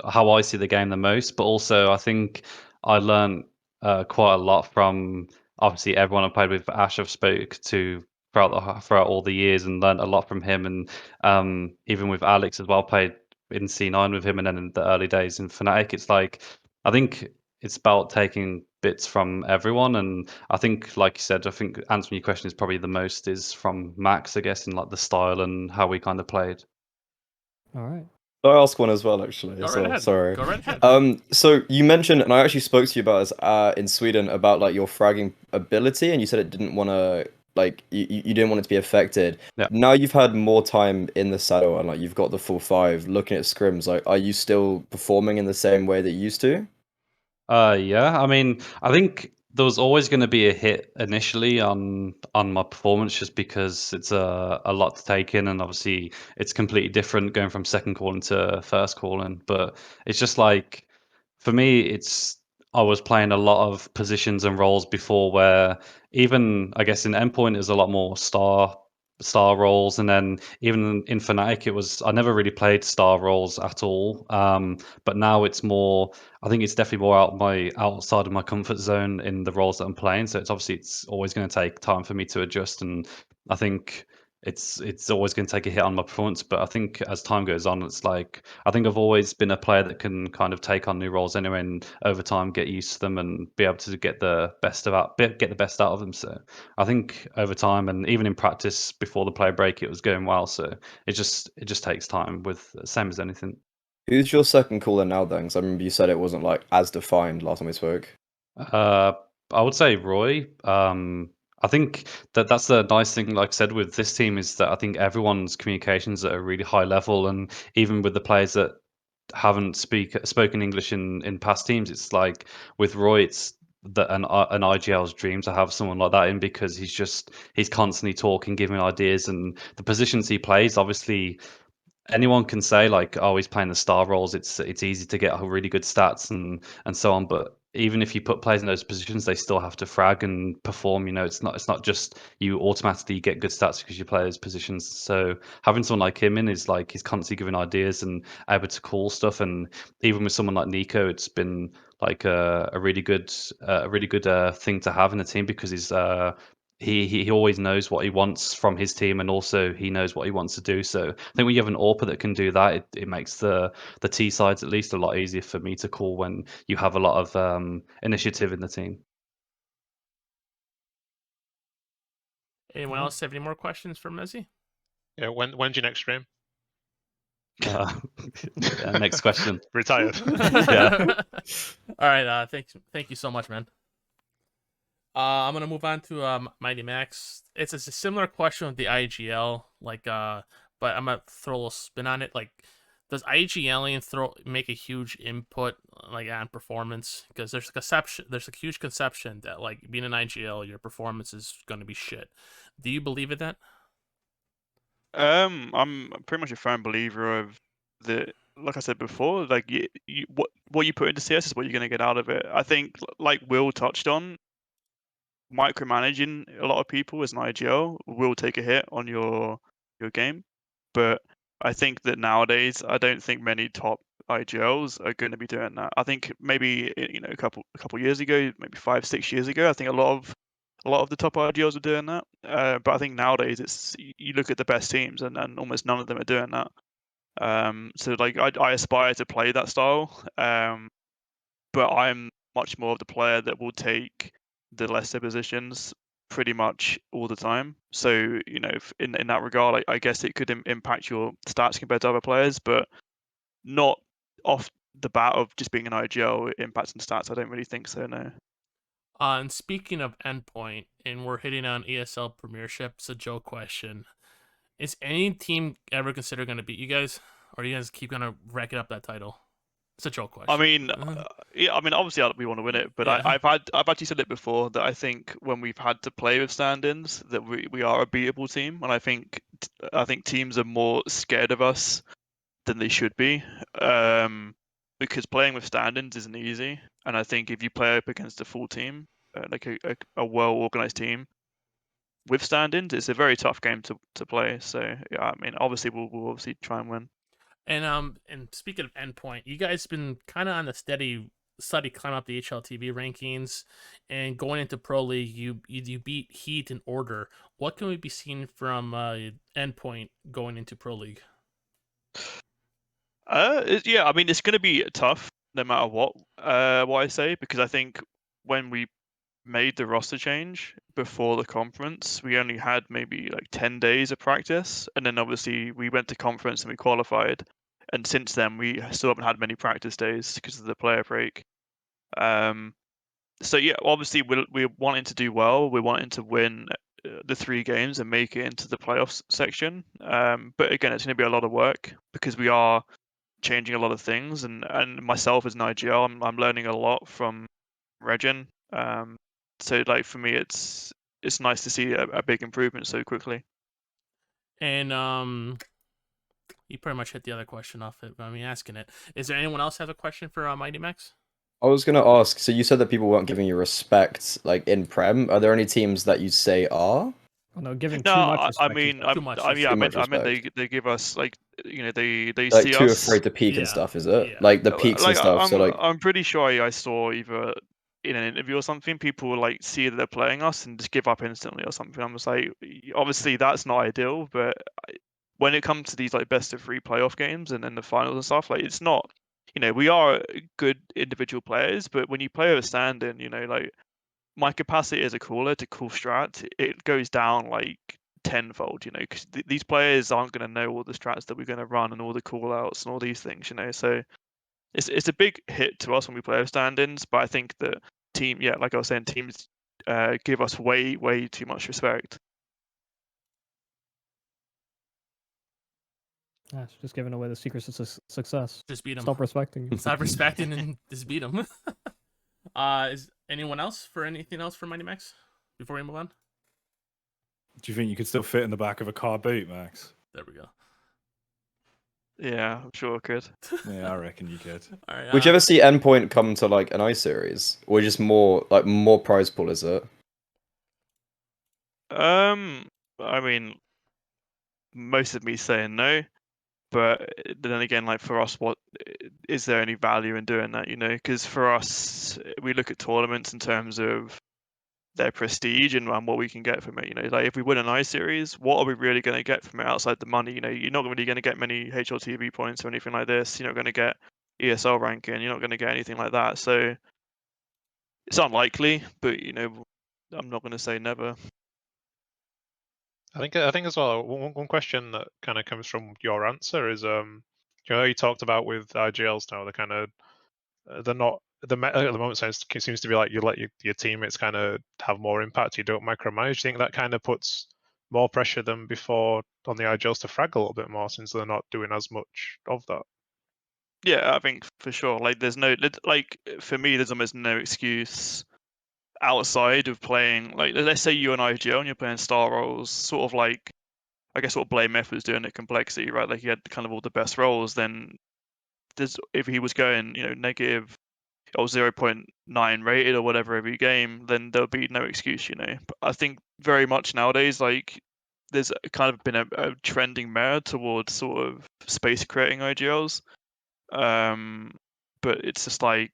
how I see the game the most. But also, I think I learned quite a lot from obviously everyone I played with. Ash, I've spoke to throughout all the years, and learned a lot from him. And even with Alex as well, played in C9 with him, and then in the early days in Fnatic. It's like I think it's about taking bits from everyone, and I think, like you said, I think answering your question is probably the most is from Max, I guess, in like the style and how we kind of played. All right. Can I ask one as well, actually? Go right ahead. Sorry. Go right ahead. So you mentioned, and I actually spoke to you about this in Sweden, about like your fragging ability, and you said it didn't want to, like, you didn't want it to be affected. Yeah. Now you've had more time in the saddle, and like you've got the full 5. Looking at scrims, like, are you still performing in the same way that you used to? Yeah. I mean, I think there was always going to be a hit initially on my performance, just because it's a lot to take in, and obviously it's completely different going from second calling to first calling. But it's just like, for me, I was playing a lot of positions and roles before, where even I guess in Endpoint there's a lot more star roles, and then even in Fnatic I never really played star roles at all. But now it's more, I think it's definitely more outside of my comfort zone in the roles that I'm playing. So it's always going to take time for me to adjust, and I think it's always going to take a hit on my performance. But I think as time goes on, it's like I think I've always been a player that can kind of take on new roles anyway, and over time get used to them and be able to get the best out of them. So I think over time, and even in practice before the play break, it was going well. So it just takes time, with same as anything. Who's your second caller now then? Because I remember you said it wasn't like as defined last time we spoke. I would say Roy. I think that's the nice thing, like I said, with this team, is that I think everyone's communications at a really high level, and even with the players that haven't spoken English in past teams, it's like with Roy, it's an IGL's dream to have someone like that in, because he's constantly talking, giving ideas, and the positions he plays, obviously anyone can say like, oh, he's playing the star roles, it's easy to get really good stats and so on. But even if you put players in those positions, they still have to frag and perform. It's not just you automatically get good stats because you play those positions. So having someone like him in is like, he's constantly giving ideas and able to call stuff. And even with someone like Nico, it's been like a really good thing to have in the team, because he always knows what he wants from his team, and also he knows what he wants to do. So I think when you have an AWPer that can do that, it makes the T sides at least a lot easier for me to call when you have a lot of initiative in the team. Anyone else have any more questions for mezii? Yeah, when's your next stream? Yeah, next question. Retired. Yeah. All right. Thank you so much, man. I'm gonna move on to MiGHTYMAX. It's a similar question with the IGL, but I'm gonna throw a little spin on it. Like, does IGL make a huge input like on performance? Because there's a huge conception that like being an IGL, your performance is gonna be shit. Do you believe in that? I'm pretty much a firm believer of the, like I said before, like what you put into CS is what you're gonna get out of it. I think, like Will touched on, micromanaging a lot of people as an IGL will take a hit on your game, but I think that nowadays, I don't think many top IGLs are going to be doing that. I think maybe a couple years ago, maybe 5-6 years ago, I think a lot of the top IGLs are doing that. But I think nowadays it's you look at the best teams and almost none of them are doing that. So like I aspire to play that style, but I'm much more of the player that will take the lesser positions pretty much all the time. So in that regard, I guess it could impact your stats compared to other players, but not off the bat of just being an IGL impacting stats. I don't really think so. No. And speaking of endpoint, and we're hitting on ESL Premiership, it's a joke question. Is any team ever considered going to beat you guys, or you guys keep going to racking up that title? It's a joke question. I mean, yeah. I mean, obviously we want to win it, but Yeah. I've actually said it before that I think when we've had to play with stand-ins that we are a beatable team, and I think teams are more scared of us than they should be, because playing with stand-ins isn't easy, and I think if you play up against a full team, like a well-organized team with stand-ins, it's a very tough game to play. So yeah, I mean, obviously we'll obviously try and win. And speaking of endpoint, you guys been kind of on a steady climb up the HLTV rankings, and going into Pro League, you beat Heat in Order. What can we be seeing from endpoint going into Pro League? Yeah, I mean, it's going to be tough no matter what I say, because I think when we made the roster change before the conference, we only had maybe like 10 days of practice, and then obviously we went to conference and we qualified, and since then we still haven't had many practice days because of the player break. So yeah, obviously we're wanting to do well. We're wanting to win the 3 games and make it into the playoffs section. But again, it's going to be a lot of work because we are changing a lot of things, and myself as an IGL, I'm learning a lot from Regin. So like for me, it's nice to see a big improvement so quickly. And you pretty much hit the other question off it, but I mean, asking it. Is there anyone else have a question for MiGHTYMAX? I was gonna ask. So you said that people weren't giving you respect, like in Prem. Are there any teams that you say are? Oh, no, giving No, too much respect. I mean, Too much. I Too much meant respect. they give us like they Like see too us. afraid to peek Yeah, and stuff, is it? yeah. Like the peaks and Like stuff. So like, I'm pretty sure I saw either in an interview or something, people like see that they're playing us and just give up instantly or something. I'm just like, obviously that's not ideal, but when it comes to these like best of 3 playoff games and then the finals and stuff, like it's not, we are good individual players, but when you play with a stand-in, like my capacity as a caller to call strat, it goes down like tenfold, because these players aren't going to know all the strats that we're going to run and all the call outs and all these things, so it's a big hit to us when we play with stand-ins, but I think that like I was saying, teams give us way too much respect. That's just giving away the secrets to success. Just beat them. Stop respecting you. Stop respecting and just beat them. Is anyone else for anything else for MiGHTYMAX before we move on? Do you think you could still fit in the back of a car boot, Max? There we go. Yeah, I'm sure I could. Yeah, I reckon you could. All right. would you ever see Endpoint come to like an ice series, or just more prize pool? Is it? I mean, most of me saying no, but then again, like for us, what is there any value in doing that? Because for us, we look at tournaments in terms of their prestige and what we can get from it. Like if we win an ice series, what are we really going to get from it outside the money? You're not really going to get many HLTV points or anything like this. You're not going to get ESL ranking. You're not going to get anything like that. So it's unlikely, but I'm not going to say never. I think as well, one question that kind of comes from your answer is you talked about with IGLs now, they're kind of they're not at the moment seems to be like you let your teammates kind of have more impact, you don't micromanage. Do you think that kind of puts more pressure than before on the IGLs to frag a little bit more, since they're not doing as much of that? Yeah, I think for sure. Like there's no, like for me, there's almost no excuse outside of playing, like let's say you're an IGL and you're playing star roles, sort of like I guess what Blame F was doing at Complexity, right? Like he had kind of all the best roles. Then if he was going, negative or 0.9 rated or whatever every game, then there'll be no excuse, But I think very much nowadays, like there's kind of been a trending meta towards sort of space creating IGLs, but it's just like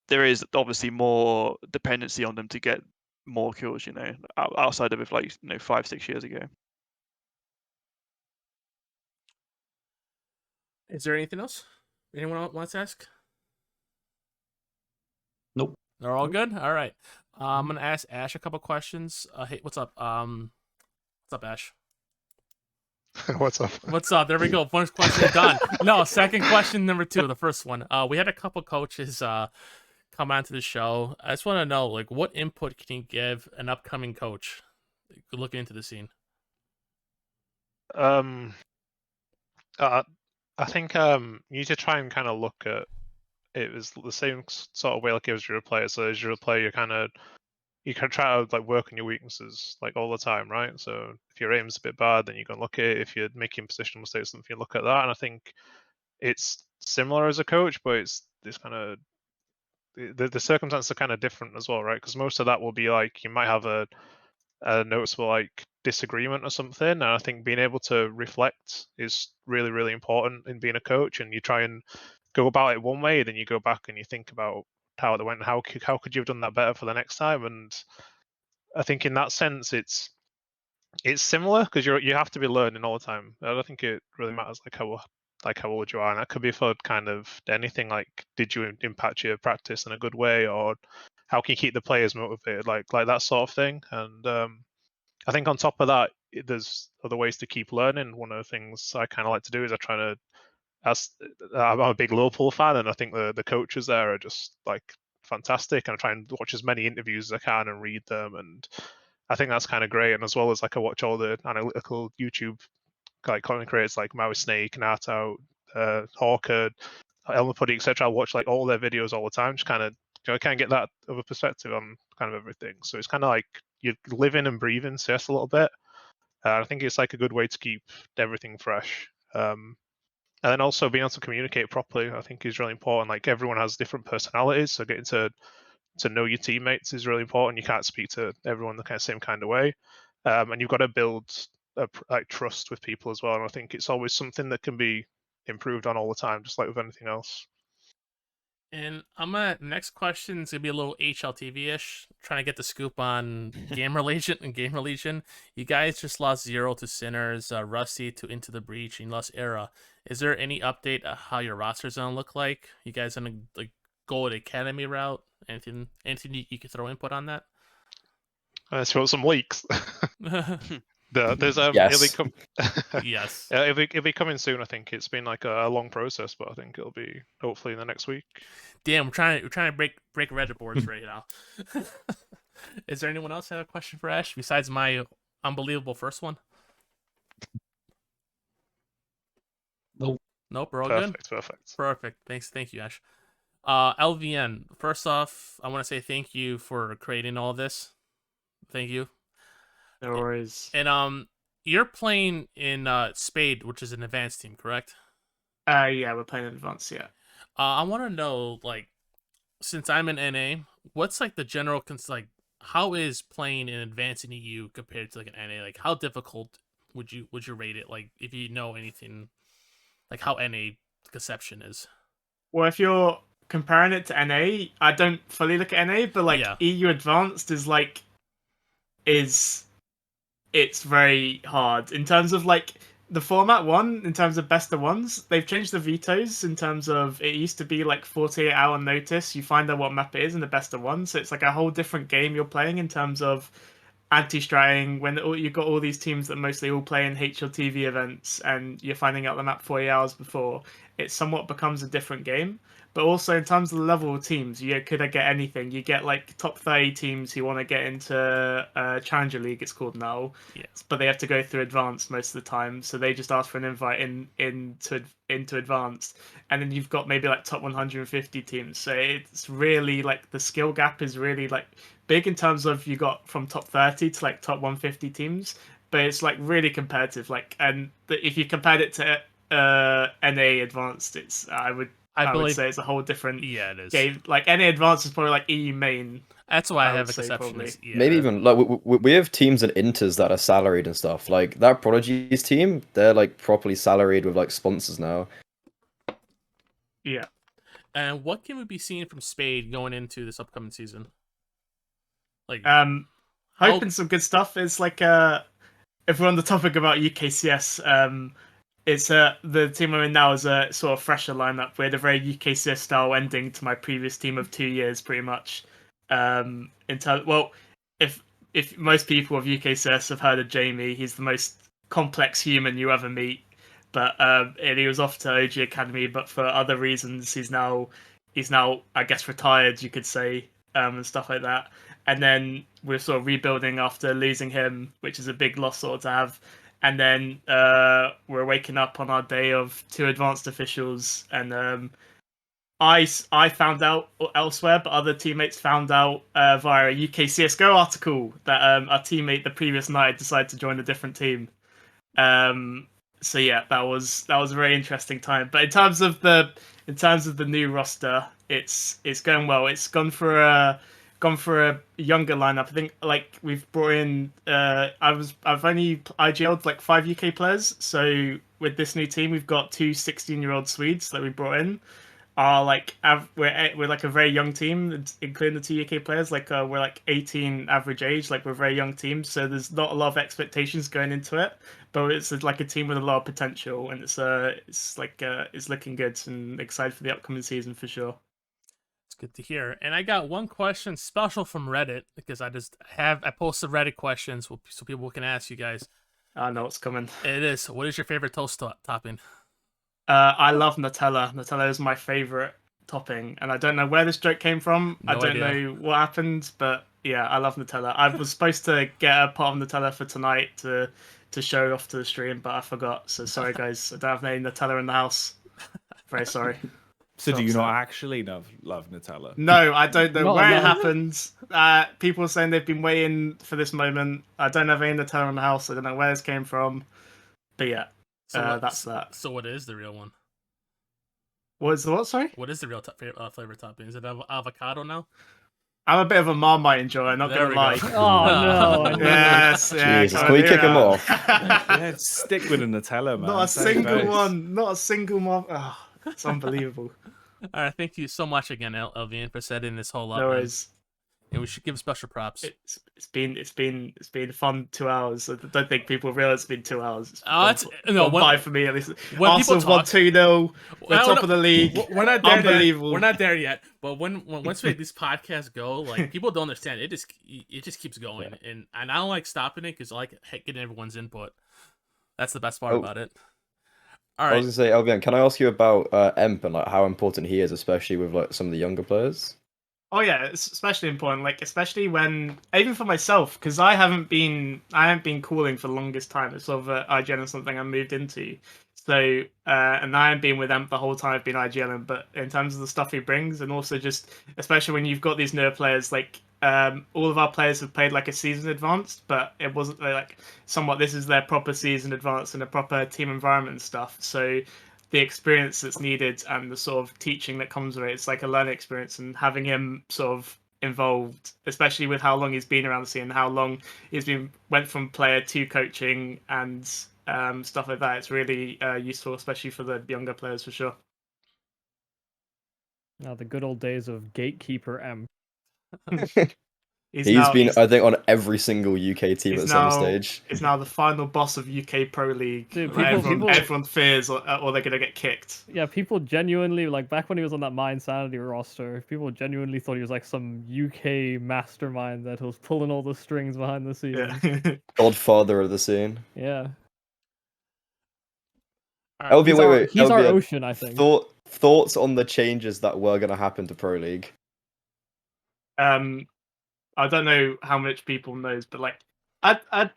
there is obviously more dependency on them to get more kills, you know, outside of it, like, you know, 5-6 years ago. Is there anything else anyone wants to ask? Nope. They're all good. All right. I'm gonna ask Ash a couple questions. Hey, what's up? What's up, Ash? What's up? What's up? There we go. First question done. No, second question number 2. The first one. We had a couple coaches come onto the show. I just want to know, like, what input can you give an upcoming coach looking into the scene? I think you need to try and kind of look at it as the same sort of way like as you're a player. So as you're a player, you can try to like work on your weaknesses like all the time, right? So if your aim's a bit bad, then you can look at it. If you're making positional mistakes, something you look at that. And I think it's similar as a coach, but it's kind of the circumstances are kind of different as well, right? Because most of that will be like you might have a noticeable like disagreement or something, and I think being able to reflect is really, really important in being a coach. And you try and go about it one way, then you go back and you think about how it went, how could you have done that better for the next time. And I think in that sense it's similar because you have to be learning all the time. I don't think it really matters like how old you are, and that could be for kind of anything. Like, did you impact your practice in a good way, or how can you keep the players motivated, like that sort of thing. And I think on top of that, there's other ways to keep learning. One of the things I kind of like to do is I'm a big Liverpool fan, and I think the coaches there are just like fantastic. And I try and watch as many interviews as I can and read them, and I think that's kind of great. And as well as like I watch all the analytical YouTube like content creators like MiGHTYMAX, NartOutHere, Hawka, Elmer, etc. I watch like all their videos all the time, just kind of get that other perspective on kind of everything. So it's kind of like you're living and breathing CS a little bit. I think it's like a good way to keep everything fresh. And then also being able to communicate properly, I think, is really important. Like everyone has different personalities, so getting to know your teammates is really important. You can't speak to everyone the same kind of way, and you've got to build like trust with people as well. And I think it's always something that can be improved on all the time, just like with anything else. And next question is gonna be a little HLTV-ish, trying to get the scoop on Gamer Legion. You guys just lost 0 to Sinners, Rusty to Into the Breach, and you lost Era. Is there any update on how your roster's gonna look like? You guys gonna like go the academy route? Anything you could throw input on that? Let's throw some leaks. There's Yes. Yes. It'll be coming soon. I think it's been like a long process, but I think it'll be hopefully in the next week. Damn, we're trying to break Reddit boards right now. Is there anyone else have a question for Ash besides my unbelievable first one? Nope, we're all good. Perfect. Thank you, Ash. LVN. First off, I want to say thank you for creating all this. Thank you. No worries. And you're playing in Spade, which is an advanced team, correct? Yeah, we're playing in advanced, yeah. I want to know, like, since I'm in NA, what's like the general like, how is playing in advanced in EU compared to like an NA? Like, how difficult would you rate it? Like, if you know anything, like how NA conception is. Well, if you're comparing it to NA, I don't fully look at NA, but like Yeah. EU advanced it's very hard in terms of like the format one, in terms of best of ones. They've changed the vetoes in terms of it used to be like 48-hour notice. You find out what map it is in the best of one. So it's like a whole different game you're playing in terms of anti-stratting when you've got all these teams that mostly all play in HLTV events and you're finding out the map 40 hours before. It somewhat becomes a different game. But also in terms of the level of teams, you could get anything. You get like top 30 teams who want to get into Challenger League, it's called now. Yes. But they have to go through advanced most of the time, so they just ask for an invite into advanced. And then you've got maybe like top 150 teams. So it's really like the skill gap is really like big in terms of you got from top 30 to like top 150 teams. But it's like really competitive. Like, and if you compared it to NA advanced, I would I would believe say it's a whole different yeah, it is. game. Like any advanced is probably like EU main. That's why I I have a would say conception. probably. Is, yeah. Maybe even like we have teams and inters that are salaried and stuff. Like that Prodigy's team, they're like properly salaried with like sponsors now. Yeah. And what can we be seeing from Spade going into this upcoming season? Like, Hoping some good stuff. It's like if we're on the topic about UKCS, it's the team I'm in now is a sort of fresher lineup. We had a very UKCS style ending to my previous team of 2 years, pretty much. Well, if most people of UKCS have heard of Jamie, he's the most complex human you ever meet. But and he was off to OG Academy, but for other reasons, he's now I guess retired, you could say, and stuff like that. And then we're sort of rebuilding after losing him, which is a big loss sort of to have. And then we're waking up on our day of 2 advanced officials, and I found out elsewhere, but other teammates found out via a UK CSGO article that our teammate the previous night decided to join a different team. So yeah, that was a very interesting time. But in terms of the new roster, it's going well. It's gone for a younger lineup. I think like we've brought in I've only IGL'd like 5 UK players. So with this new team, we've got 2 16-year-old Swedes that we brought in. Are like we're like a very young team, including the 2 UK players. Like we're like 18 average age. Like we're a very young team, so there's not a lot of expectations going into it. But it's like a team with a lot of potential, and it's looking good, and excited for the upcoming season for sure. it's good to hear. And I got one question special from Reddit because I posted Reddit questions so people can ask you guys. I know what's coming. It is. What is your favorite toast topping? I love Nutella. Nutella is my favorite topping, and I don't know where this joke came from. No I don't idea. know what happened, but yeah, I love Nutella. I was supposed to get a pot of Nutella for tonight to show off to the stream, but I forgot. So sorry, guys. I don't have any Nutella in the house. Very sorry. So do So you not upset. actually love Nutella? No, I don't know Not where it enough. happened. People are saying they've been waiting for this moment. I don't have any Nutella in the house. I don't know where this came from. But yeah, that's that. So what is the real one? What is the what? Sorry? What is the real flavor topping? Is it avocado now? I'm a bit of a Marmite enjoyer, not There gonna we lie. go. Oh no! Yes, yeah. Jesus, come can we on, kick him yeah. off? Yeah, stick with the Nutella, man. Not a Save single face. one. Not a single one. Oh, it's unbelievable. All right, thank you so much again, LVN, for setting this whole up. No man. worries. And we should give special props. It's been a fun 2 hours. I don't think people realize it's been 2 hours. No, bye for me at least. when Arsenal's people won talk- 2-0. We're I don't top know. of the league. We're not there Unbelievable. yet. We're not there yet. But once we make these podcasts go, like people don't understand. It just keeps going, and I don't like stopping it because I like getting everyone's input. That's the best part about it. All I right. was gonna say, LVN, can I ask you about Emp and like how important he is, especially with like some of the younger players? Oh yeah, it's especially important. Like especially when even for myself, because I haven't been calling for the longest time. It's sort of IGN or something I moved into. So and I haven't been with Emp the whole time I've been IGN. But in terms of the stuff he brings, and also just especially when you've got these newer players, like all of our players have played like a season advanced, but it wasn't like somewhat. This is their proper season advanced and a proper team environment and stuff. So the experience that's needed and the sort of teaching that comes with it, it's like a learning experience, and having him sort of involved, especially with how long he's been around the scene, how long went from player to coaching and stuff like that. It's really useful, especially for the younger players for sure. Now the good old days of Gatekeeper M. He's been, I think, on every single UK team at some stage. He's now the final boss of UK Pro League. Dude, everyone fears or they're gonna get kicked. Yeah, people genuinely, like back when he was on that My Insanity roster, people genuinely thought he was like some UK mastermind that was pulling all the strings behind the scenes. Yeah. Godfather of the scene. Yeah. LV, wait. He's LV, our Ocean, I think. Thoughts on the changes that were going to happen to Pro League? I don't know how much people knows, but like,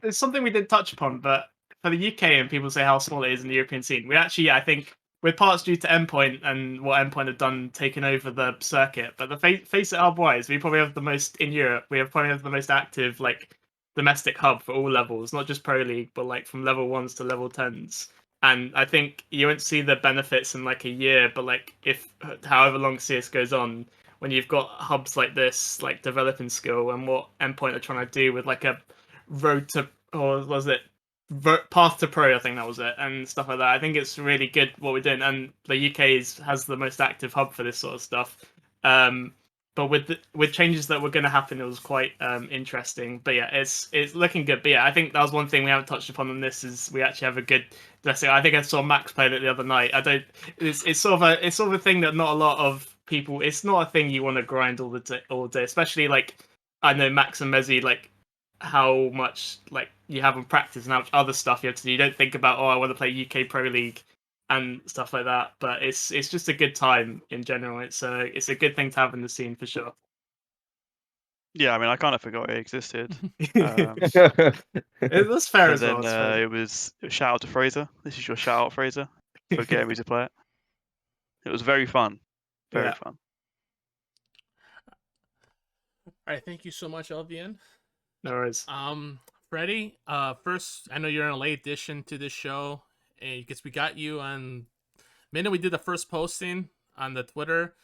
it's something we didn't touch upon. But for the UK, and people say how small it is in the European scene, we actually, I think, we're parts due to Endpoint and what Endpoint have done, taking over the circuit. But the face it up wise, we probably have the most in Europe. We probably have the most active like domestic hub for all levels, not just Pro League, but like from level 1s to level 10s. And I think you won't see the benefits in like a year, but like if however long CS goes on, when you've got hubs like this, like developing skill and what Endpoint are trying to do with like a road to, or was it path to pro? I think that was it, and stuff like that. I think it's really good what we're doing, and the UK has the most active hub for this sort of stuff. But with changes that were going to happen, it was quite interesting. But yeah, it's looking good. But yeah, I think that was one thing we haven't touched upon on this is we actually have a good blessing. I think I saw Max played it the other night. I don't. It's sort of a thing that not a lot of people. It's not a thing you want to grind all day, especially like I know Max and mezii, like how much like you have in practice and how much other stuff you have to do. You don't think about, oh, I want to play UK Pro League and stuff like that. But it's just a good time in general. It's a good thing to have in the scene for sure. Yeah, I mean, I kind of forgot it existed. That's fair And as well. then it was shout out to Fraser. This is your shout out, Fraser, for getting me to play it. It was very fun. Very fun. All right, thank you so much, LVN. No worries. Freddie, first, I know you're in a late addition to this show, and because we got you on the minute we did the first posting on the Twitter.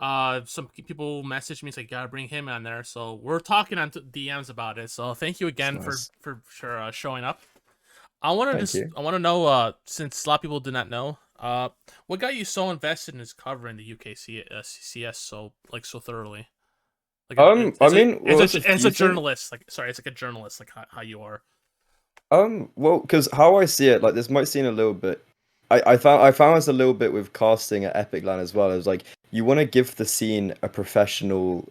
Some people messaged me, like, gotta bring him on there, so we're talking on DMs about it. So thank you again for showing up. I want to know, since a lot of people do not know, what got you so invested in this covering the UK CS so thoroughly? Like, as a journalist, it's like a journalist, like how you are. Well, because how I see it, like this might seem a little bit. I found this a little bit with casting at Epic Land as well. It was like you want to give the scene a professional,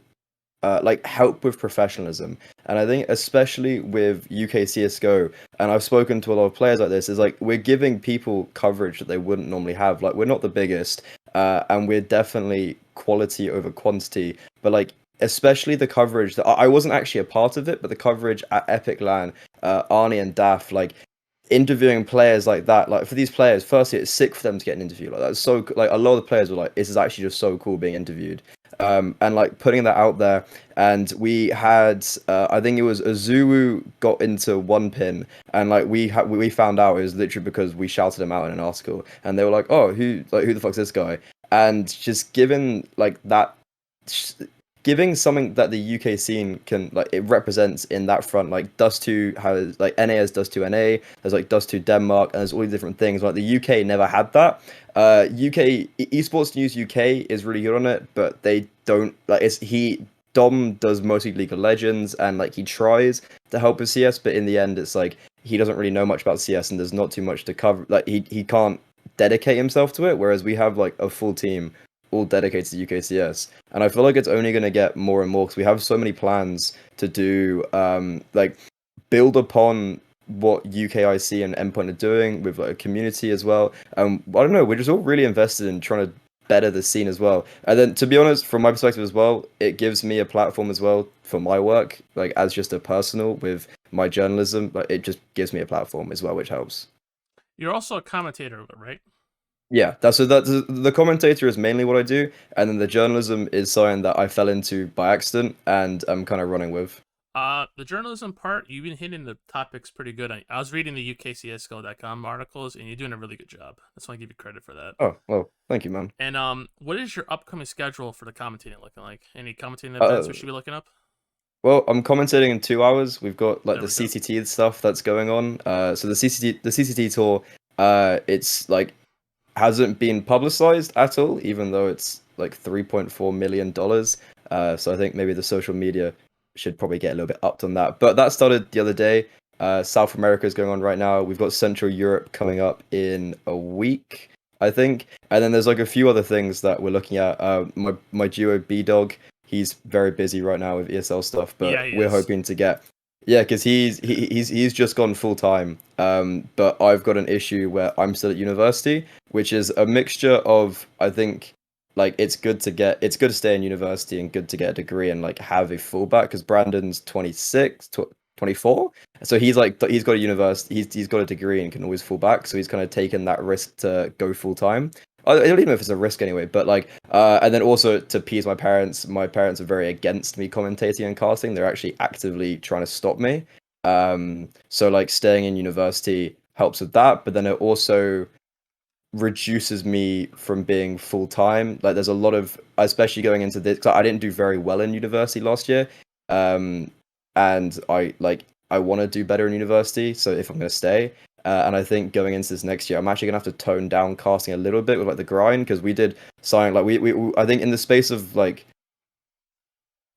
like help with professionalism, and I think especially with UK CS:GO, and I've spoken to a lot of players like this, is like we're giving people coverage that they wouldn't normally have. Like we're not the biggest, and we're definitely quality over quantity, but like especially the coverage that I wasn't actually a part of it, but the coverage at Epic Land, Arnie and Daft, like interviewing players like that, like for these players, firstly it's sick for them to get an interview like that. So like a lot of the players were like, this is actually just so cool being interviewed, and like putting that out there. And we had I think it was Azulu got into one pin, and like we found out it was literally because we shouted him out in an article, and they were like, oh, who the fuck's this guy? And just given like that, giving something that the UK scene can, like, it represents in that front. Like Dust2 has, like, NA has Dust2 NA, there's like Dust2 Denmark, and there's all these different things. Like the UK never had that. UK Esports News UK is really good on it, but they don't, like, Dom does mostly League of Legends, and like he tries to help with CS, but in the end it's like he doesn't really know much about CS, and there's not too much to cover. Like he can't dedicate himself to it, whereas we have like a full team all dedicated to UKCS, and I feel like it's only going to get more and more because we have so many plans to do, like build upon what UKIC and Endpoint are doing with like a community as well. I don't know, we're just all really invested in trying to better the scene as well. And then, to be honest, from my perspective as well, it gives me a platform as well for my work, like as just a personal with my journalism. Like it just gives me a platform as well, which helps. You're also a commentator, right? Yeah, that's the commentator is mainly what I do, and then the journalism is something that I fell into by accident, and I'm kind of running with. The journalism part, you've been hitting the topics pretty good. I was reading the UKCSGO.com articles, and you're doing a really good job. That's why I give you credit for that. Oh, well, thank you, man. And what is your upcoming schedule for the commentating looking like? Any commentating events we should be looking up? Well, I'm commentating in 2 hours. We've got like the CCT stuff that's going on. So the CCT tour, it's like hasn't been publicized at all, even though it's like $3.4 million. So I think maybe the social media should probably get a little bit upped on that. But that started the other day. South America is going on right now. We've got Central Europe coming up in a week, I think. And then there's like a few other things that we're looking at. My duo B-Dog, he's very busy right now with ESL stuff, but we're hoping to get... Yeah, because he's just gone full time. But I've got an issue where I'm still at university, which is a mixture of, I think, like it's good to stay in university and good to get a degree and like have a fallback, because Brandon's 24, so he's got a university, he's got a degree and can always fall back, so he's kind of taken that risk to go full time. I don't even know if it's a risk anyway, but like, and then also to appease my parents are very against me commentating and casting. They're actually actively trying to stop me. So like staying in university helps with that, but then it also reduces me from being full time. Like there's a lot of, especially going into this, cause I didn't do very well in university last year, and I want to do better in university. So if I'm going to stay, and I think going into this next year, I'm actually gonna have to tone down casting a little bit with like the grind, because we did sign like we I think in the space of like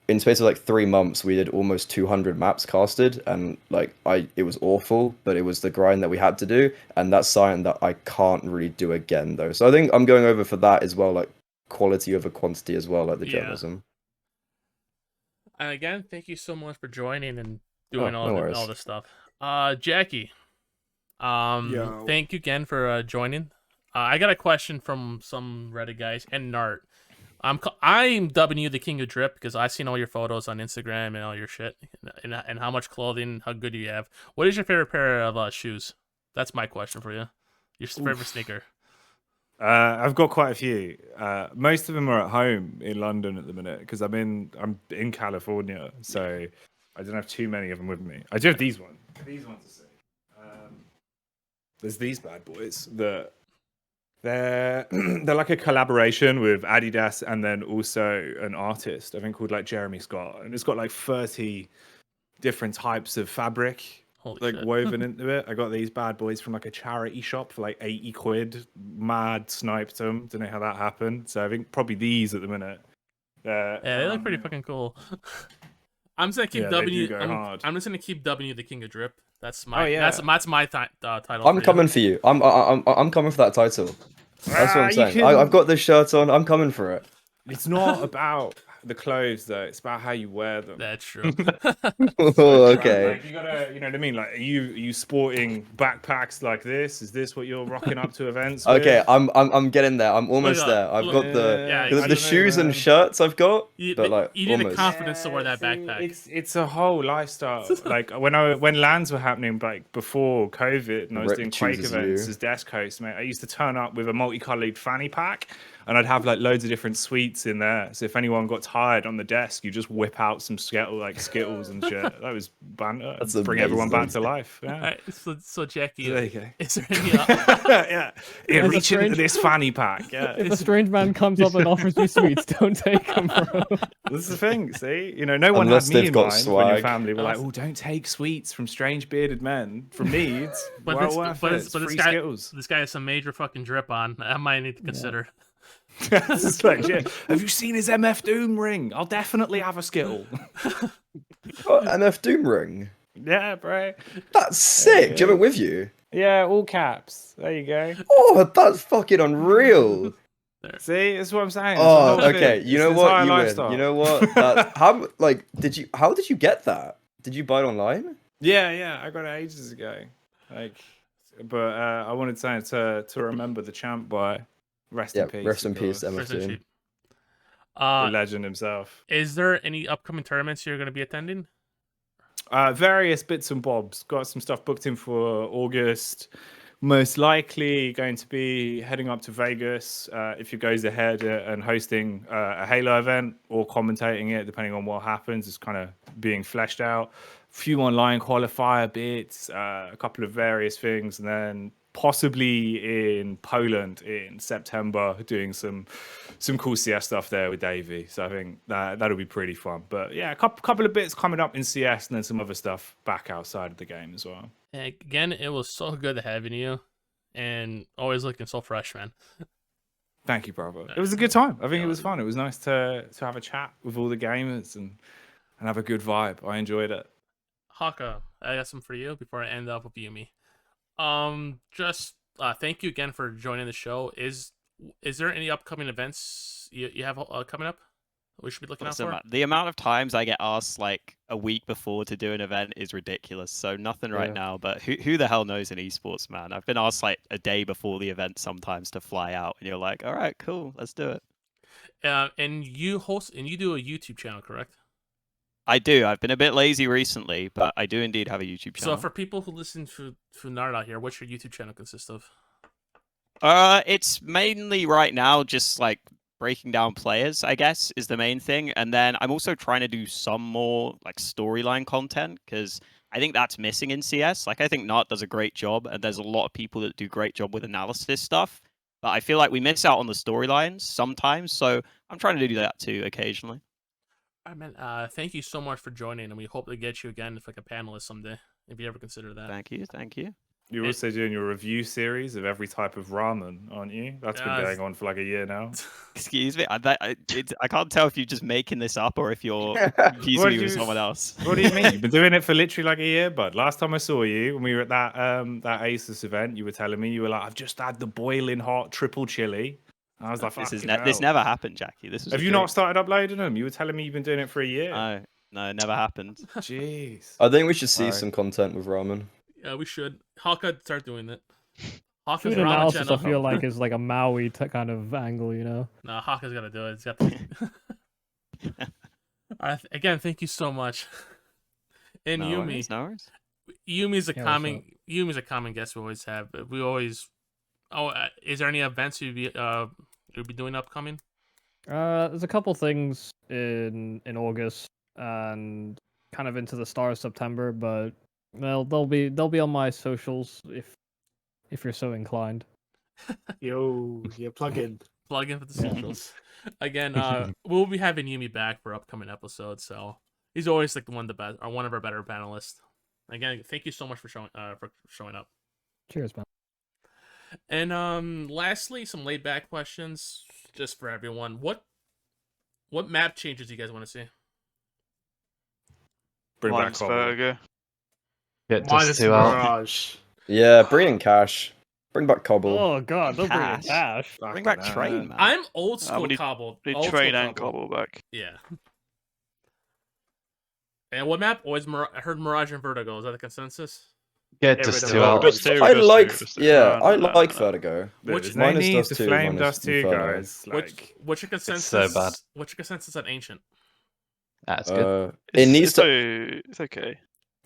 3 months we did almost 200 maps casted, and like it was awful, but it was the grind that we had to do, and that's something that I can't really do again though. So I think I'm going over for that as well, like quality over quantity as well, like the journalism. And again, thank you so much for joining and doing all this stuff. Jacky, thank you again for joining. I got a question from some Reddit guys and Nart. I'm dubbing you the king of drip because I've seen all your photos on Instagram and all your shit, and how much clothing, how good you have. What is your favorite pair of shoes? That's my question for you. Your favorite sneaker? I've got quite a few. Most of them are at home in London at the minute because I'm in California, so I don't have too many of them with me. I do have these ones. These ones are sick. There's these bad boys that they're like a collaboration with Adidas and then also an artist I think called like Jeremy Scott, and it's got like 30 different types of fabric woven into it. I got these bad boys from like a charity shop for like 80 quid. Mad sniped them. Don't know how that happened. So I think probably these at the minute. Yeah, they look pretty fucking cool. I'm just gonna keep dubbing you. I'm just gonna keep dubbing you the king of drip. That's my that's my title. I'm coming for you. I'm coming for that title. That's what I'm saying. I've got this shirt on. I'm coming for it. It's not about the clothes though. It's about how you wear them. That's true. Okay. Like, you gotta, you know what I mean? Like, are you sporting backpacks like this? Is this what you're rocking up to events? Okay, with? I'm getting there. I'm almost there. I've got the shoes and shirts I've got. But like, you need the confidence to wear that backpack. It's a whole lifestyle. Like when LANs were happening, like before COVID, and I was doing Quake events as desk host, mate, I used to turn up with a multicolored fanny pack. And I'd have like loads of different sweets in there. So if anyone got tired on the desk, you just whip out some Skittles and shit. That was banter. That's bring everyone back to life. Yeah. Right, so Jacky, there you go. Is there any? Reach into this fanny pack. Yeah. If a strange man comes up and offers you sweets, don't take them, bro. This is the thing. See, no one had me in mind when your family were like, "Oh, don't take sweets from strange bearded men." From me, it's this guy has some major fucking drip on. I might need to consider. It's like, yeah. Have you seen his MF Doom ring? I'll definitely have a Skittle. What, MF Doom ring? Yeah, bro. That's sick. Do you have it with you? Yeah, all caps. There you go. Oh, that's fucking unreal. See, that's what I'm saying. Oh, okay. You know what? You win. You know what? How did you get that? Did you buy it online? Yeah. I got it ages ago. But I wanted to remember the champ by. Rest in peace. Rest in peace, MF Doom. The legend himself. Is there any upcoming tournaments you're going to be attending? Various bits and bobs. Got some stuff booked in for August. Most likely going to be heading up to Vegas if it goes ahead and hosting a Halo event or commentating it, depending on what happens. It's kind of being fleshed out. A few online qualifier bits, a couple of various things, and then possibly in Poland in September, doing some cool CS stuff there with Davey. So I think that'll be pretty fun. But yeah, a couple of bits coming up in CS, and then some other stuff back outside of the game as well. And again, it was so good having you, and always looking so fresh, man. Thank you, brother. It was a good time. I think it was fun. It was nice to have a chat with all the gamers and have a good vibe. I enjoyed it. Hawka, I got some for you before I end up with YouM3. Just thank you again for joining the show. Is there any upcoming events you have coming up we should be looking out for? The amount of times I get asked like a week before to do an event is ridiculous. So nothing right now, but who the hell knows in esports, man? I've been asked like a day before the event sometimes to fly out, and you're like, all right, cool, let's do it. And you host and you do a YouTube channel, correct? I do. I've been a bit lazy recently, but I do indeed have a YouTube channel. So for people who listen to NartOutHere, what's your YouTube channel consist of? It's mainly right now just like breaking down players, I guess, is the main thing. And then I'm also trying to do some more like storyline content because I think that's missing in CS. Like, I think Nart does a great job, and there's a lot of people that do a great job with analysis stuff. But I feel like we miss out on the storylines sometimes, so I'm trying to do that too occasionally. All right, man. Thank you so much for joining, and we hope to get you again as like a panelist someday, if you ever consider that. Thank you, thank you. You're also doing your review series of every type of ramen, aren't you? That's been going on for like a year now. Excuse me, I can't tell if you're just making this up or if you're confusing me with someone else. What do you mean? You've been doing it for literally like a year, bud. Last time I saw you, when we were at that that ASUS event, you were telling me, you were like, I've just had the boiling hot triple chili. And I was like, this never happened, Jacky. This was Have you not started uploading them? You were telling me you've been doing it for a year. No, it never happened. Jeez. I think we should see some content with ramen. Yeah, we should. Hawka start doing it. Hawka's Food ramen analysis, channel. I feel like, is like a Maui kind of angle, you know? No, Hawka's got to do it. It's got to... Again, thank you so much. And No Yumi. worries, no worries. Yumi's a common guest we always have. We always... Oh, is there any events you'll be doing upcoming? There's a couple things in August and kind of into the start of September, but well, they'll be on my socials if you're so inclined. Yo, you're plug-in. Plug in for the socials. Again, we'll be having Yumi back for upcoming episodes, so he's always like one of our better panelists. Again, thank you so much for showing up. Cheers, man. And lastly, some laid back questions just for everyone. What map changes do you guys want to see? Bring back Mine's Vertigo. Get Minus just two out. Mirage. Yeah, bring in Cash. Bring back Cobble. Oh god, don't bring in Cash. Bring back Train, man. I'm old school we need- Cobble. Need Old Train school and Cobble back. Yeah. And what map? Always I heard Mirage and Vertigo. Is that the consensus? Get Yeah, just but two no, out. Just two, I just like, two, just two. yeah, I No. like Vertigo. Look, Which- there's no Minus need Dust to 2, flame minus Dust 2, Inferno. guys. What's your consensus? so bad. What's your consensus on Ancient? That's good. It needs to. It's okay.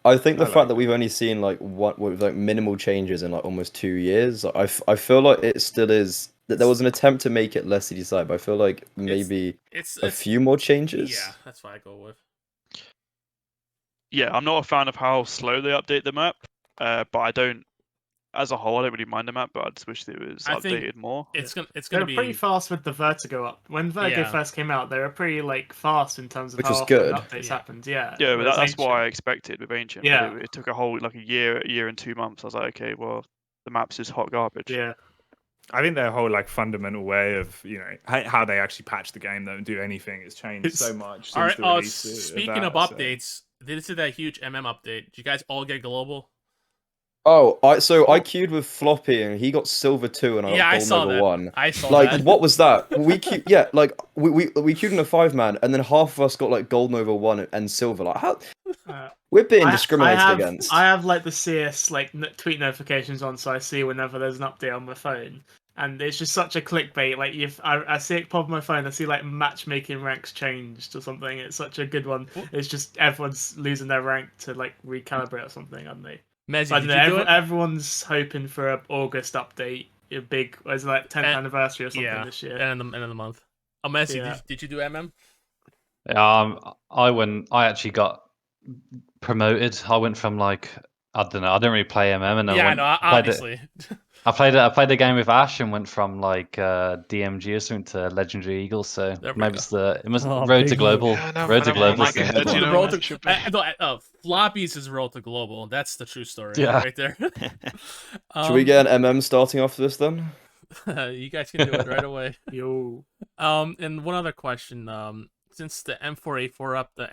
I think the I fact like that we've only seen like with like minimal changes in like almost 2 years, I feel like it still is. That there was an attempt to make it less CDSI, but I feel like maybe It's a few more changes. Yeah, that's what I go with. Yeah, I'm not a fan of how slow they update the map, but I don't. As a whole, I don't really mind the map, but I just wish it was I think updated more. It's They gonna were be pretty fast with the Vertigo up. When Vertigo Yeah. first came out, they were pretty like fast in terms of Which how was often good. updates Yeah. happened. Yeah, Yeah, but whereas that's what I Ancient- expected with Ancient. Yeah. But it took a whole like a year and 2 months. I was like, okay, well, the map's just hot garbage. Yeah, I think their whole like fundamental way of how they actually patch the game, don't do anything, has changed so much. all right. Since the release Speaking of that, so- updates, did see that huge update? Did you guys all get global? Oh, I queued with Floppy and he got Silver 2 and I Yeah, I got Gold saw Nova that. 1. I saw Like, that. what was that? We queued, yeah, like we queued in a 5-man and then half of us got like Gold Nova 1 and Silver. Like, how? We're being discriminated against. I have like the CS like tweet notifications on, so I see whenever there's an update on my phone, and it's just such a clickbait. Like I see it pop on my phone, I see like matchmaking ranks changed or something. It's such a good one. It's just everyone's losing their rank to like recalibrate or something, aren't they? Mezii, So I did don't know, you do it? everyone's hoping for an August update. A big, was it like 10th anniversary or something this year? End of the month. Oh, Mezii, Yeah. did you do MM? I actually got promoted. I went from like, I don't know, I didn't really play MM, and Yeah, I know, obviously. I played a game with Ash and went from like DMG or something to Legendary Eagle. So There we maybe go. it must Oh, road to big global. Yeah, no, road to I don't global. like thing. it. That's, you know, Road it should be. Floppies is road to global. That's the true story Yeah. right there. Should we get an MM starting after this then? You guys can do it right away. Yo. And one other question. Since the M4A4 the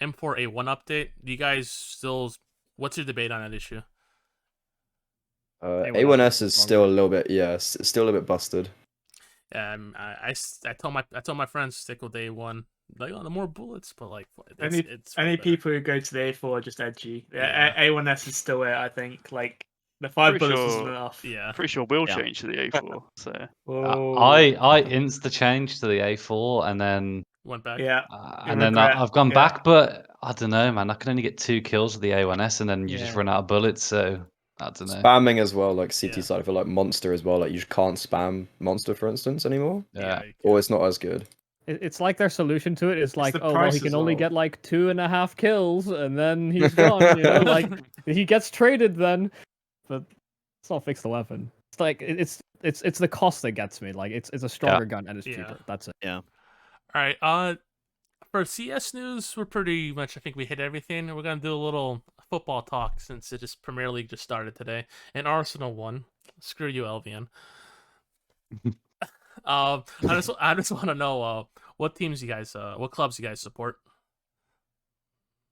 M4A1 update, do you guys still? What's your debate on that issue? A1S is still a little bit, it's still a little bit busted. I told my friends stick with A1. Like, oh, the more bullets, but like it's Any better. people who go to the A4 are just edgy. Yeah. A1S is still it, I think. Like the 5 Pretty bullets sure- wasn't enough. Yeah. Pretty sure we'll Yeah. change to the A4. So Whoa. I insta changed to the A4 and then Went back. Yeah. and then regret, I've gone yeah. back, but I don't know, man. I can only get 2 kills with the A1S, and then you just Yeah. run out of bullets. So I don't know. Spamming as well, like CT Yeah. side, I feel like Monster as well. Like you just can't spam Monster, for instance, anymore. Yeah. you Or it's not as good. It's like their solution to it is like, the oh well, price he as can only well. get like 2.5 kills, and then he's gone. You know, like he gets traded then, but it's not fix the weapon. It's like it's the cost that gets me. Like it's a stronger gun and it's cheaper. That's it. Yeah. All right. For CS news, we're pretty much. I think we hit everything. We're gonna do a little football talk since it just Premier League just started today, and Arsenal won. Screw you, LVN. I just want to know what teams you guys, what clubs you guys support.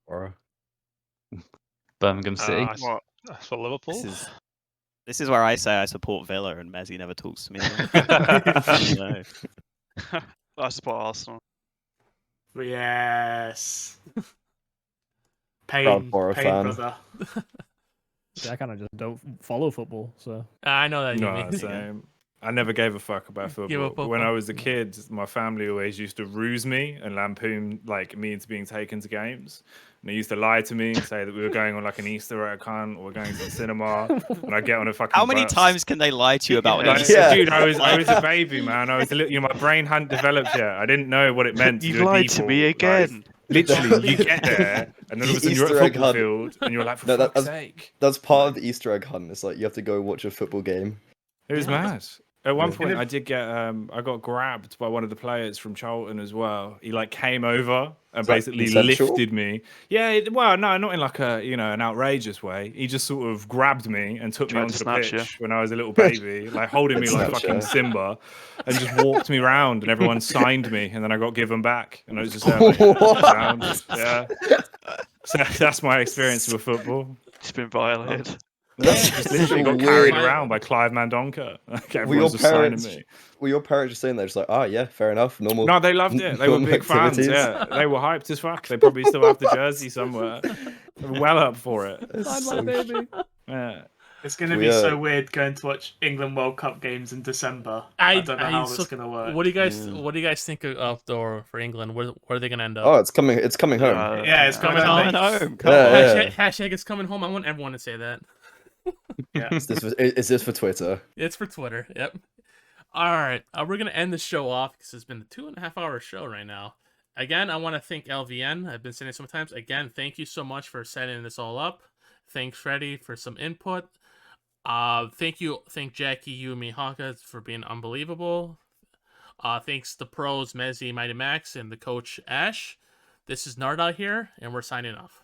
Or Birmingham City. What? That's for Liverpool. This is where I say I support Villa, and mezii never talks to me. No. I support Arsenal. Yes. Proud Pain, Borough pain, fan. brother. Yeah, I kind of just don't follow football, so I know that you No, mean. same. I never gave a fuck about football. But when I was a kid, my family always used to ruse me and lampoon like me into being taken to games. And they used to lie to me and say that we were going on like an Easter egg hunt or we're going to the cinema. And I get on a fucking How many bus. times can they lie to you about Yeah. an Like, Easter Yeah. egg? Dude, I was a baby, man. I was a little, my brain hadn't developed yet. I didn't know what it meant to You've do a lied to default, me like, again. literally, you get there, and then all of a sudden you're at a Easter egg football hunt. field, and you're like, for No, fuck's sake. That's part of the Easter egg hunt. It's like you have to go watch a football game. It was Yeah. mad. At one Yeah. point, I did get, I got grabbed by one of the players from Charlton as well. He like came over and Is that basically consensual? lifted me. Yeah, well, no, not in like a, an outrageous way. He just sort of grabbed me and took me Tried to onto the snatch pitch when I was a little baby, like holding me like Snatch fucking you. Simba, and just walked me around, and everyone signed me, and then I got given back, and I was just there like, around. Yeah. So that's my experience with football. It's been violated. Yeah, just literally got Weird. carried around by Clive Mandonka. Like, Were your everyone's just signing parents? me. Were your parents just saying that? Just like, ah, yeah, fair enough. Normal. No, they loved it. They were normal big fans. activities. Yeah, they were hyped as fuck. They probably still have the jersey somewhere. They were well up for it. find my baby. Yeah. It's going to We, be so weird going to watch England World Cup games in December. I don't know how so that's going to work. What do you guys think of the for England? Where are they gonna end up? Oh, it's coming. It's coming home. Yeah, it's coming Coming home. Yeah. Hashtag it's coming home. I want everyone to say that. Yeah. Is this for Twitter? It's for Twitter. Yep. All right. We're going to end the show off because it's been a 2.5-hour show right now. Again, I want to thank LVN. I've been saying it sometimes. Again, thank you so much for setting this all up. Thanks, Freddie, for some input. Thank Jacky, YouM3, Hawka for being unbelievable. Thanks the pros, mezii, MiGHTYMAX, and the coach, Ash. This is NartOutHere, and we're signing off.